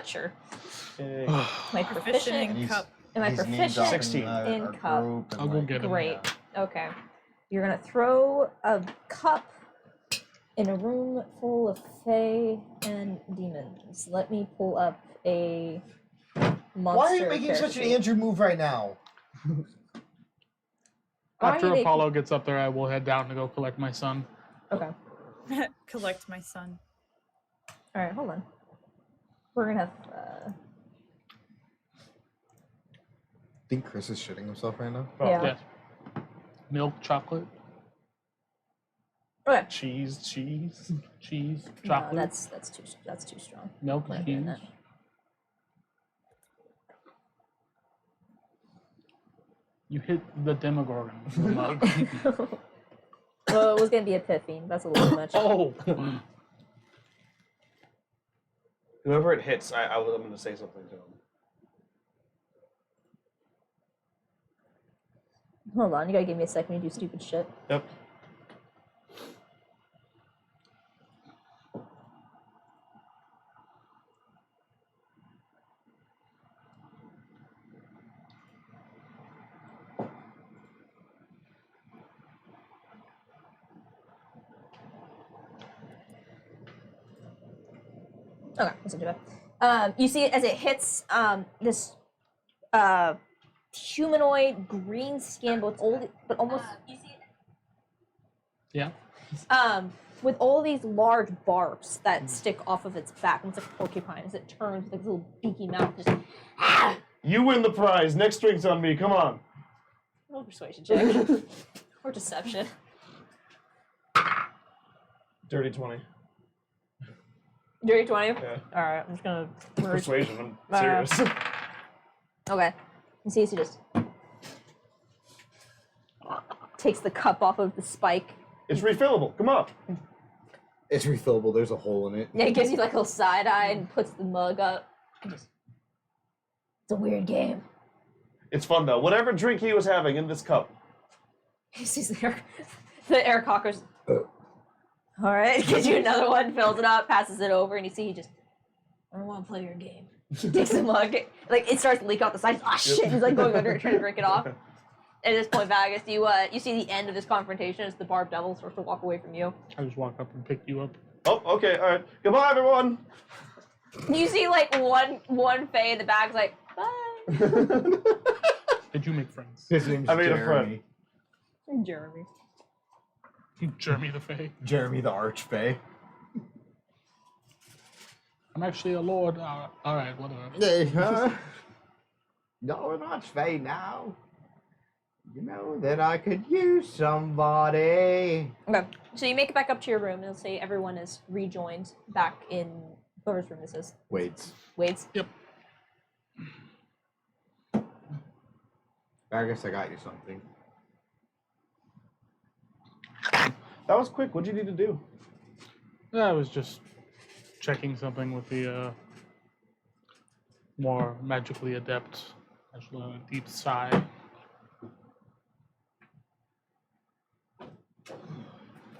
Sure. Yay. Am I Proficient proficient? in He's- cup. Am I He's name proficient? dropping 16. in our cup. group and, I'll go get him. Great. Okay. You're gonna throw a cup in a room full of fae and demons. Let me pull up a monster. Why are you making such an character. Andrew move right now? Why are After you making- Apollo gets up there, I will head down to go collect my son. Okay. Collect my son. All right. Hold on. We're gonna have. I think Chris is shitting himself right now. Oh, Yeah. Yeah. Milk, chocolate, Okay. Cheese. cheese, No, chocolate, that's too strong. milk, Not doing cheese. that. You hit the Demogorgon with the mug. Well, it was gonna be a Piffine. That's a little too much. Oh! Whoever it hits, I'm going to say something to him. Hold on. You gotta give me a second to do stupid shit. Yep. Okay, that's not too bad. You see it as it hits this humanoid green skin, but old, but almost. You see it. Yeah. With all these large barbs that stick off of its back, almost like a porcupine, as it turns with its little beaky mouth, just You win the prize. Next drink's on me. Come on. roll a persuasion check or deception. Dirty 20. Dirty 20. Yeah. All right, I'm just gonna. Persuasion. I'm serious. Okay. You see, he just takes the cup off of the spike. It's refillable. Come on. It's refillable. There's a hole in it. Yeah, he gives you like a little side eye and puts the mug up. And just, it's a weird game. It's fun though. Whatever drink he was having in this cup. He sees the air cockers. All right, gives you another one, fills it up, passes it over, and you see he just, I don't want to play your game. Takes the mug, like it starts to leak out the side. Oh shit! He's like going under it, trying to drink it off. At this point, Vagus, you see the end of this confrontation as the Barb Devil starts to walk away from you. I just walk up and pick you up. Oh, okay, all right. Goodbye, everyone. You see like one Fae in the back's like, bye. Did you make friends? His name's I made a Jeremy. friend. Jeremy. Jeremy the Fae. Jeremy the Archfey. I'm actually a lord. All right, whatever. You're an Archfey now. You know that I could use somebody. Okay, so you make it back up to your room, and it'll say everyone is rejoined back in whoever's room this is. Wade's. Wade's. Yep. I guess I got you something. That was quick. What'd you need to do? I was just checking something with the more magically adept. Actually, on a deep sigh.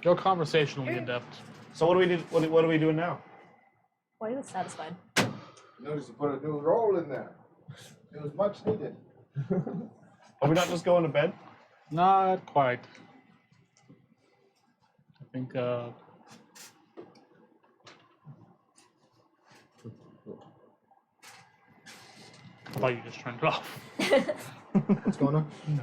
You're conversationally adept. So what do we do? What are we doing now? Why are you satisfied? Notice you put a new roll in there. It was much needed. Are we not just going to bed? Not quite. I think I thought you just turned it off. What's going on? No.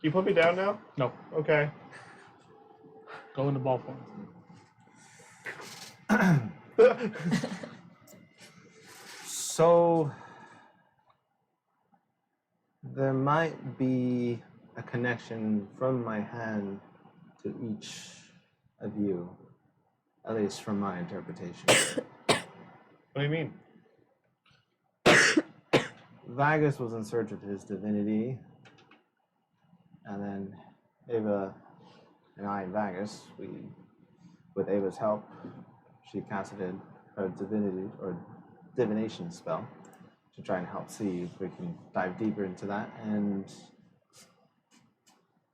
You put me down now? No. Okay. Go in the ball form. So there might be a connection from my hand to each of you, at least from my interpretation. What do you mean? Vagus was in search of his divinity, and then Ava and I, Vagus, with Ava's help, she casted her divinity or divination spell to try and help see if we can dive deeper into that. And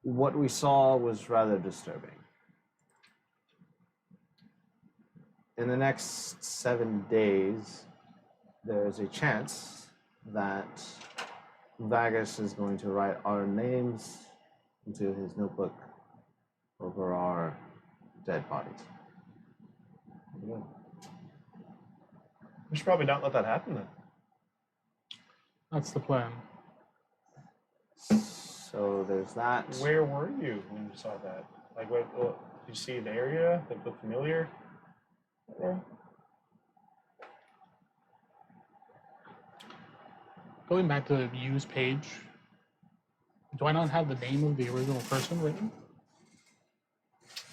what we saw was rather disturbing. In the next 7 days, there is a chance that Vagus is going to write our names into his notebook over our dead bodies. We should probably not let that happen then. That's the plan. So there's that. Where were you when you saw that? Like, what did you see an area that looked familiar? Really? Going back to the use page, do I not have the name of the original person written?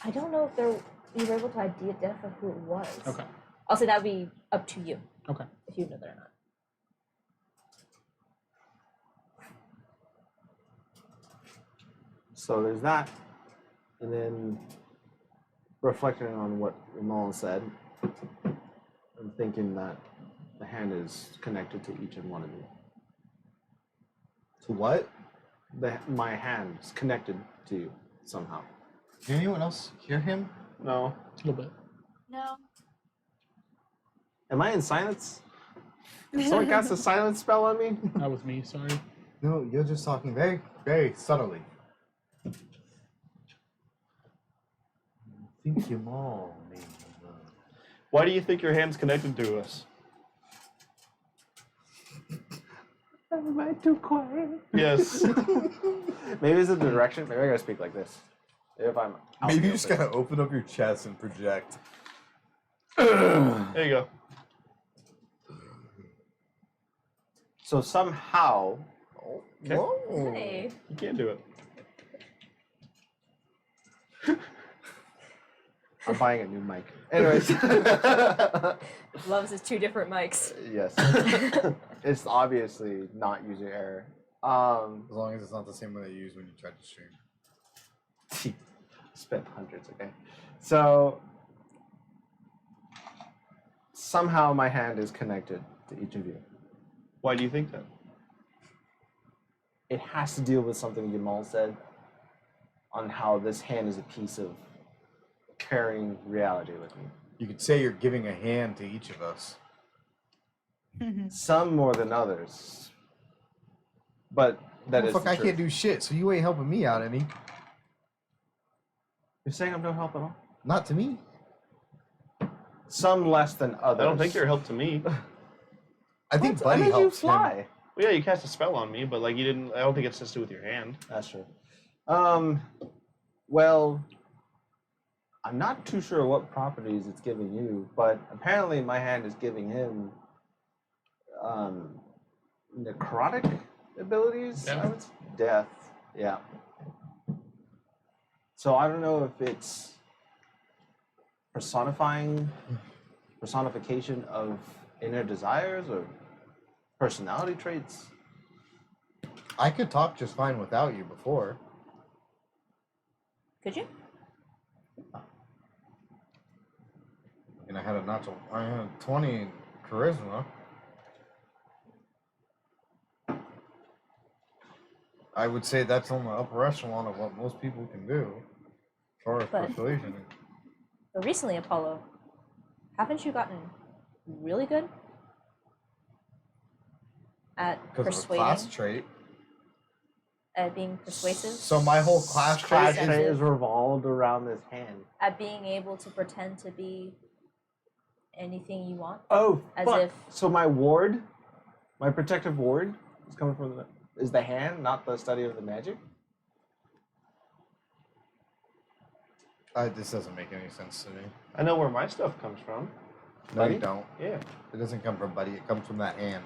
I don't know if you were able to identify who it was. Okay. I'll say that would be up to you. Okay. If you know that or not. So there's that. And then reflecting on what Ramon said, I'm thinking that the hand is connected to each and one of you. To what? My hand is connected to you somehow. Did anyone else hear him? No. A little bit. No. Am I in silence? Someone cast a silence spell on me? That was me, sorry. No, you're just talking very, very subtly. I think your mom, maybe. Why do you think your hand's connected to us? Am I too quiet? Yes. Maybe it's a direction. Maybe I gotta speak like this. If I'm out Maybe in you the just open. gotta open up your chest and project. There you go. So somehow, Okay. Whoa. Hey. You can't do it. I'm buying a new mic. Anyways, Loves his 2 different mics. yes, it's obviously not user error. As long as it's not the same one they use when you try to stream. Spent hundreds. Okay, so somehow my hand is connected to each of you. Why do you think that? It has to deal with something Yamal said on how this hand is a piece of carrying reality with me. You could say you're giving a hand to each of us. Some more than others, but that is Fuck, the I truth. can't do shit, so you ain't helping me out any. You're saying I'm no help at all? Not to me. Some less than others. I don't think you're a help to me. I think What? Buddy I made you helps him. fly. Well, yeah, you cast a spell on me, but like you didn't. I don't think it's just to do with your hand. That's true. Well, I'm not too sure what properties it's giving you, but apparently my hand is giving him necrotic abilities. Death. I would death. Yeah. So I don't know if it's personification of inner desires or personality traits. I could talk just fine without you before. Could you? And I had a 20 in charisma. I would say that's on the upper echelon of what most people can do, as far as But- persuasion. But recently, Apollo, haven't you gotten really good at Because of a class persuading, trait. at being persuasive, So my whole class Class trait trait is is revolved around this hand. at being able to pretend to be anything you want? Oh, As fuck. if- So my ward, my protective ward, is coming from the hand, not the study of the magic. this doesn't make any sense to me. I know where my stuff comes from. No, Buddy? you don't. Yeah. It doesn't come from Buddy. It comes from that hand.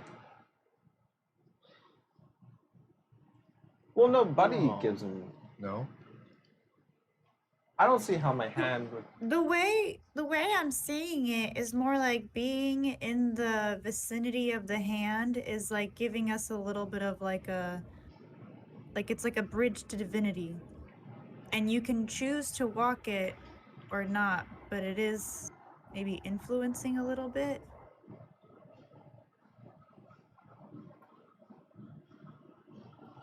Well, no, Buddy Oh. gives him. No. I don't see how my hand would. The way I'm seeing it is more like being in the vicinity of the hand is like giving us a little bit of like it's like a bridge to divinity. And you can choose to walk it or not, but it is maybe influencing a little bit.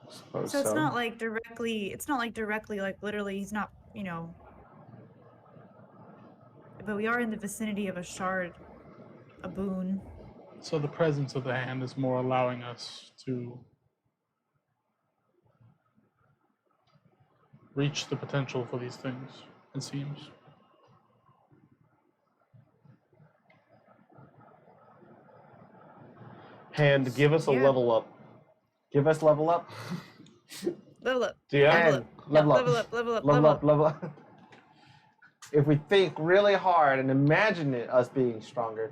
Suppose So it's not like directly like literally he's not, but we are in the vicinity of a shard, a boon. So the presence of the hand is more allowing us to reach the potential for these things, it seems. Hand, give us a Yeah. level up. Give us level up. Level up. Do you have? Level And up. level up. Level up. Level up. Level Level up. up. Level up. If we think really hard and imagine it, us being stronger.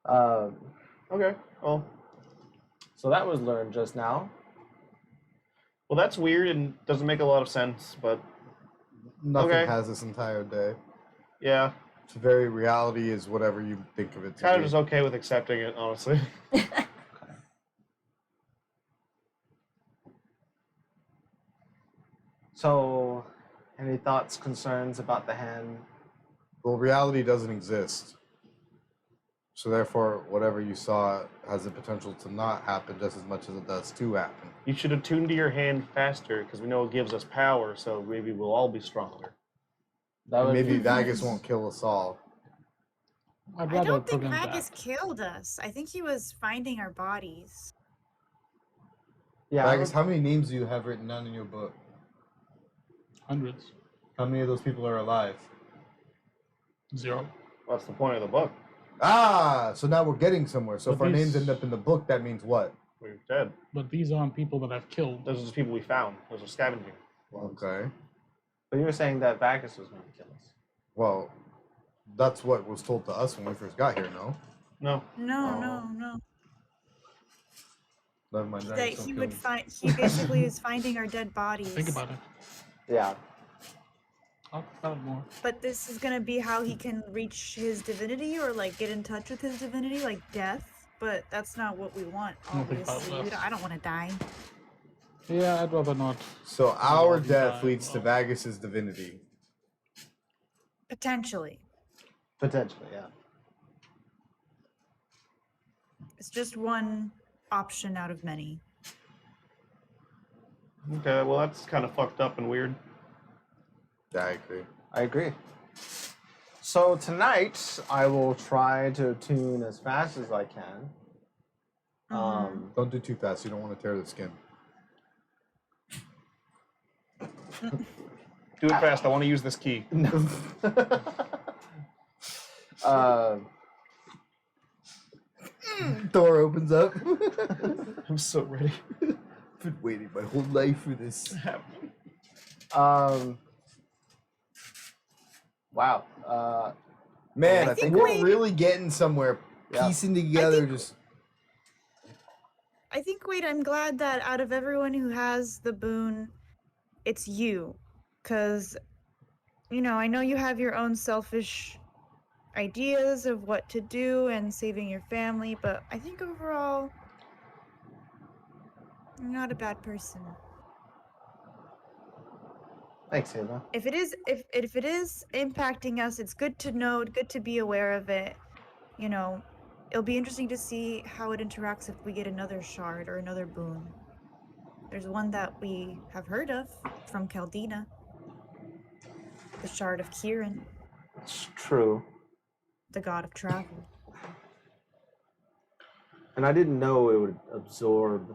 Okay. Well, So that was learned just now. that's weird and doesn't make a lot of sense, but Nothing Okay. has this entire day. yeah, It's very reality is whatever you think of it to kind of be. just okay with accepting it, honestly. So, any thoughts, concerns about the hand? Well, reality doesn't exist. So therefore, whatever you saw has the potential to not happen just as much as it does to happen. You should attune to your hand faster because we know it gives us power, so maybe we'll all be stronger. That would Maybe be- Vagus won't kill us all. I'd I rather don't think prevent Haggis that. killed us. I think he was finding our bodies. Yeah. I Vagus, would- how many names do you have written down in your book? Hundreds. How many of those people are alive? 0. What's the point of the book? Ah, so now we're getting somewhere. So But if our names these- end up in the book, that means what? We're dead. But these aren't people that I've killed. Those are just people we found. Those are scavenging. Okay. But you were saying that Vagus was going to kill us. Well, that's what was told to us when we first got here, no? No. No, Oh. no. Never mind. That Dagger's he don't would kill me. find. He basically is finding our dead bodies. Think about it. Yeah. Talk about it more. But this is gonna be how he can reach his divinity or like get in touch with his divinity, like death. But that's not what we want. Don't think about Obviously, that. I don't want to die. Yeah, I'd rather not. So our he death died, leads to well. Vagus's divinity. Potentially, Potentially, yeah. it's just one option out of many. Okay, well that's kind of fucked up and weird. Yeah, I agree. I agree. So tonight, I will try to attune as fast as I can. Mhm. Don't do too fast. You don't want to tear the skin. Do it fast. I want to use this key. Door opens up. I'm so ready. Been waiting my whole life for this. Wow. Man, I think we're Wade- really getting somewhere. Yeah. Piecing together, just I think, Wade, I'm glad that out of everyone who has the boon, it's you. Because, I know you have your own selfish ideas of what to do and saving your family, but I think overall, you're not a bad person. Thanks, Ava. If it is impacting us, it's good to know, good to be aware of it. It'll be interesting to see how it interacts if we get another shard or another boon. There's one that we have heard of from Caldina. The Shard of Kieran, It's true. the god of travel. And I didn't know it would absorb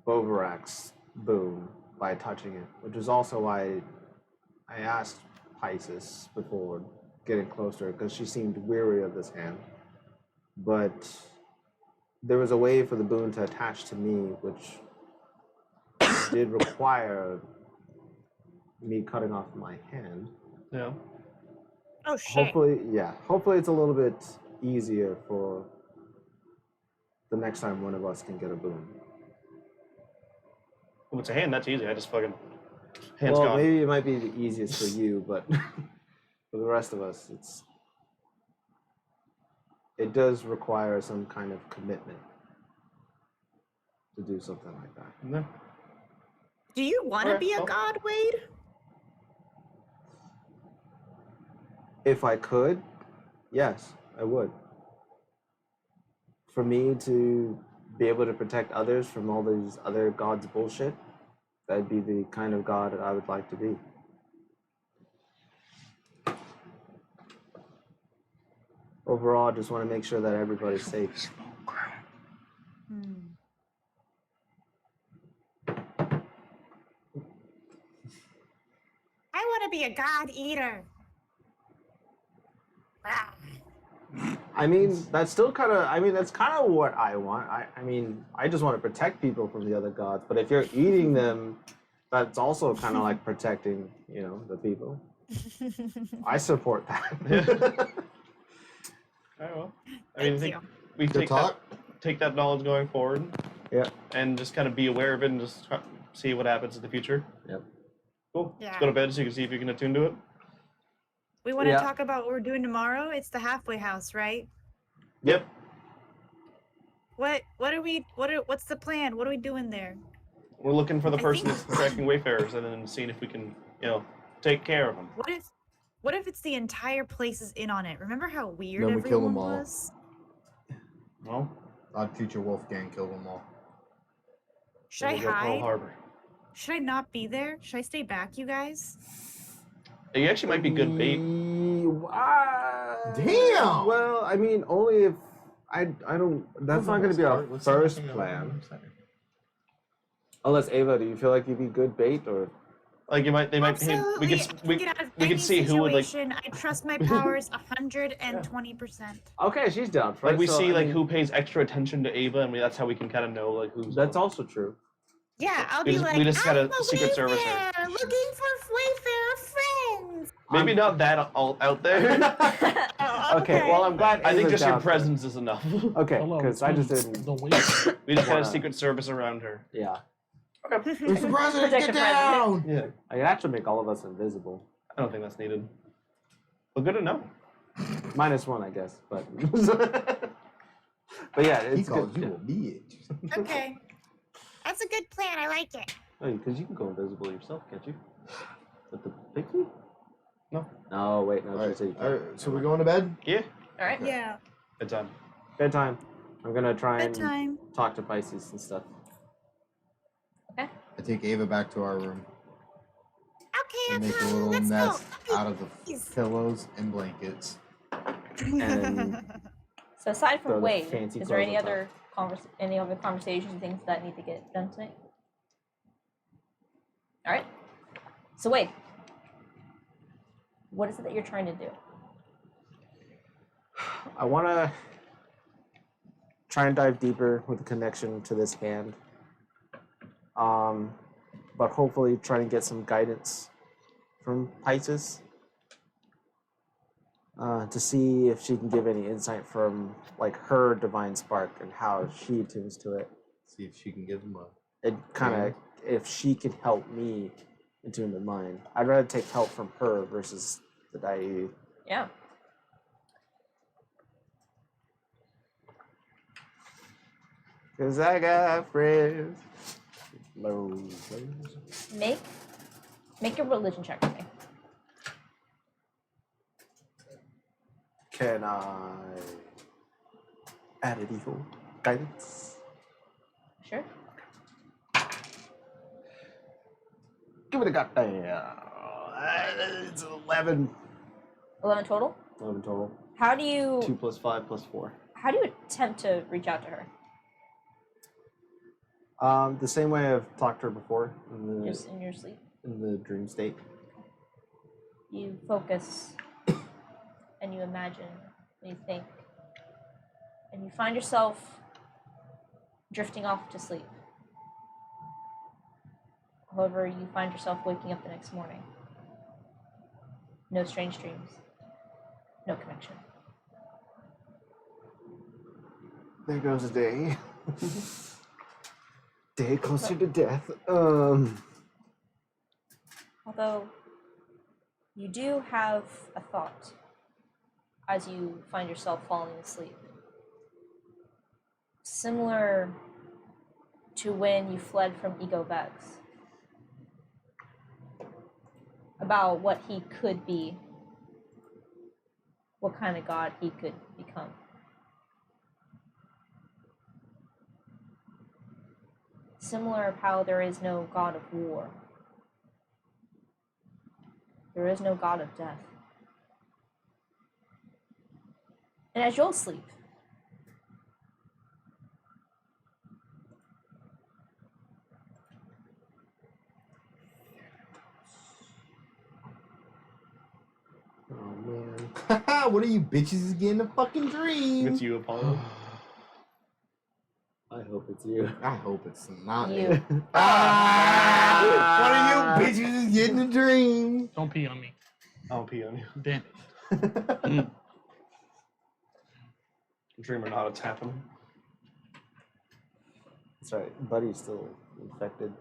Bovarak's boon by touching it, which is also why I asked Pisces before getting closer, because she seemed weary of this hand. But there was a way for the boon to attach to me, which did require me cutting off my hand. Yeah. Oh shit. Hopefully it's a little bit easier for the next time one of us can get a boon. Well, it's a hand. That's easy. I just fucking hands Well, gone. maybe it might be the easiest for you, but for the rest of us, it does require some kind of commitment to do something like that. No. Do you want to Okay, be a well. god, Wade? If I could, yes, I would. For me to be able to protect others from all these other gods' bullshit, that'd be the kind of god that I would like to be. Overall, I just want to make sure that everybody's safe. I want to be a god eater. Ah. I mean, that's kind of what I want. I mean, I just want to protect people from the other gods. But if you're eating them, that's also kind of like protecting, the people. I support that. Alright, well. I mean, I Thank think you. we Good talk. take that knowledge going forward. Yeah. And just kind of be aware of it and just see what happens in the future. Yep. Cool. Yeah. Let's go to bed so you can see if you can attune to it. We want to Yeah. talk about what we're doing tomorrow. It's the halfway house, right? Yep. What's the plan? What are we doing there? We're looking for the I person think- that's tracking wayfarers and then seeing if we can, take care of them. What if it's the entire place is in on it? Remember how weird Then we kill everyone them all. was? Well, Odd Future Wolfgang killed them all. Should I we'll go Pearl hide? Harbor. Should I not be there? Should I stay back, you guys? You actually might be good bait. Damn! Well, I mean, only if I don't. That's not going to be our first plan. Unless Ava, do you feel like you'd be good bait or? Like they might we Absolutely. we Get out of we any could see who would like situation. I trust my powers 120%. Okay, she's down for it. like we so, see I like mean, who pays extra attention to Ava, and that's how we can kind of know like who's. That's also true. Yeah, I'll We be just- like, we just I'm gotta a Secret Service her. Wayfarer, looking for Wayfarer friends. Maybe not that all out there. Okay, well, I'm glad. I think Ava's just your down for it. presence is enough. Okay, Hello, because I just it's didn't. the weight. We just had a Wanna- Secret Service around her. Yeah, Mr. President, Protect get the down! Yeah, I could actually make all of us invisible. I don't think that's needed. But good to know. -1, I guess, but. But yeah, He it's calls good. you a bitch. Okay. That's a good plan. I like it. Because you can go invisible yourself, can't you? With the pixie? No. No, wait, no. All She right, said you all can't. right, so we're going to bed? Yeah, All right. Yeah, it's on. Bedtime. I'm gonna try and bedtime. talk to Pisces and stuff. Okay. I take Ava back to our room Okay, and make a okay, little let's nest go. out of the Please. pillows and blankets. And So aside Throw from the Wade, fancy is there clothes any on other any other conversations and things that need to get done tonight? All right. So Wade, what is it that you're trying to do? I want to try and dive deeper with a connection to this hand. But hopefully try and get some guidance from Pisces. To see if she can give any insight from like her divine spark and how she attunes to it. See if she can give him a. And kind of if she can help me attune to mine. I'd rather take help from her versus the Dai. Yeah. Cause I got friends. Make a religion check for me. Can I add an evil guidance? Sure. Give it a goddamn. It's 11. 11 total. 11 total. How do you 2 + 5 + 4. how do you attempt to reach out to her? The same way I've talked to her before Just in your sleep. in the dream state. You focus and you imagine and you think and you find yourself drifting off to sleep. However, you find yourself waking up the next morning. No strange dreams. No connection. There goes a day. Day closer to death. Although you do have a thought as you find yourself falling asleep. Similar to when you fled from Ego Vex. About what he could be, what kind of god he could become. Similar of how there is no god of war. There is no god of death. And as you'll sleep, Oh man. What are you bitches getting a fucking dream? It's you, Apollo. I hope it's you. I hope it's not you. me. What are you bitches getting a dream? Don't pee on me. I'll pee on you. Damn it. Dreamer not to tap him. That's right. Buddy's still infected.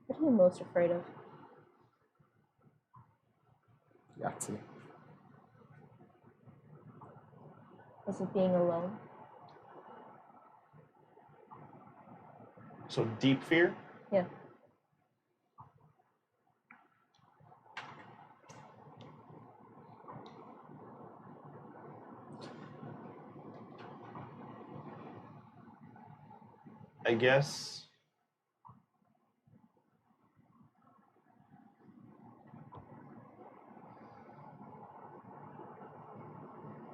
What are you most afraid of? Yahtzee. Is it being alone? So deep fear? Yeah. I guess.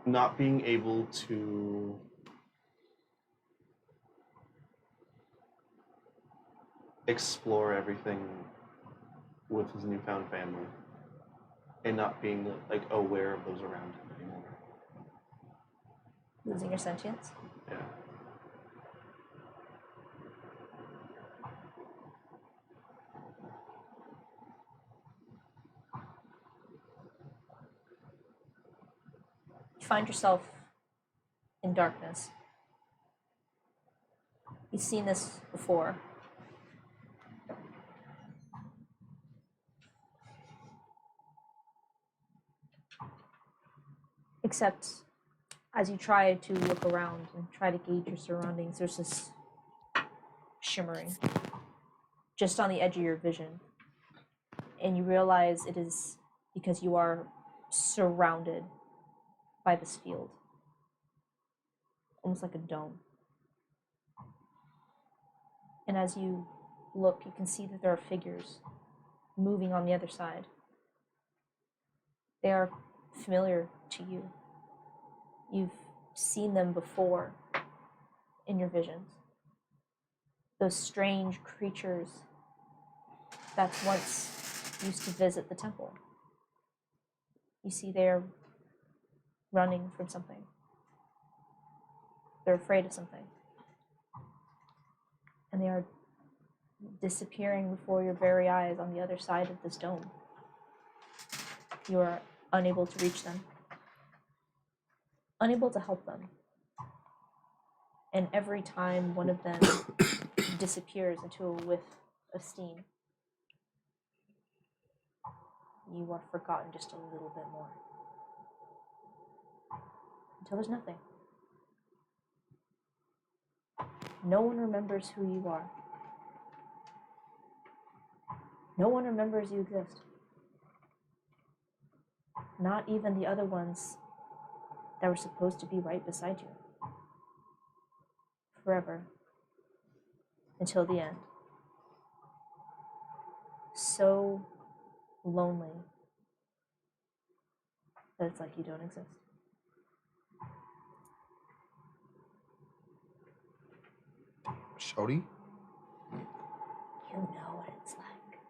Not being able to explore everything with his newfound family and not being like aware of those around him anymore. Losing your sentience. Yeah. You find yourself in darkness. You've seen this before. Except as you try to look around and try to gauge your surroundings, there's this shimmering just on the edge of your vision. And you realize it is because you are surrounded by this field. Almost like a dome. And as you look, you can see that there are figures moving on the other side. They are familiar to you. You've seen them before in your visions. Those strange creatures that once used to visit the temple. You see they're running from something. They're afraid of something. And they are disappearing before your very eyes on the other side of this dome. You are unable to reach them. Unable to help them. And every time one of them disappears into a whiff of steam, you are forgotten just a little bit more. Until there's nothing. No one remembers who you are. No one remembers you exist. Not even the other ones that were supposed to be right beside you. Forever. Until the end. So lonely that it's like you don't exist. Shody? You know what it's like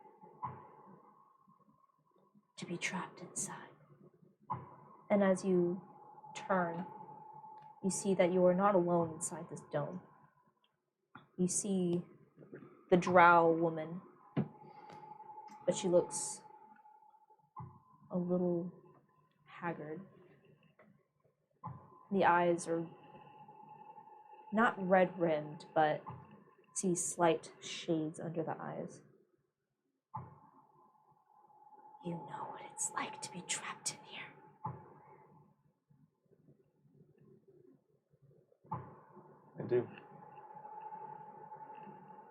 to be trapped inside. And as you turn, you see that you are not alone inside this dome. You see the drow woman, but she looks a little haggard. The eyes are not red-rimmed, but see slight shades under the eyes. You know what it's like to be trapped in here. I do.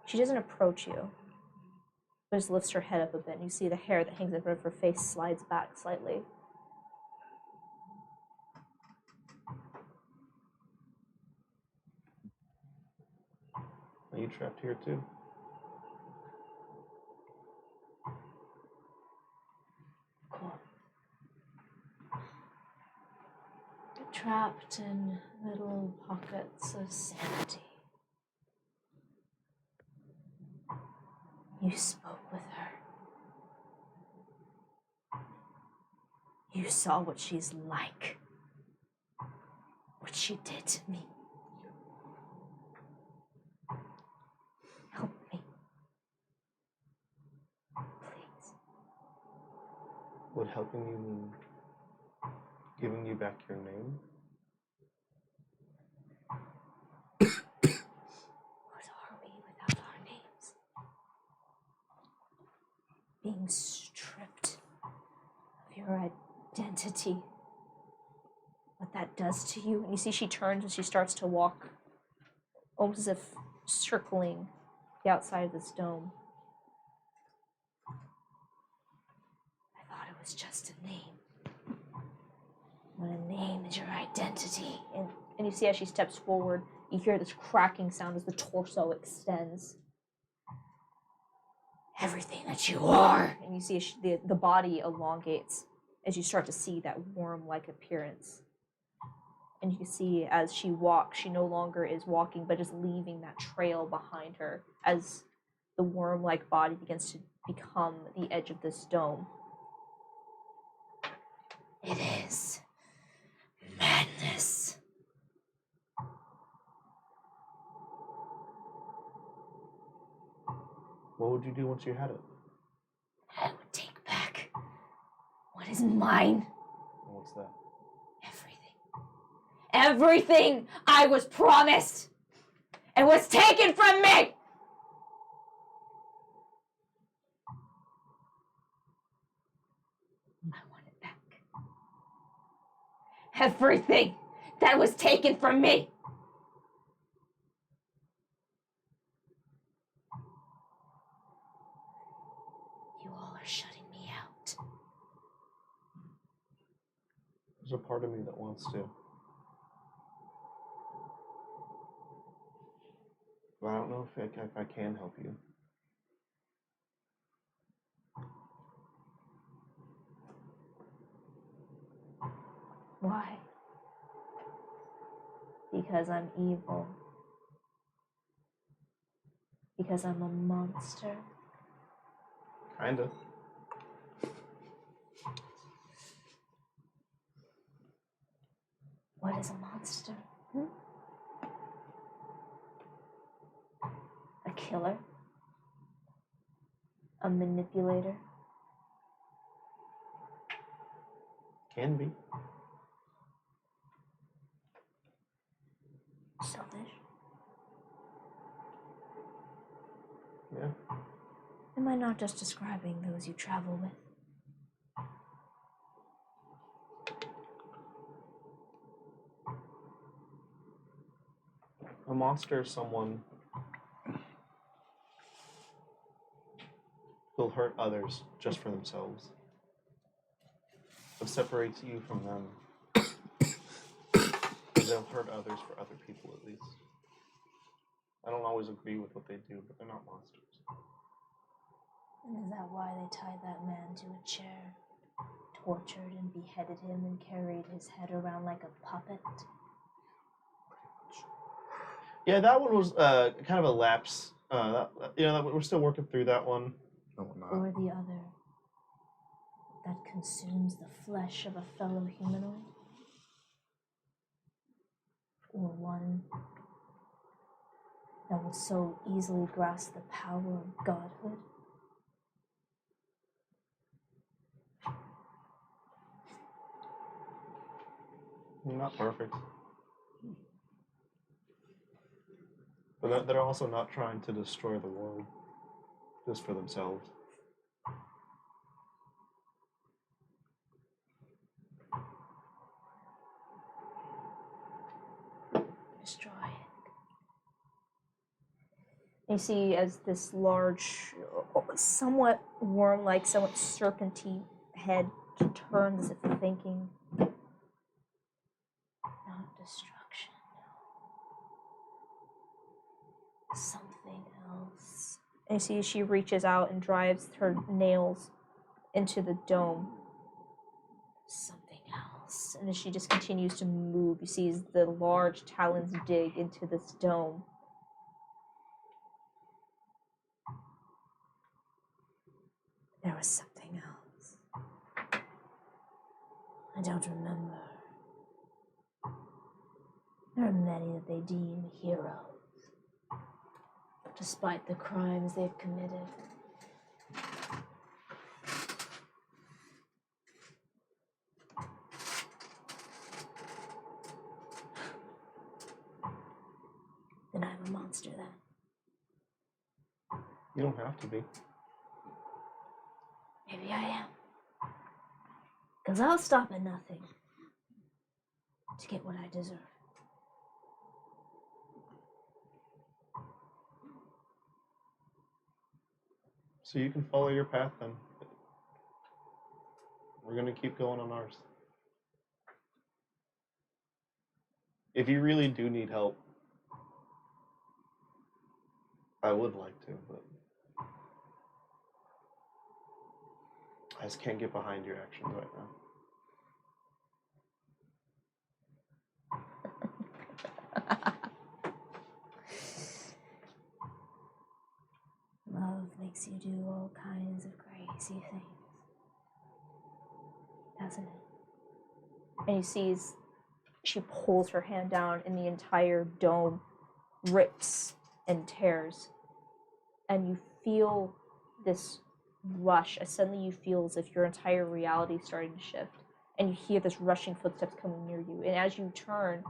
She doesn't approach you, but just lifts her head up a bit, and you see the hair that hangs in front of her face slides back slightly. Are you trapped here too? Cool. Trapped in little pockets of sanity. You spoke with her. You saw what she's like. What she did to me. Help me. Please. Would helping you mean giving you back your name? What are we without our names? Being stripped of your identity. What that does to you. And you see she turns and she starts to walk, almost as if circling the outside of this dome. I thought it was just a name. When a name is your identity. And you see as she steps forward, you hear this cracking sound as the torso extends. Everything that you are. And you see as the body elongates as you start to see that worm-like appearance. And you can see as she walks, she no longer is walking, but is leaving that trail behind her as the worm-like body begins to become the edge of this dome. It is madness. What would you do once you had it? I would take back what is mine. And what's that? Everything I was promised and was taken from me. I want it back. Everything that was taken from me. You all are shutting me out. There's a part of me that wants to. But I don't know if I can help you. Why? Because I'm evil. Because I'm a monster. Kinda. What is a monster? A killer? A manipulator? Can be. Selfish? Yeah. Am I not just describing those you travel with? A monster is someone who'll hurt others just for themselves. What separates you from them is they'll hurt others for other people at least. I don't always agree with what they do, but they're not monsters. And is that why they tied that man to a chair, tortured and beheaded him, and carried his head around like a puppet? Yeah, that one was kind of a lapse. We're still working through that one. No, we're not. Or the other that consumes the flesh of a fellow humanoid? Or one that would so easily grasp the power of godhood? Not perfect. But they're also not trying to destroy the world just for themselves. Destroy it. You see, as this large, somewhat worm-like, somewhat serpentine head turns as if thinking, not destruction, no. Something else. And you see, she reaches out and drives her nails into the dome. Something else. And as she just continues to move, you see the large talons dig into this dome. There was something else. I don't remember. There are many that they deem heroes, despite the crimes they've committed. Then I'm a monster then. You don't have to be. Maybe I am. Because I'll stop at nothing to get what I deserve. So you can follow your path then. We're going to keep going on ours. If you really do need help, I would like to, but I just can't get behind your actions right now. Love makes makes you do all kinds of crazy things, doesn't it? And he sees she pulls her hand down and the entire dome rips and tears. And you feel this rush as suddenly you feel as if your entire reality is starting to shift. And you hear this rushing footsteps coming near you. And as you turn,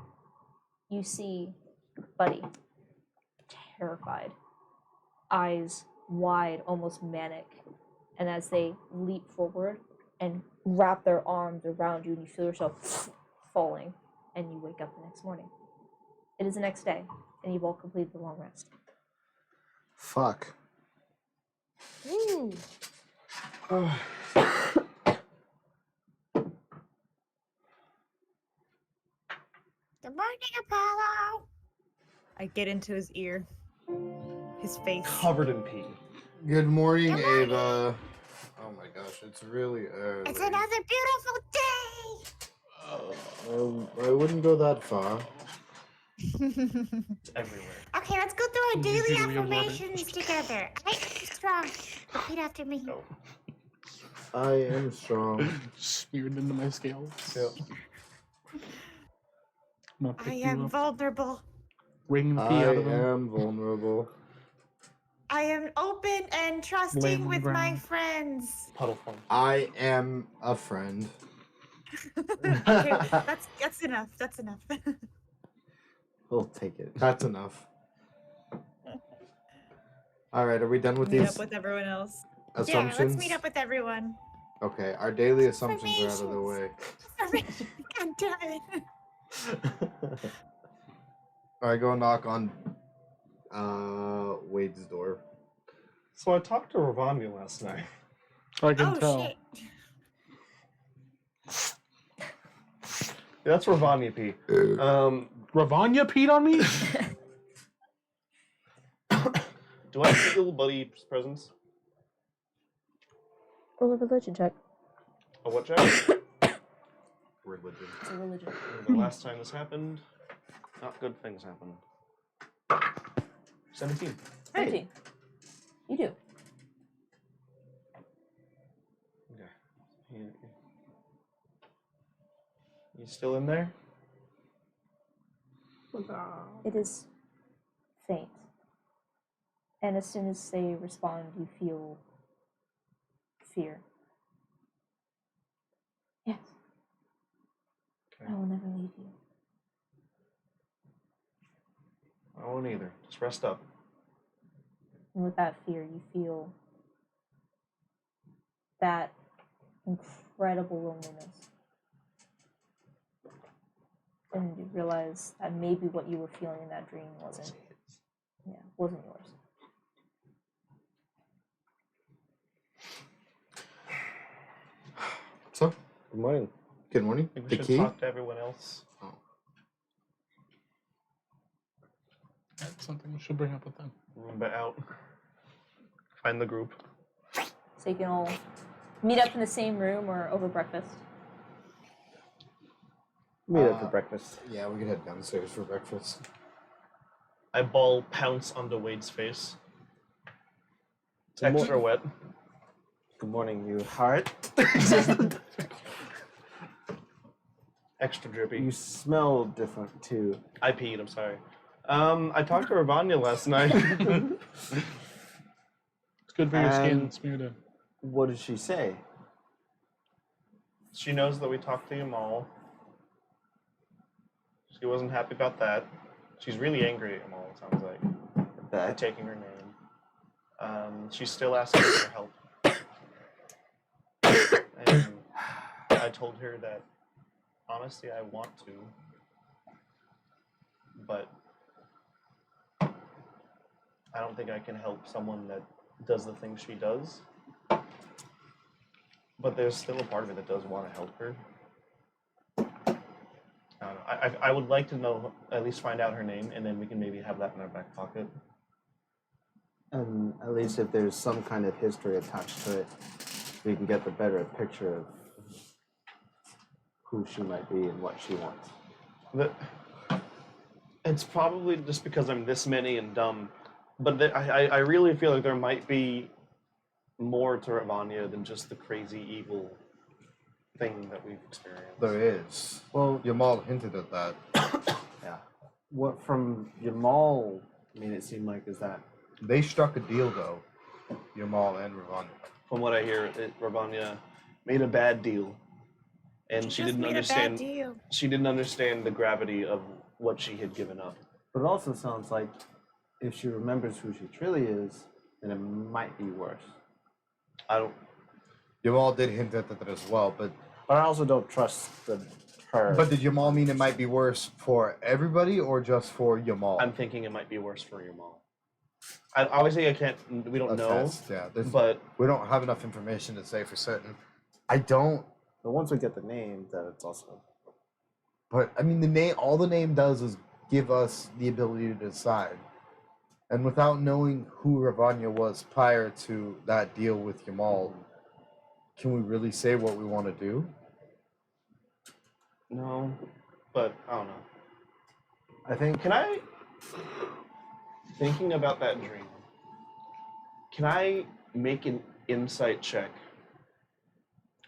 you see Buddy, terrified, eyes wide, almost manic. And as they leap forward and wrap their arms around you, and you feel yourself falling, and you wake up the next morning. It is the next day, and you've all completed the long rest. Fuck. Ooh. Good morning, Apollo. I get into his ear. His face. Covered in pee. Good morning, Good morning. Ava. Oh my gosh, it's really early. It's another beautiful day. I wouldn't go that far. It's everywhere. Okay, let's go through our You daily do your word. affirmations together. I am strong. Repeat after me. I am strong. Smeared into my scales. Yep. I'm gonna pick I you am up, vulnerable. wring the pee I out of them. am vulnerable. I am open and Lay 'em trusting on the with my ground. friends. Puddle form. I am a friend. Okay, that's enough. That's enough. We'll take it. That's enough. All right, are we done with Meet these up with everyone else. Yeah, assumptions? let's meet up with everyone. Okay, our daily assumptions are out of the way. God damn it. All right, go knock on Wade's door. So I talked to Ravanya last night. I can Oh tell. shit. That's Ravanya P. Ravanya peed on me? Do I feel Buddy's presence? Roll a religion check. A what check? Religion. It's a religion. The last time this happened, not good things happened. 17. 17. You do. Okay. You still in there? It is faint. And as soon as they respond, you feel fear. Yes. Okay. I will never leave you. I won't either. Just rest up. And with that fear, you feel that incredible loneliness. And you realize that maybe what you were feeling in that dream wasn't yours. So, Good morning. good morning. I think we The should key? talk to everyone else. That's something we should bring up with them. Roomba out. Find the group. So you can all meet up in the same room or over breakfast. Meet up for breakfast. Yeah, we could head downstairs for breakfast. I ball pounce onto Wade's face. It's Good extra wet. Good morning, you heart. Extra drippy. You smell different too. I peed, I'm sorry. I talked to Ravanya last night. It's good for your skin. And- Smear it in. What did she say? She knows that we talked to Yamal. She wasn't happy about that. She's really angry at Yamal, it sounds like, for That taking her name. She's still asking for help. And I told her that, honestly, I want to, but I don't think I can help someone that does the things she does. But there's still a part of me that does want to help her. I don't know. I would like to know, at least find out her name, and then we can maybe have that in our back pocket. and at least if there's some kind of history attached to it, we can get the better picture of who she might be and what she wants. It's probably just because I'm this many and dumb, but I really feel like there might be more to Ravanya than just the crazy evil thing that we've experienced. There is. Well, Yamal hinted at that. yeah. What from Yamal made it seem like is that They struck a deal though, Yamal and Ravanya. From what I hear, Ravanya made a bad deal, and She she just didn't made a bad understand. deal. She didn't understand the gravity of what she had given up. but it also sounds like if she remembers who she truly is, then it might be worse. I don't. Yamal did hint at that as well, but But I also don't trust her. But did Yamal mean it might be worse for everybody or just for Yamal? I'm thinking it might be worse for your mom. Obviously, I can't. We don't know. Yeah, But we don't have enough information to say for certain. I don't. But once we get the name, then it's also. But I mean, the name. All the name does is give us the ability to decide. And without knowing who Ravanya was prior to that deal with Yamal, can we really say what we want to do? no. But I don't know. I think. Can I? Thinking about that dream. Can I make an insight check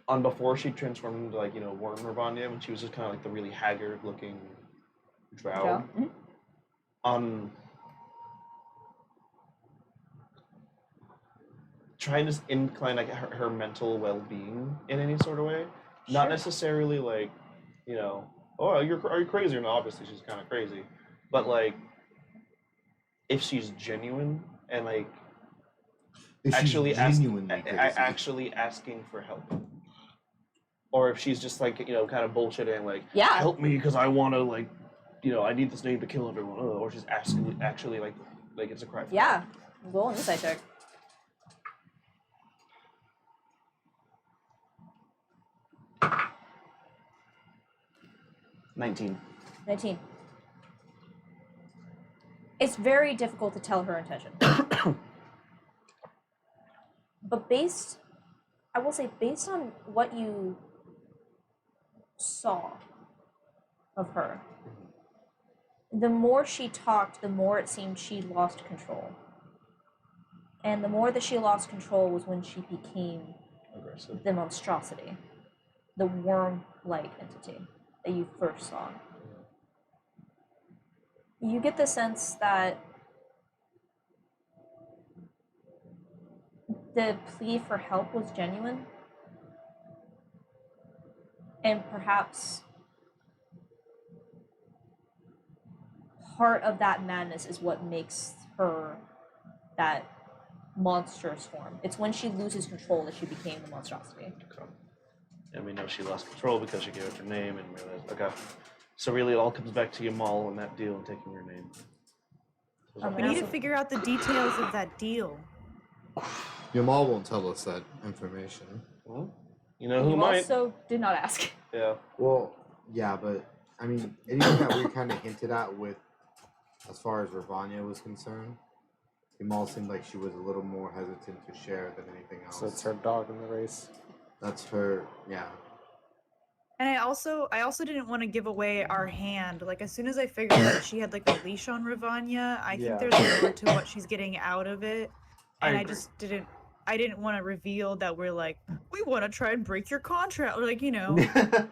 on before she transformed into like Worm Ravanya when she was just kind of like the really haggard looking drow? Mhm. On trying to incline like her mental well-being in any sort of way, not Sure. necessarily like oh are you crazy or not? Obviously she's kind of crazy, but like if she's genuine and like Is she actually genuinely crazy? actually asking for help, or if she's just like kind of bullshitting like Yeah. help me because I want to like I need this name to kill everyone, or she's asking actually like it's a cry for Yeah. Roll an insight check. help. 19. 19. It's very difficult to tell her intention. But I will say, based on what you saw of her, the more she talked, the more it seemed she lost control. And the more that she lost control was when she became Aggressive. the monstrosity, the worm-like entity that you first saw. You get the sense that the plea for help was genuine, and perhaps part of that madness is what makes her that monstrous form. It's when she loses control that she became the monstrosity. Okay. And we know she lost control because she gave up her name and realized, okay. So really it all comes back to Yamal and that deal and taking her name. We need to figure out the details of that deal. Yamal won't tell us that information. Well, you know who You might. also did not ask. Yeah. Well, yeah, but I mean, anything that we kind of hinted at with, as far as Ravanya was concerned, Yamal seemed like she was a little more hesitant to share than anything else. So it's her dog in the race. That's her, yeah. And I also didn't want to give away our hand. Like as soon as I figured out that she had like a leash on Ravanya, I Yeah. think there's more to what she's getting out of it. And I agree. just didn't want to reveal that we're like, we want to try and break your contract. Or like, you know,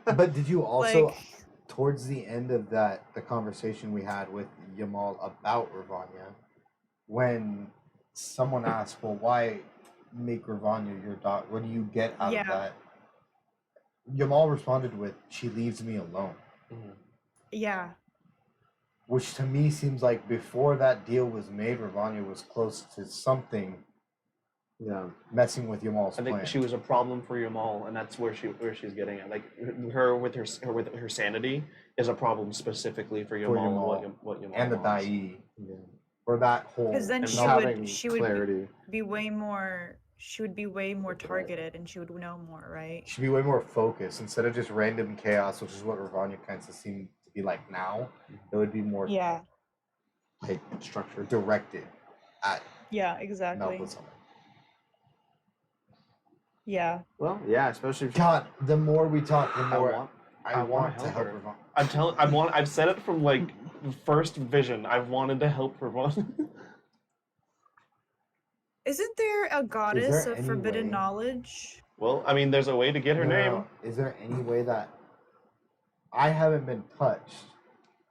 But did you also, like towards the end of the conversation we had with Yamal about Ravanya, when someone asked, well, why make Ravanya your daughter? What do you get out Yeah. of that? Yamal responded with, she leaves me alone. yeah. Which to me seems like before that deal was made, Ravanya was close to something Yeah. messing with Yamal's I think plan. she was a problem for Yamal, and that's where she's getting at. Like her with her sanity is a problem specifically for Yamal, and what Yamal and the wants. Dai. Yeah. For that whole Because then and she not having she would clarity. be way more targeted and she would know more, right? should be way more focused instead of just random chaos, which is what Ravanya kind of seemed to be like now. It would be more Yeah. like structured, directed at Yeah, exactly. Melba Summit. Yeah. Well, yeah, especially if God, the more we talk, the more I want want to to help help her. Ravanya. I've said it from like the first vision. I've wanted to help Ravanya. Isn't there a goddess there of any forbidden way- knowledge? Well, I mean, there's a way to get her No, name. no. Is there any way that I haven't been touched,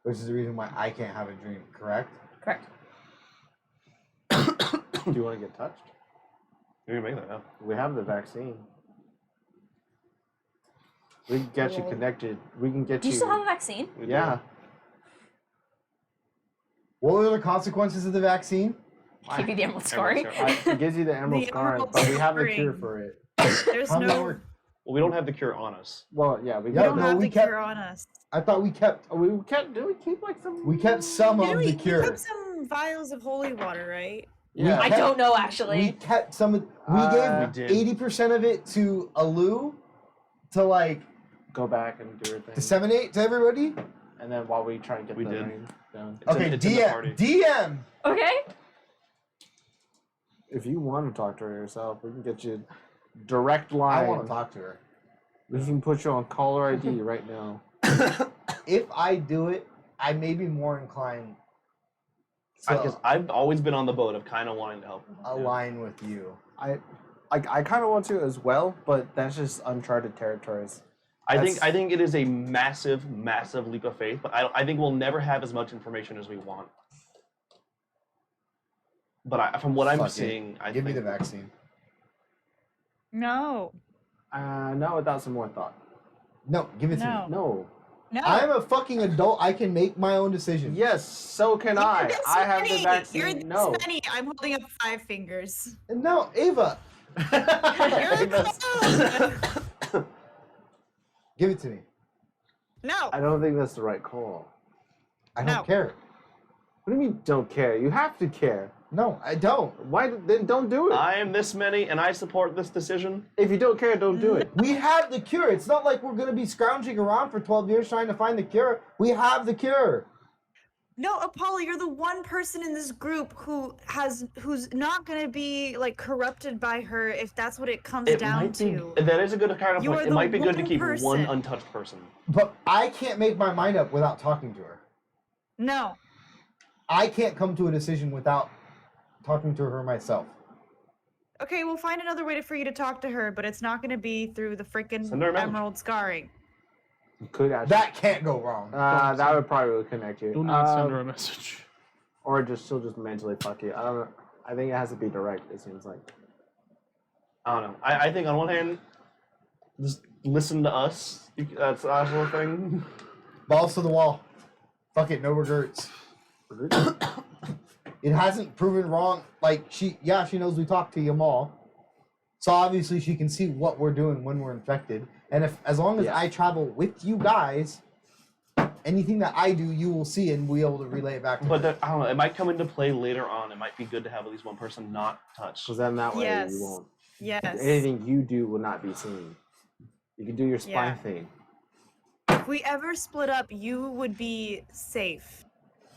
which is the reason why I can't have a dream, correct? Correct. Do you want to get touched? You can make that up. We have the vaccine. We can get you Well, connected. We can get Do you. you still have a vaccine? We do. Yeah. What were the consequences of the vaccine? Give you the emerald scarring. It gives you the emerald The scarring, emerald but we have the cure scarring. for it. There's How many no. were- Well, we don't have the cure on us. Well, yeah, we We Yeah, don't no, have we the kept- cure on us. I thought we kept Oh, we kept. Did we keep like some? some Yeah, of we the cure. kept some vials of holy water, right? Yeah. I don't know actually. We kept some of. We We gave did. 80% of it to Alu to like Go back and do your thing. disseminate to everybody. And then while we try and get We the did. ring done. It's in- Okay, it's in the party. DM. Okay. If you want to talk to her yourself, we can get you direct I line. want to talk to her. We can put you on caller ID right now. If I do it, I may be more inclined to Because I've always been on the boat of kind of wanting to help. align with you. I kind of want to as well, but that's just uncharted territories. I think That's- it is a massive, massive leap of faith, but I think we'll never have as much information as we want. But from what I'm Fuck it. seeing, I Give me think the vaccine. No. Not without some more thought. No, give it to No. me. No. No. I'm a fucking adult. I can make my own decisions. Yes, so can You're I. this I have the many. vaccine. You're this No. many. I'm holding up 5 fingers. No, Ava, You're close. give it to me. No. I don't think that's the right call. I don't No. care. What do you mean don't care? You have to care. No, I don't. Why then don't do it? I am this many and I support this decision. If you don't care, don't do it. We have the cure. It's not like we're gonna be scrounging around for 12 years trying to find the cure. We have the cure. No, Apollo, you're the one person in this group who's not gonna be like corrupted by her if that's what it comes It down might be. to. That is a good kind of You point. are It the might be good to one keep one person. untouched person. But I can't make my mind up without talking to her. No. I can't come to a decision without talking to her myself. Okay, we'll find another way for you to talk to her, but it's not gonna be through the freaking Send her a message. emerald scarring. You could actually. That can't go wrong. That would probably connect you. Do not send her a message. Or she'll just mentally fuck you. I don't know. I think it has to be direct. It seems like. I don't know. I think on one hand, just listen to us. That's the actual thing. Balls to the wall. Fuck it, no regrets. It hasn't proven wrong. Like she knows we talked to Yamal. So obviously she can see what we're doing when we're infected. And as long as Yes. I travel with you guys, anything that I do, you will see and be able to relay it back to But her. I don't know. It might come into play later on. It might be good to have at least one person not touched. Because then that way Yes. you won't. Yes. Anything you do will not be seen. You can do your spy Yeah. thing. If we ever split up, you would be safe.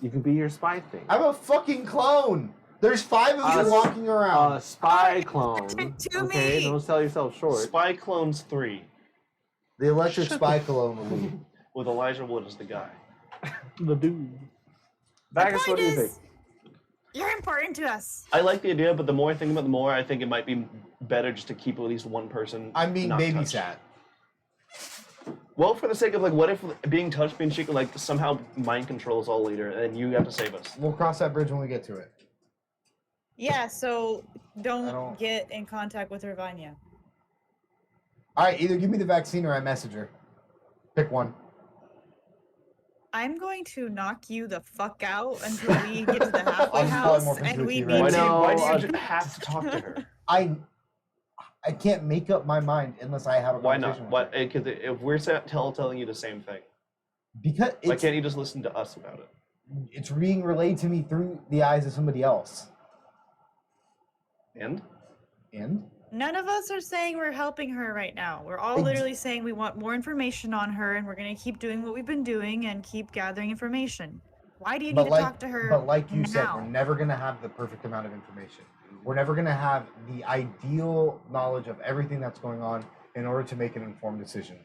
You can be your spy thing. I'm a fucking clone. There's 5 of Uh, you walking around. A spy clone. To Okay, me. don't sell yourself short. Spy Clones 3 The electric spy cologne elite. with Elijah Wood as the guy. The dude. Vegas, what Point do you is, think? You're important to us. I like the idea, but the more I think about it, the more I think it might be better just to keep at least one person. I'm being not touched. babysat. Well, for the sake of like, what if being touched, being shaken, like somehow mind controls all later, and you have to save us? We'll cross that bridge when we get to it. Yeah, so don't, don't- get in contact with Ravanya. All right, either give me the vaccine or I message her. Pick one. I'm going to knock you the fuck out until we get to the halfway I'll just call it more house and we physically, meet right? Why do you. you just have to talk to her? I can't make up my mind unless I have a Why conversation not? with What? her. Because if we're telling you the same thing, Because why it's, can't you just listen to us about it? it's being relayed to me through the eyes of somebody else. And And None of us are saying we're helping her right now. We're all Ex- literally saying we want more information on her and we're going to keep doing what we've been doing and keep gathering information. Why do you need to talk to her but like you said, now? we're never gonna have the perfect amount of information. We're never gonna have the ideal knowledge of everything that's going on in order to make an informed decision.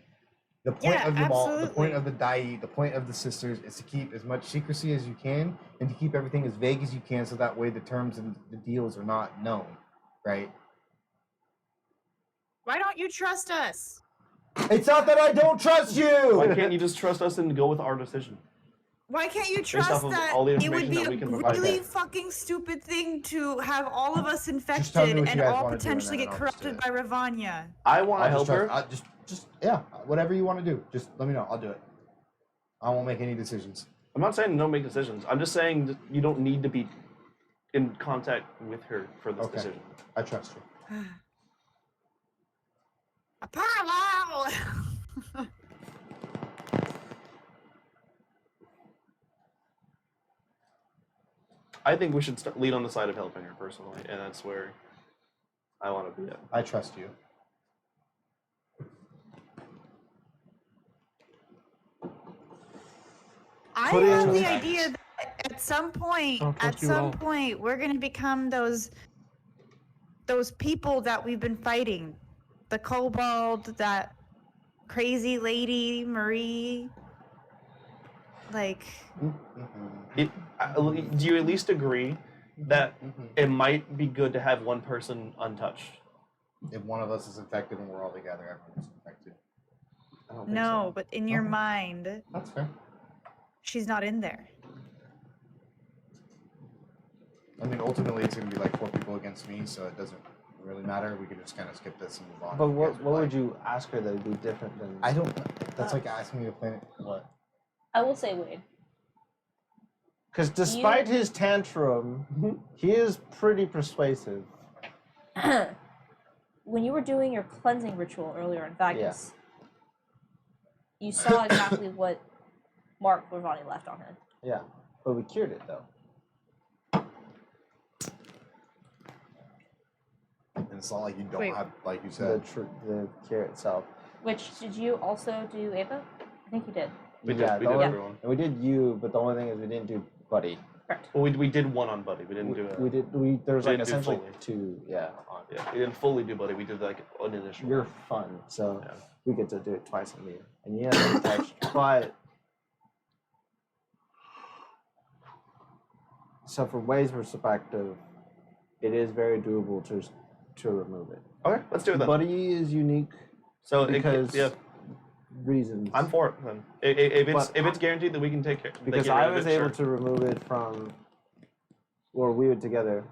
The point Yeah, of the ball, the point absolutely. of the Dai, the point of the sisters is to keep as much secrecy as you can and to keep everything as vague as you can so that way the terms and the deals are not known. right? Why don't you trust us? It's not that I don't trust you. Why can't you just trust us and go with our decision? Why can't you off trust of that all the it would information be that a we can provide. really Okay. fucking stupid thing to have all of us tell me infected what you and guys all wanna do, and potentially then get I'll just do corrupted by Ravanya? I want to I'll help just her. trust- just yeah, whatever you want to do. Just let me know. I'll do it. I won't make any decisions. I'm not saying don't make decisions. I'm just saying that you don't need to be in contact with her for this Okay. decision. I trust you. Apollo! I think we should lead on the side of helping her personally, and that's where I want to be at. I trust you. I Put have in- the idea that at some point, Oh, at fuck you some all. point, we're gonna become those people that we've been fighting. The kobold, that crazy lady, Marie. Like, Do you at least agree that it might be good to have one person untouched? If one of us is infected and we're all together, everyone's infected. I don't think no, so. but in your Okay. mind, That's fair. she's not in there. I mean, ultimately, it's gonna be like 4 people against me, so it doesn't really matter. We can just kind of skip this and move on. But if you what guys what would like. you ask her that would be different than? I don't. That's like asking me to plan it. What? I will say, Wade. Because despite his tantrum, he is pretty persuasive. When you were doing your cleansing ritual earlier in Vegas, you saw exactly what mark Ravani left on him. Yeah, but we cured it though. And it's not like you don't Wait. have, like you The said. the cure itself. Which, did you also do Ava? I think you did. We did, Yeah, we the did only- everyone. And we did you, but the only thing is we didn't do Buddy. Correct. Well, we did one on Buddy. We didn't do it. We did. There was we like didn't do essentially fully. 2. Yeah. On. Yeah, we didn't fully do Buddy. We did like an initial. You're fun, so Yeah. we get to do it twice a year, and you have to touch. But so from Wade's perspective, it is very doable to remove it. Okay, let's do it then. Buddy is unique So because yeah, reasons. I'm for it then. If it's But if it's guaranteed that we can take care. because get rid I of was it, able sure. to remove it from, or we were together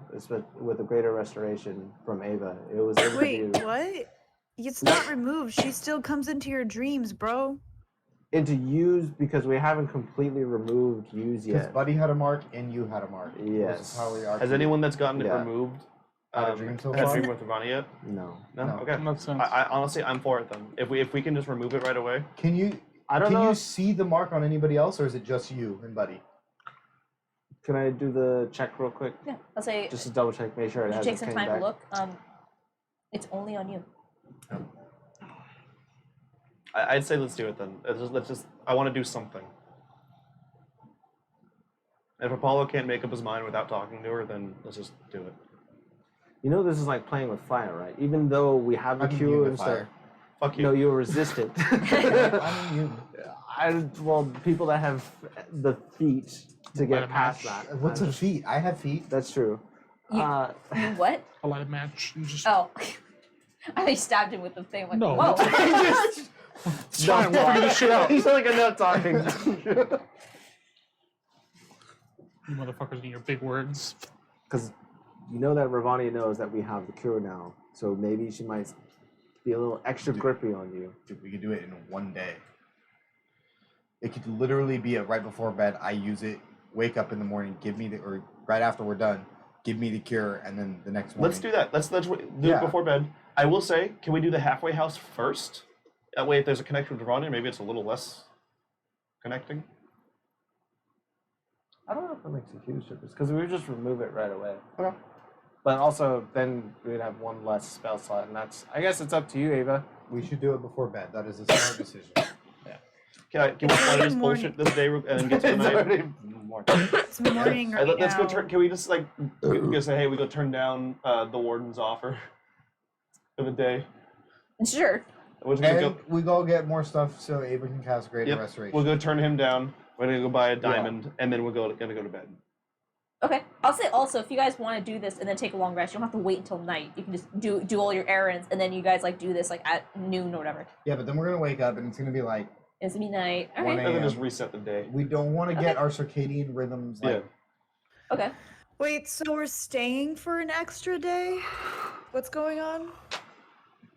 with a greater restoration from Ava. It was able Wait, to be what? It's not removed. She still comes into your dreams, bro. into use because we haven't completely removed use Because yet. Buddy had a mark and you had a mark. This is Yes. how we are. Has anyone that's gotten it Yeah. removed Had a dream so had a far? dream with Ravani yet? No, No. No. Okay. Makes sense. I honestly, I'm for it then. If we can just remove it right away. Can you? I don't Can know. you see the mark on anybody else, or is it just you and Buddy? Can I do the check real quick? Yeah, I'll say, Just to double check, make sure it you hasn't take some came time back. to look. It's only on you. I'd say let's do it then. Let's just. I want to do something. If Apollo can't make up his mind without talking to her, then let's just do it. You know this is like playing with fire, right? Even though we have the I'm immune cure to and stuff. fire. Fuck you. No, you resist it. I'm immune. Well, people that have the feet to get Light a past match. that. What's a feet? I have feet. That's true. You- You what? A light match. And just Oh. I stabbed him with the thing. I'm like, No, whoa. it's fine. We'll figure this shit out. He's like a nut talking. You motherfuckers need your big words. Because you know that Ravani knows that we have the cure now, so maybe she might be a little extra grippy on you. Dude, we could do it in one day. It could literally be right before bed. I use it. Wake up in the morning. Give me or right after we're done. Give me the cure, and then the next morning. Let's do that. Let's do Yeah. it before bed. I will say, can we do the halfway house first? That way, if there's a connection with Ravani, maybe it's a little less connecting. I don't know if that makes a huge difference, because we would just remove it right away. Okay. But also, then we'd have one less spell slot, and that's, I guess it's up to you, Ava. We should do it before bed. That is a smart decision. Can we play this Morning. bullshit this day and then get to the night? It's morning right Let's now. go. Can we just like we go say, hey, we go turn down the warden's offer for the day? Sure. We're just gonna And go. we go get more stuff so Ava can cast Greater Yep. Restoration. We'll go turn him down. We're gonna go buy a diamond, and then gonna go to bed. Okay. I'll say also, if you guys want to do this and then take a long rest, you don't have to wait until night. You can just do all your errands, and then you guys like do this like at noon or whatever. Yeah, but then we're gonna wake up and it's gonna be like It's gonna be night. All 1 right. And then just a.m. reset the day. We don't want to get Okay. our circadian rhythms like Okay. Wait, so we're staying for an extra day? What's going on?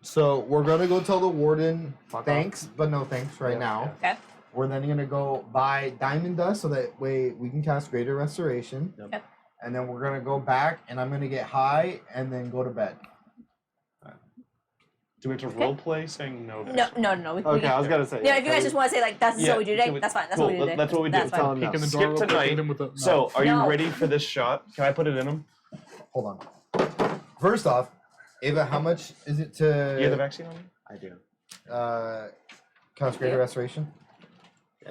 So we're gonna go tell the warden Fuck off. thanks, but no thanks right now. Okay. We're then gonna go buy diamond dust so that way we can cast greater restoration. Yep. Okay. And then we're gonna go back and I'm gonna get high and then go to bed. Do we have to role play saying no? to No, action? no. We Okay, can, I was gonna say. yeah, if you guys just want to say like that's Yeah, what we do can today, we- that's fine. That's cool, what we do today. that's what we do. That's Tell fine. him no. Kick in the door Skip real quick, tonight. hit him with a- no. So, are you No. ready for this shot? Can I put it in him? Hold on. First off, Ava, how much is it You have the to vaccine on me? I do. cast greater restoration?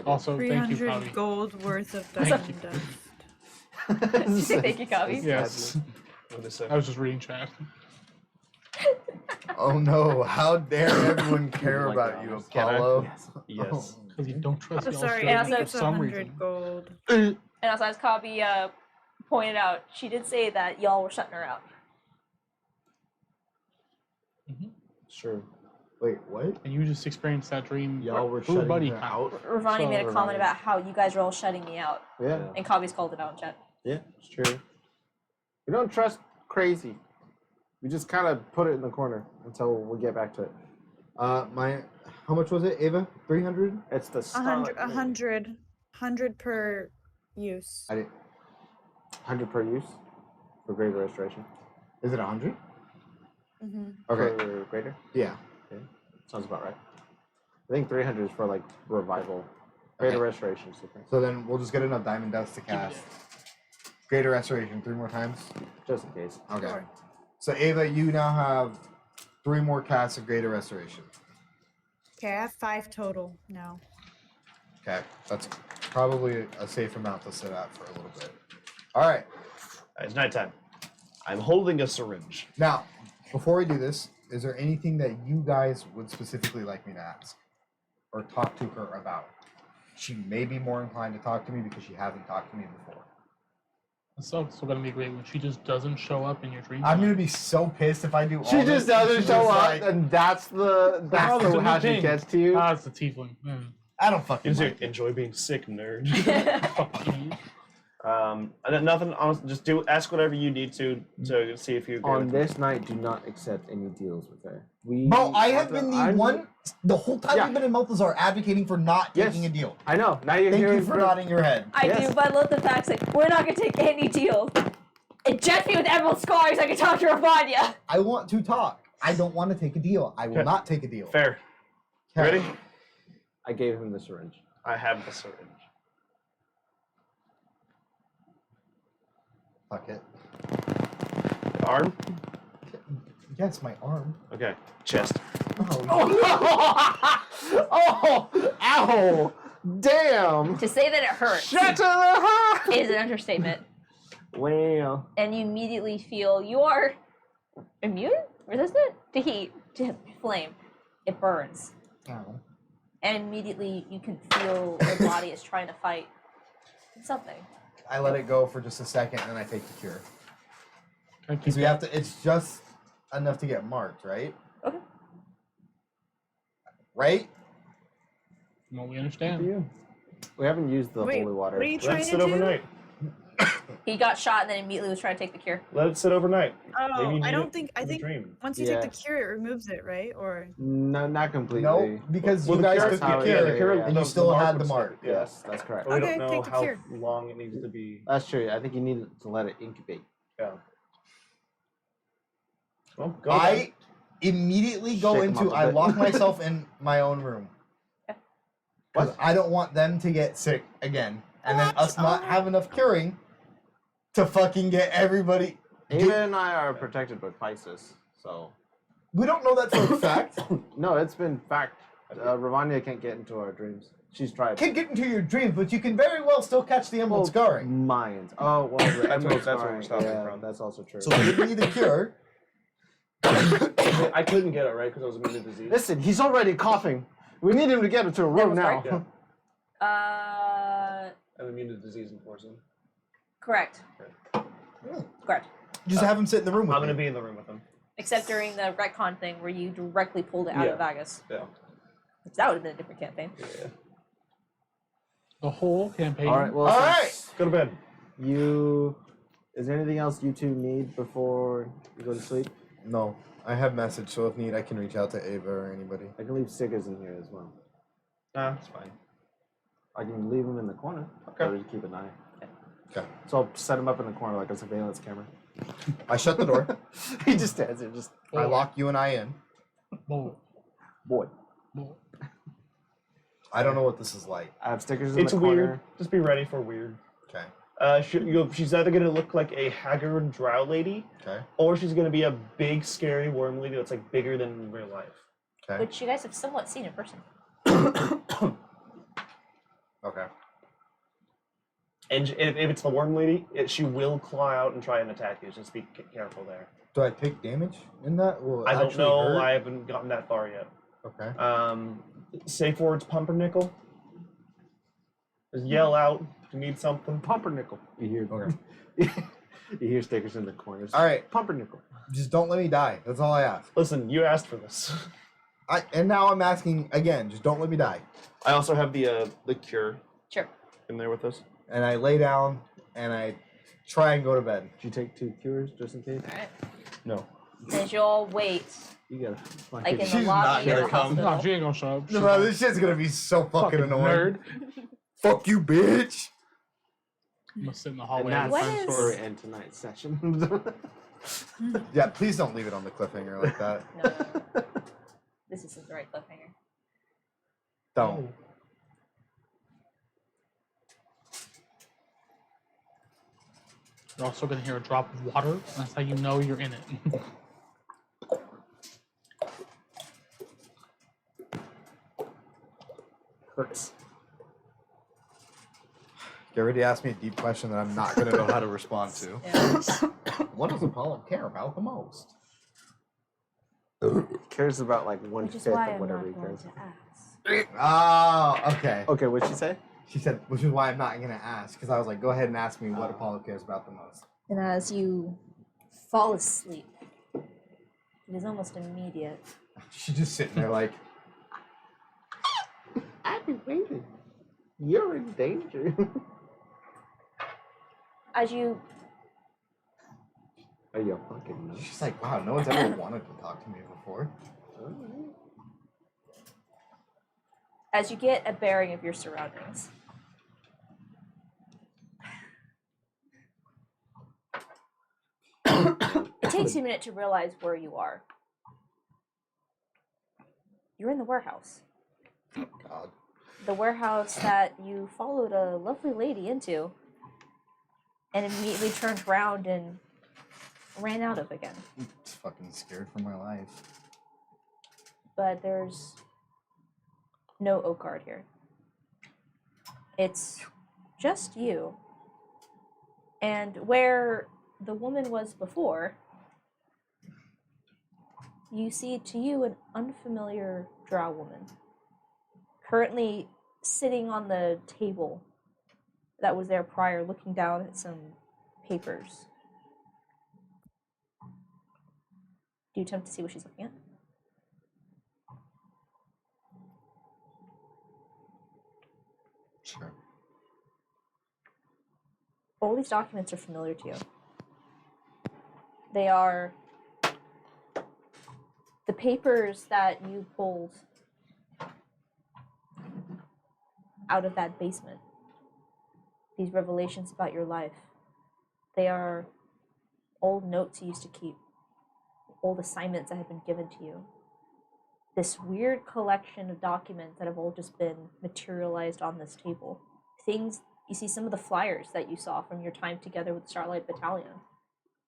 Also, thank you, 300 Polly. gold worth of Thank diamond you. dust. Thank you, Copy. Yes. What is it? I was just reading chat. Oh no, how dare everyone care Like about that. you, Can I? Apollo? Yes. Yes. Because you don't trust I'm y'all sorry, straight I and think also- it's for some 100 reason. gold. And also, as Copy pointed out, she did say that y'all were shutting her out. Sure. Wait, what? And you just experienced that dream. Y'all were Who shutting buddy her count? out. Ravani made a So, comment Ravani. about how you guys are all shutting me out, Yeah. and Copy's called it out in chat. Yeah, it's true. We don't trust crazy. We just kind of put it in the corner until we get back to it. How much was it, Ava? 300? It's the 100, Starlight Lady. 100 per use. I didn't. 100 per use for greater restoration. Is it 100? Mm-hmm. Okay. For greater? Yeah. Sounds about right. I think 300 is for like revival. Greater Okay. restoration. So think- So then we'll just get enough diamond dust to cast greater restoration 3 more times. just in case. Okay. Sure. So Ava, you now have 3 more casts of greater restoration. Okay, I have 5 total now. Okay, that's probably a safe amount to sit at for a little bit. All right. It's nighttime. I'm holding a syringe. Now, before we do this, is there anything that you guys would specifically like me to ask or talk to her about? She may be more inclined to talk to me because she hasn't talked to me before. It's also going to be great when she just doesn't show up in your dreams. I'm gonna be so pissed if I do all She this just and doesn't she's show just up, like, and that's Oh, there's a new how she thing. gets to you. Ah, it's the tiefling. Mm. I don't fucking You like it. enjoy being sick, nerd. Fuck you. And then nothing. Honestly, just ask whatever you need to see if you agree On with this night, do not accept any deals with her. Bro, I have been the whole time Yeah. we've been in Malthazar advocating for not Yes. taking a deal. I know. Now you're Thank hearing you for nodding your head. I Yes. do, but I love the fact like we're not gonna take any deals. Inject me with emerald scars, I can talk to Ravanya. I want to talk. I don't want to take a deal. I will Okay. not take a deal. Fair. Okay. Ready? I gave him the syringe. I have the syringe. Fuck it. Arm. Yes, my arm. Okay. Chest. Oh, Oh, ow! Damn! To say that it hurts Shut to the heart! is an understatement. Well, And you immediately feel you are immune, resistant to heat, to flame. It burns. Ow. And immediately you can feel your body is trying to fight something. I let it go for just a second and then I take the cure. Can I Because keep we have to, it's just enough to get marked, right? Okay. Right? from what we understand? we haven't used the Wait, holy water. what are you trying Let it to sit do? overnight. He got shot and then immediately was trying to take the cure. Let it sit overnight. Oh, Maybe you I need don't it think. I in the think dream. once you Yeah. take the cure, it removes it, right? Or No, not completely. No, because Well, you the guys cure- took how the it- cure yeah, yeah, yeah. and you still had the mark. Yes, that's correct. But we Okay, don't know take the how cure. long it needs to be. That's true. I think you need to let it incubate. Yeah. Well, go I then. immediately go Shake 'em into, up a I bit. lock myself in my own room. Because I don't want them to get sick again. And then us not have enough curing to fucking get everybody. Ava and I are protected by Pisces, so We don't know that for a fact. no, it's been fact. Ravanya can't get into our dreams. She's tried. Can get into your dreams, but you can very well still catch the emerald scarring. Mayans. Oh well, the emerald that's where we're scarring, stopping yeah, from. That's also true. So give me the cure. I couldn't get it right because I was immune to disease. Listen, he's already coughing. We need him to get into a room now. Emerald Yeah. Uh, I'm immune to disease and poison. Correct. Correct. Just have him sit in the room with I'm gonna me. be in the room with him. Except during the retcon thing where you directly pulled it out of Yeah. Vagus. Yeah. Which that would have been a different campaign. Yeah. The whole campaign. All right. Well, All since Go to bed. You. Is there anything else you two need before you go to sleep? No, I have message, so if need, I can reach out to Ava or anybody. I can leave stickers in here as well. Nah, it's fine. I can leave them in the corner. Okay. Or just keep an eye. Okay. So I'll set them up in the corner like a surveillance camera. I shut the door. He just stands there, just I lock you and I in. Boy. boy. I don't know what this is like. I have stickers in It's the weird. corner. Just be ready for weird. Okay. She's either gonna look like a haggard drow lady, Okay. or she's gonna be a big, scary worm lady that's like bigger than in real life. Okay. Which you guys have somewhat seen in person. Okay. And if it's the worm lady, she will claw out and try and attack you. Just be careful there. Do I take damage in that? Will it I don't actually know. hurt? I haven't gotten that far yet. Okay. Safe words, pumpernickel. Just yell out if you need something. Pumpernickel. You hear? Okay. You hear stickers in the corners. All right. Pumpernickel. Just don't let me die. That's all I ask. Listen, you asked for this. And now I'm asking again. Just don't let me die. I also have the cure Sure. in there with us. And I lay down and I try and go to bed. Did you take 2 cures just in case? Alright. No. As you all wait, You gotta. like in the She's lobby not of gonna the come. hospital. No, she ain't gonna show up. No, this shit's gonna be so fucking annoying. Nerd. Fuck you, bitch. I'm gonna sit in the And hallway. that's What the is- story end tonight's session. Yeah, please don't leave it on the cliffhanger like that. No. This isn't the right cliffhanger. Don't. You're also gonna hear a drop of water. That's how you know you're in it. Hurts. You already asked me a deep question that I'm not gonna know how to respond to. Yeah. What does Apollo care about the most? Cares about like Which is 1/5 why of I'm whatever not he going cares. to ask. Oh, okay. Okay, what'd she say? She said, which is why I'm not gonna ask, because I was like, go ahead and ask me what Apollo cares about the most. And as you fall asleep, it is almost immediate. She's just sitting there like, I've been waiting. You're in danger. As you Are you fucking nuts? she's like, wow, no one's ever wanted to talk to me before. as you get a bearing of your surroundings, it takes you a minute to realize where you are. You're in the warehouse. God. The warehouse that you followed a lovely lady into and immediately turned around and ran out of again. I'm just fucking scared for my life. But there's no Oakard here. It's just you. And where the woman was before, you see to you an unfamiliar drow woman, currently sitting on the table that was there prior, looking down at some papers. Do you attempt to see what she's looking at? Sure. All these documents are familiar to you. They are the papers that you pulled out of that basement. These revelations about your life. They are old notes you used to keep, old assignments that have been given to you. This weird collection of documents that have all just been materialized on this table. Things, you see some of the flyers that you saw from your time together with Starlight Battalion.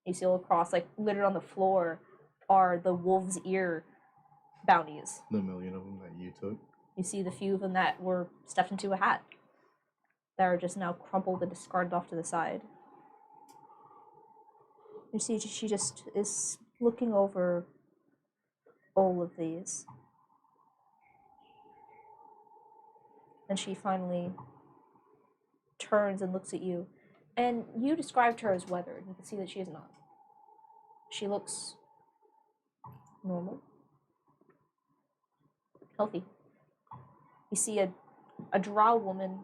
You see all across, like littered on the floor, are the Wolf's Ear bounties. The million of them that you took. You see the few of them that were stuffed into a hat that are just now crumpled and discarded off to the side. You see, she just is looking over all of these. And she finally turns and looks at you. And you described her as weathered. You can see that she is not. She looks normal, healthy. You see a drow woman,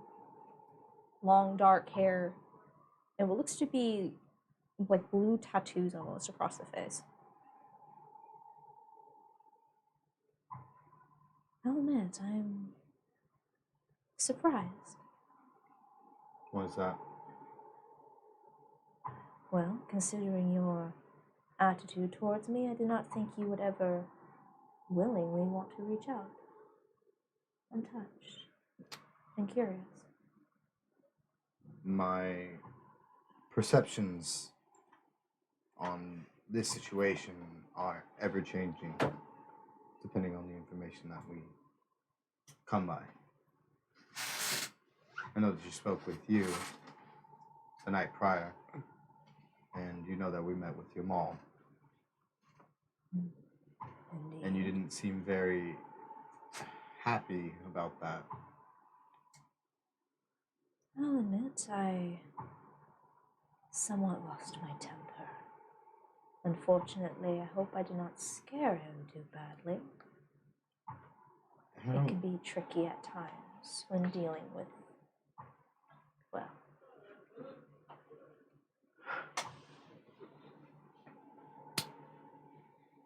long dark hair, and what looks to be like blue tattoos almost across the face. I'll admit, I'm surprised. What is that? Well, considering your attitude towards me, I did not think you would ever willingly want to reach out. I'm touched and curious. My perceptions on this situation are ever changing depending on the information that we come by. I know that you spoke with you the night prior, and you know that we met with Yamal, Indeed. and you didn't seem very happy about that. I'll admit, I somewhat lost my temper. Unfortunately, I hope I did not scare him too badly. I It don't- can be tricky at times when dealing with, well,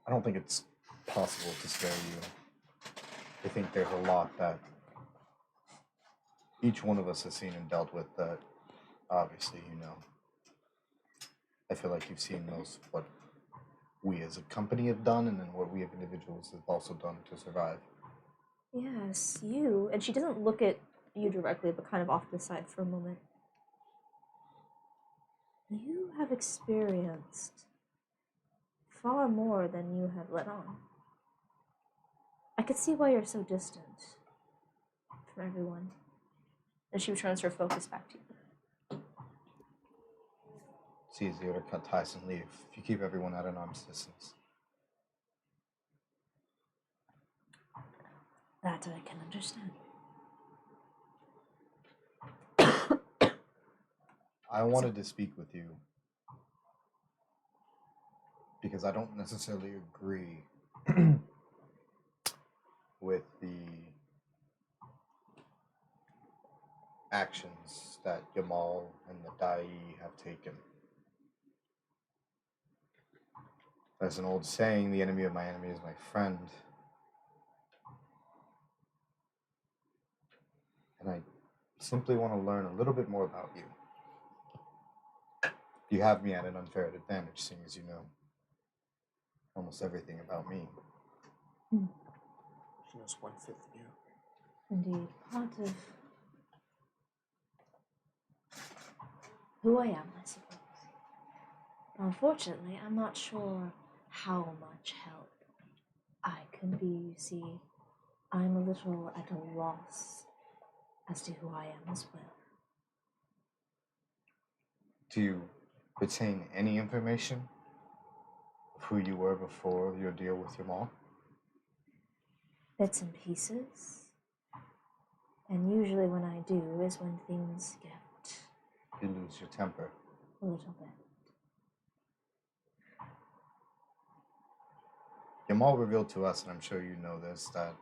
I don't think it's possible to scare you. I think there's a lot that each one of us has seen and dealt with that obviously you know. I feel like you've seen most of what we as a company have done and then what we as individuals have also done to survive. yes, you. And she doesn't look at you directly, but kind of off to the side for a moment. You have experienced far more than you have let on. I could see why you're so distant from everyone. And she returns her focus back to you. It's easier to cut ties and leave if you keep everyone at an arm's distance. That I can understand. I wanted to speak with you because I don't necessarily agree with the actions that Yamal and the Dai have taken. There's an old saying, the enemy of my enemy is my friend. And I simply want to learn a little bit more about you. You have me at an unfair advantage, seeing as you know almost everything about me. She knows 1/5 of you. Indeed, part of who I am, I suppose. Unfortunately, I'm not sure how much help I can be. You see, I'm a little at a loss as to who I am as well. Do you retain any information of who you were before your deal with Yamal? Bits and pieces. And usually when I do is when things get You lose your temper. a little bit. Yamal revealed to us, and I'm sure you know this, that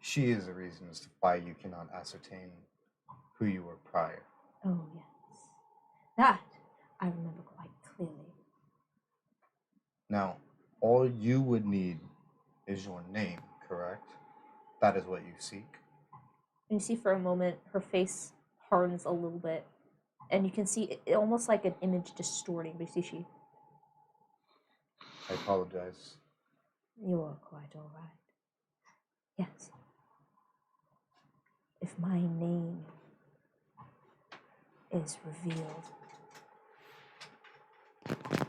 she is the reason as to why you cannot ascertain who you were prior. Oh, yes. That I remember quite clearly. Now, all you would need is your name, correct? That is what you seek. And you see for a moment her face hardens a little bit. And you can see it almost like an image distorting, but you see I apologize. you are quite alright. Yes. If my name is revealed,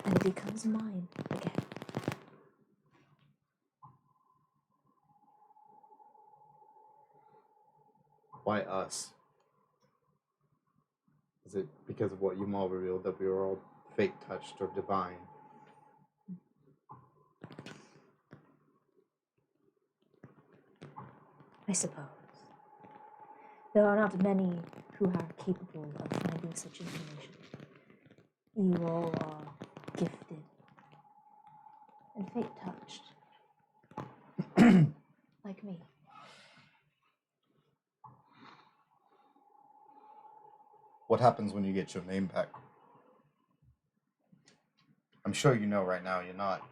and it becomes mine again. Why us? Is it because of what Yamal revealed that we were all fake touched or divine? I suppose. There are not many who are capable of finding such information. You all are gifted and fate touched. Like me. What happens when you get your name back? I'm sure you know right now you're not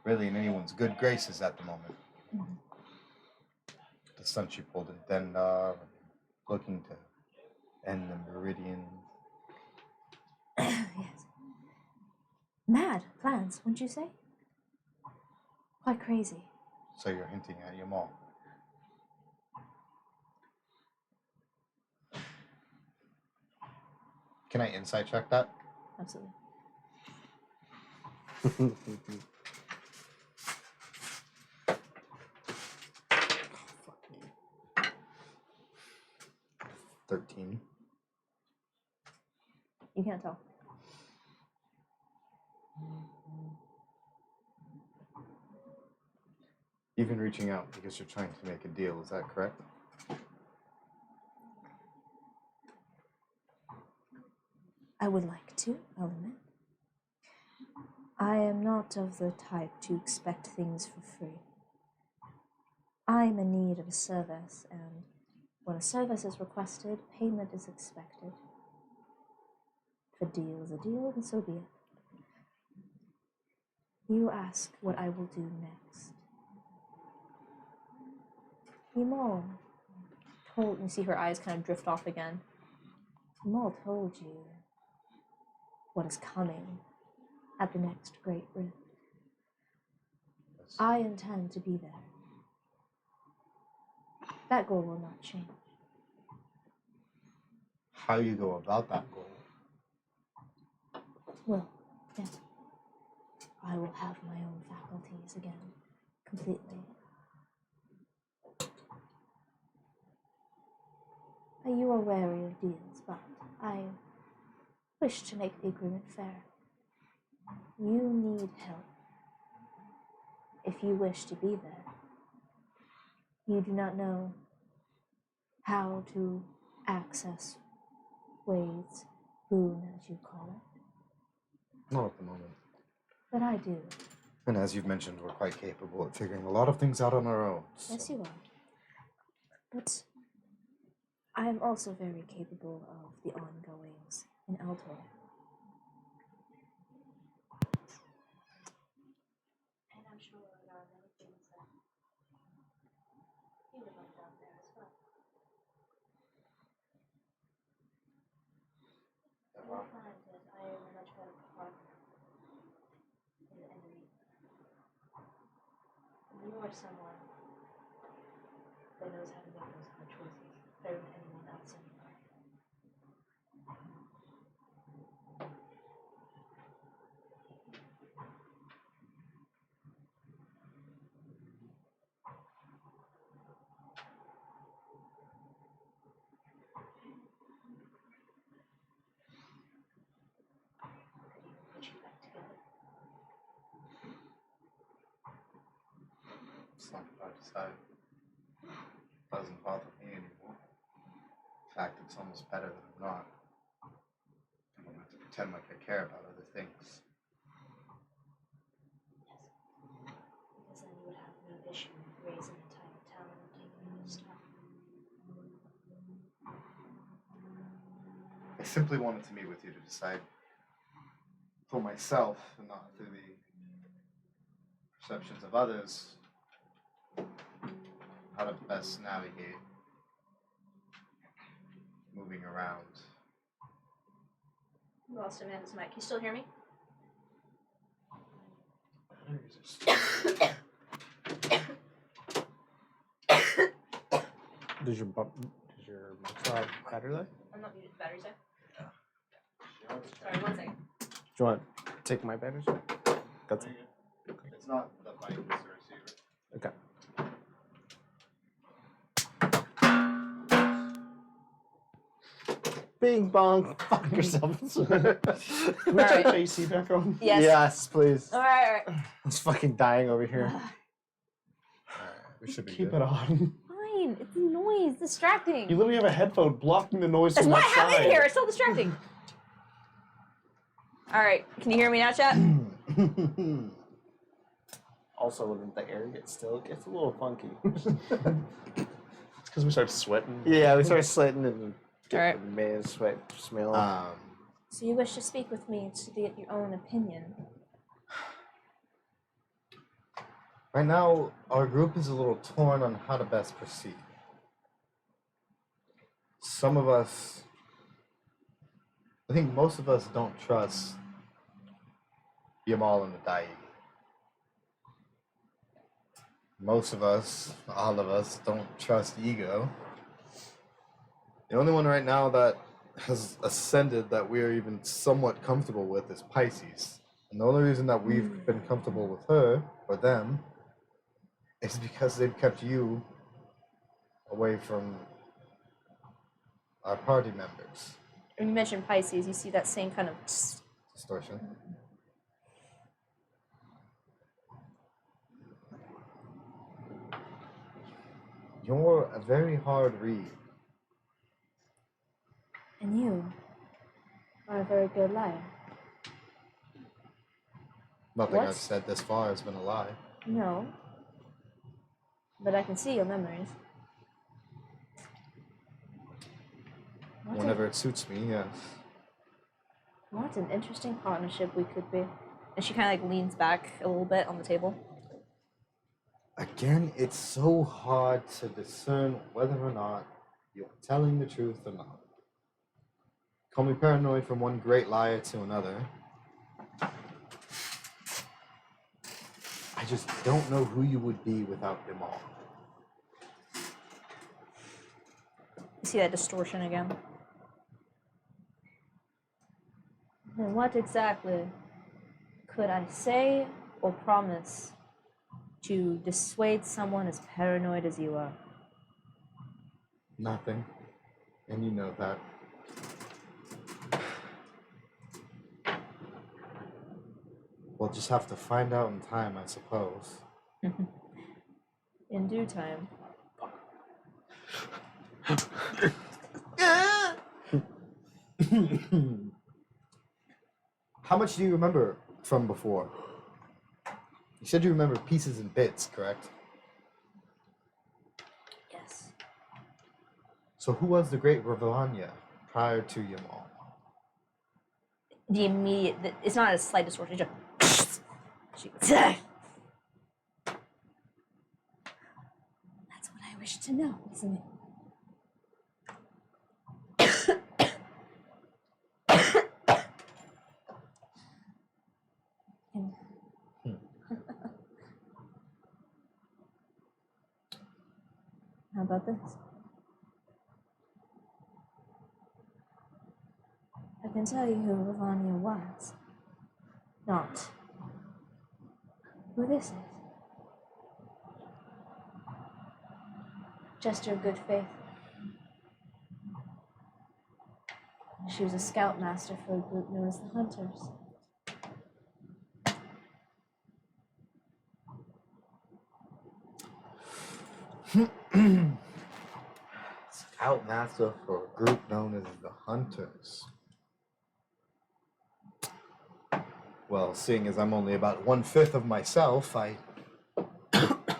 really in anyone's good graces at the moment. The Sunship pulled in Dendar, looking to end the Meridian. Yes. Mad plans, wouldn't you say? Quite crazy. So you're hinting at your mom. Can I insight check that? Absolutely. Fuck me. 13. You can't tell. Even reaching out because you're trying to make a deal, is that correct? I would like to, I'll admit. I am not of the type to expect things for free. I am in need of a service, and when a service is requested, payment is expected. If a deal is a deal, then so be it. You ask what I will do next. Emol told, you see her eyes kind of drift off again. Emol told you what is coming at the next great rift. Yes. I intend to be there. That goal will not change. How you go about that goal? Well, yes. I will have my own faculties again, completely. You are wary of deals, but I wish to make the agreement fair. You need help. If you wish to be there, you do not know how to access Wade's boon, as you call it. Not at the moment. But I do. And as you've mentioned, we're quite capable of figuring a lot of things out on our own. Yes, so- you are. But I am also very capable of the ongoings in Altor. And I'm sure there are many things that you would like out there as well. You'll find that I am a much better partner in the enemy. You are someone that knows how to make those hard choices better than anyone else in your life. Could even put you back together. It's not what I decided. Doesn't bother me anymore. In fact, it's almost better that I'm not. I don't have to pretend like I care about other things. Because then you would have no issue with raising an entire town and taking your stuff. I simply wanted to meet with you to decide for myself and not through the perceptions of others how to best navigate moving around. You lost him in his mic. You still hear me? Does your battery life? I'm not muted. Battery's dead. Sorry, 1 second. Do you want to take my batteries? Got some. It's not the mic, it's the receiver. Okay. Bing bong. Fuck yourself. Can we Alright. turn AC back on? Yes. Yes, please. All right. I was fucking dying over here. We should be Keep good. it on. Fine. It's noise. Distracting. You literally have a headphone blocking the noise That's from what I that have in side. here. It's so distracting. All right, can you hear me now, chat? Also, when the air gets a little funky. It's because we start sweating. Yeah, we start sweating and get Alright. the man sweat smell. So you wish to speak with me to get your own opinion. Right now, our group is a little torn on how to best proceed. Some of us, I think most of us don't trust Yamal and the Dai. Most of us, all of us, don't trust Ego. The only one right now that has ascended that we are even somewhat comfortable with is Pisces. And the only reason that we've been comfortable with her, or them, is because they've kept you away from our party members. When you mentioned Pisces, you see that same kind of Distortion. You're a very hard read. and you are a very good liar. Nothing I've What? said this far has been a lie. No. But I can see your memories. What Whenever it suits me, yes. What an interesting partnership we could be. And she kind of like leans back a little bit on the table. Again, it's so hard to discern whether or not you're telling the truth or not. Call me paranoid from one great liar to another. I just don't know who you would be without them all. You see that distortion again. And what exactly could I say or promise to dissuade someone as paranoid as you are? Nothing. And you know that. We'll just have to find out in time, I suppose. In due time. How much do you remember from before? You said you remember pieces and bits, correct? Yes. So who was the great Ravanya prior to Yamal? The immediate, it's not a slight distortion, it's just. She goes, that's what I wish to know, isn't it? And how about this? I can tell you who Ravania was, not who this is. Gesture of good faith. She was a scoutmaster for a group known as the Hunters. Scoutmaster for a group known as the Hunters. Well, seeing as I'm only about 1/5 of myself,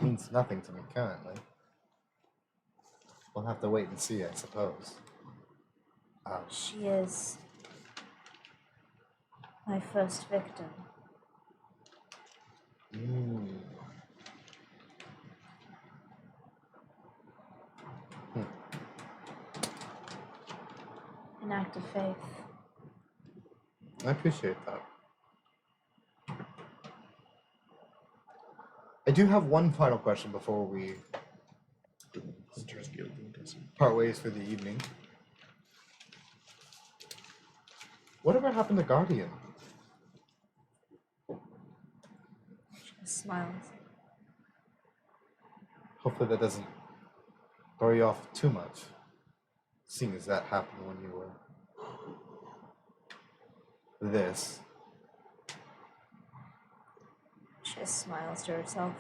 means nothing to me currently. We'll have to wait and see, I suppose. She is my first victim. An act of faith. I appreciate that. I do have one final question before we part ways for the evening. Whatever happened to Guardian? She just smiles. Hopefully that doesn't throw you off too much, seeing as that happened when you were this. She just smiles to herself.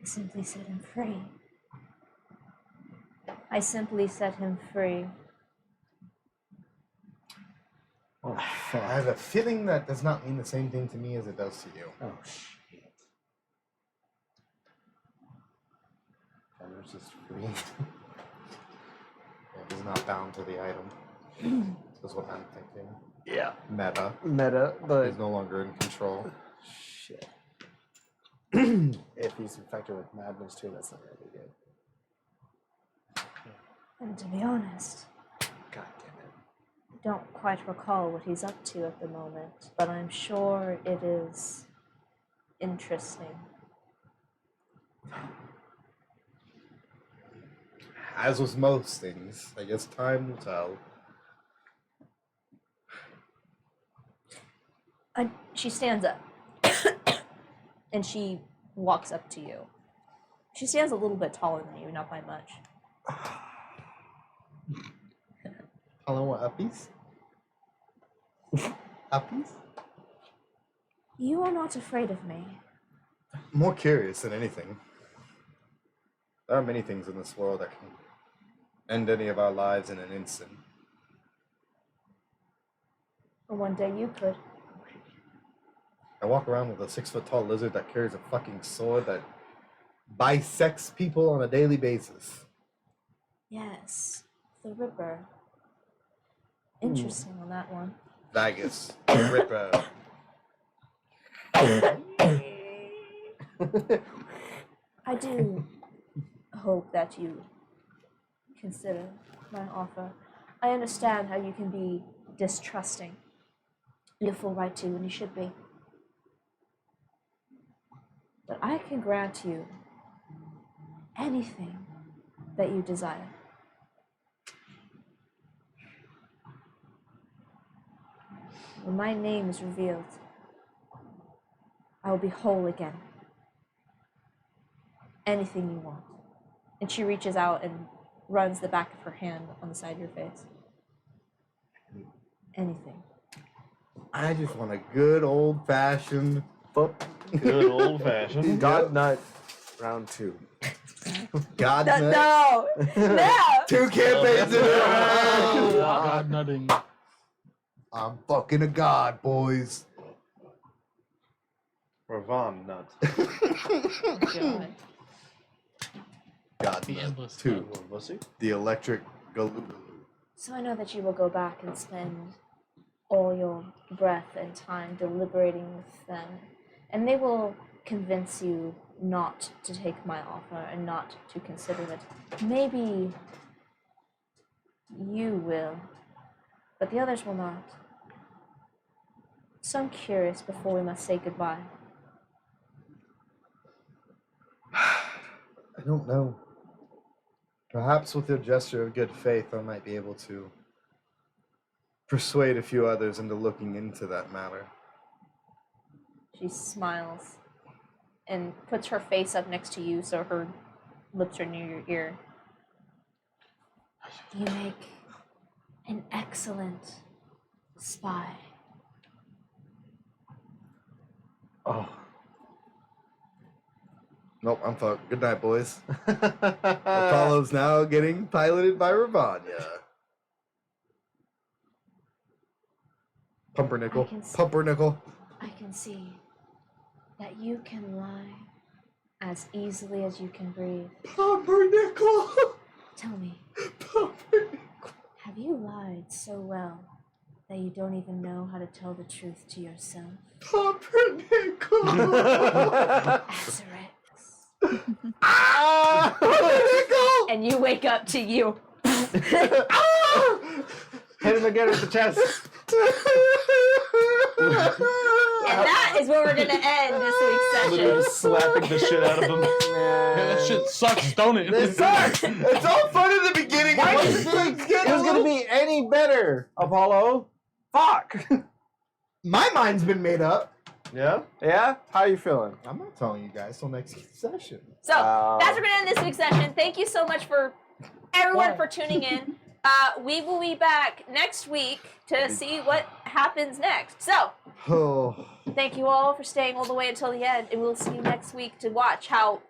simply set him free. I simply set him free. Oh, I fuck. have a feeling that does not mean the same thing to me as it does to you. Oh, shit. Fenrir's just free. Yeah, he's not bound to the item. That's what I'm thinking. Yeah. Meta. Meta, but He's no longer in control. shit. If he's infected with madness too, that's not gonna be good. And to be honest, God damn it. I don't quite recall what he's up to at the moment, but I'm sure it is interesting. As with most things, I guess time will tell. She stands up and she walks up to you. She stands a little bit taller than you, not by much. Hello, what uppies? Uppies? You are not afraid of me. More curious than anything. There are many things in this world that can end any of our lives in an instant. Or one day you could. I walk around with a 6-foot-tall lizard that carries a fucking sword that bisects people on a daily basis. Yes, the Ripper. Interesting on that one. Vagus, Ripper. I do hope that you consider my offer. I understand how you can be distrusting. You have full right to, and you should be. But I can grant you anything that you desire. When my name is revealed, I will be whole again. Anything you want. And she reaches out and runs the back of her hand on the side of your face. Anything. I just want a good old-fashioned... Good old fashioned. God nut round 2. God No! nut. No! 2 campaigns in a row! God nutting. I'm fucking a god, boys. Ravon nut. God. God The nut. endless 2. Wussy? The electric galoo. So I know that you will go back and spend all your breath and time deliberating with them, and they will convince you not to take my offer and not to consider it. Maybe you will, but the others will not. So I'm curious before we must say goodbye. I don't know. Perhaps with a gesture of good faith, I might be able to persuade a few others into looking into that matter. She smiles and puts her face up next to you so her lips are near your ear. You make an excellent spy. Oh. Nope, I'm fucked. Good night, boys. Apollo's now getting piloted by Ravanya. Pumpernickel. I can see- Pumpernickel. I can see that you can lie as easily as you can breathe. Pumpernickel. Tell me, Pumpernickel. have you lied so well that you don't even know how to tell the truth to yourself? Pumpernickel. Azarix. Pumpernickel. And you wake up to you. Hit him again with the chest. And that is where we're going to end this week's Literally session. slapping the shit out of him. Yeah, that shit sucks, don't it? It sucks. It's all fun in the beginning. Why Once did you think things get it was a gonna little- be any better, Apollo? Fuck. My mind's been made up. Yeah? Yeah? How you feeling? I'm not telling you guys till next session. So that's where we're going to end this week's session. Thank you so much for everyone for tuning in. We will be back next week to see what happens next. So Oh. thank you all for staying all the way until the end, and we'll see you next week to watch how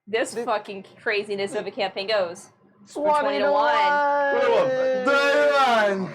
this fucking craziness of a campaign goes. 20 20 to 1. 1.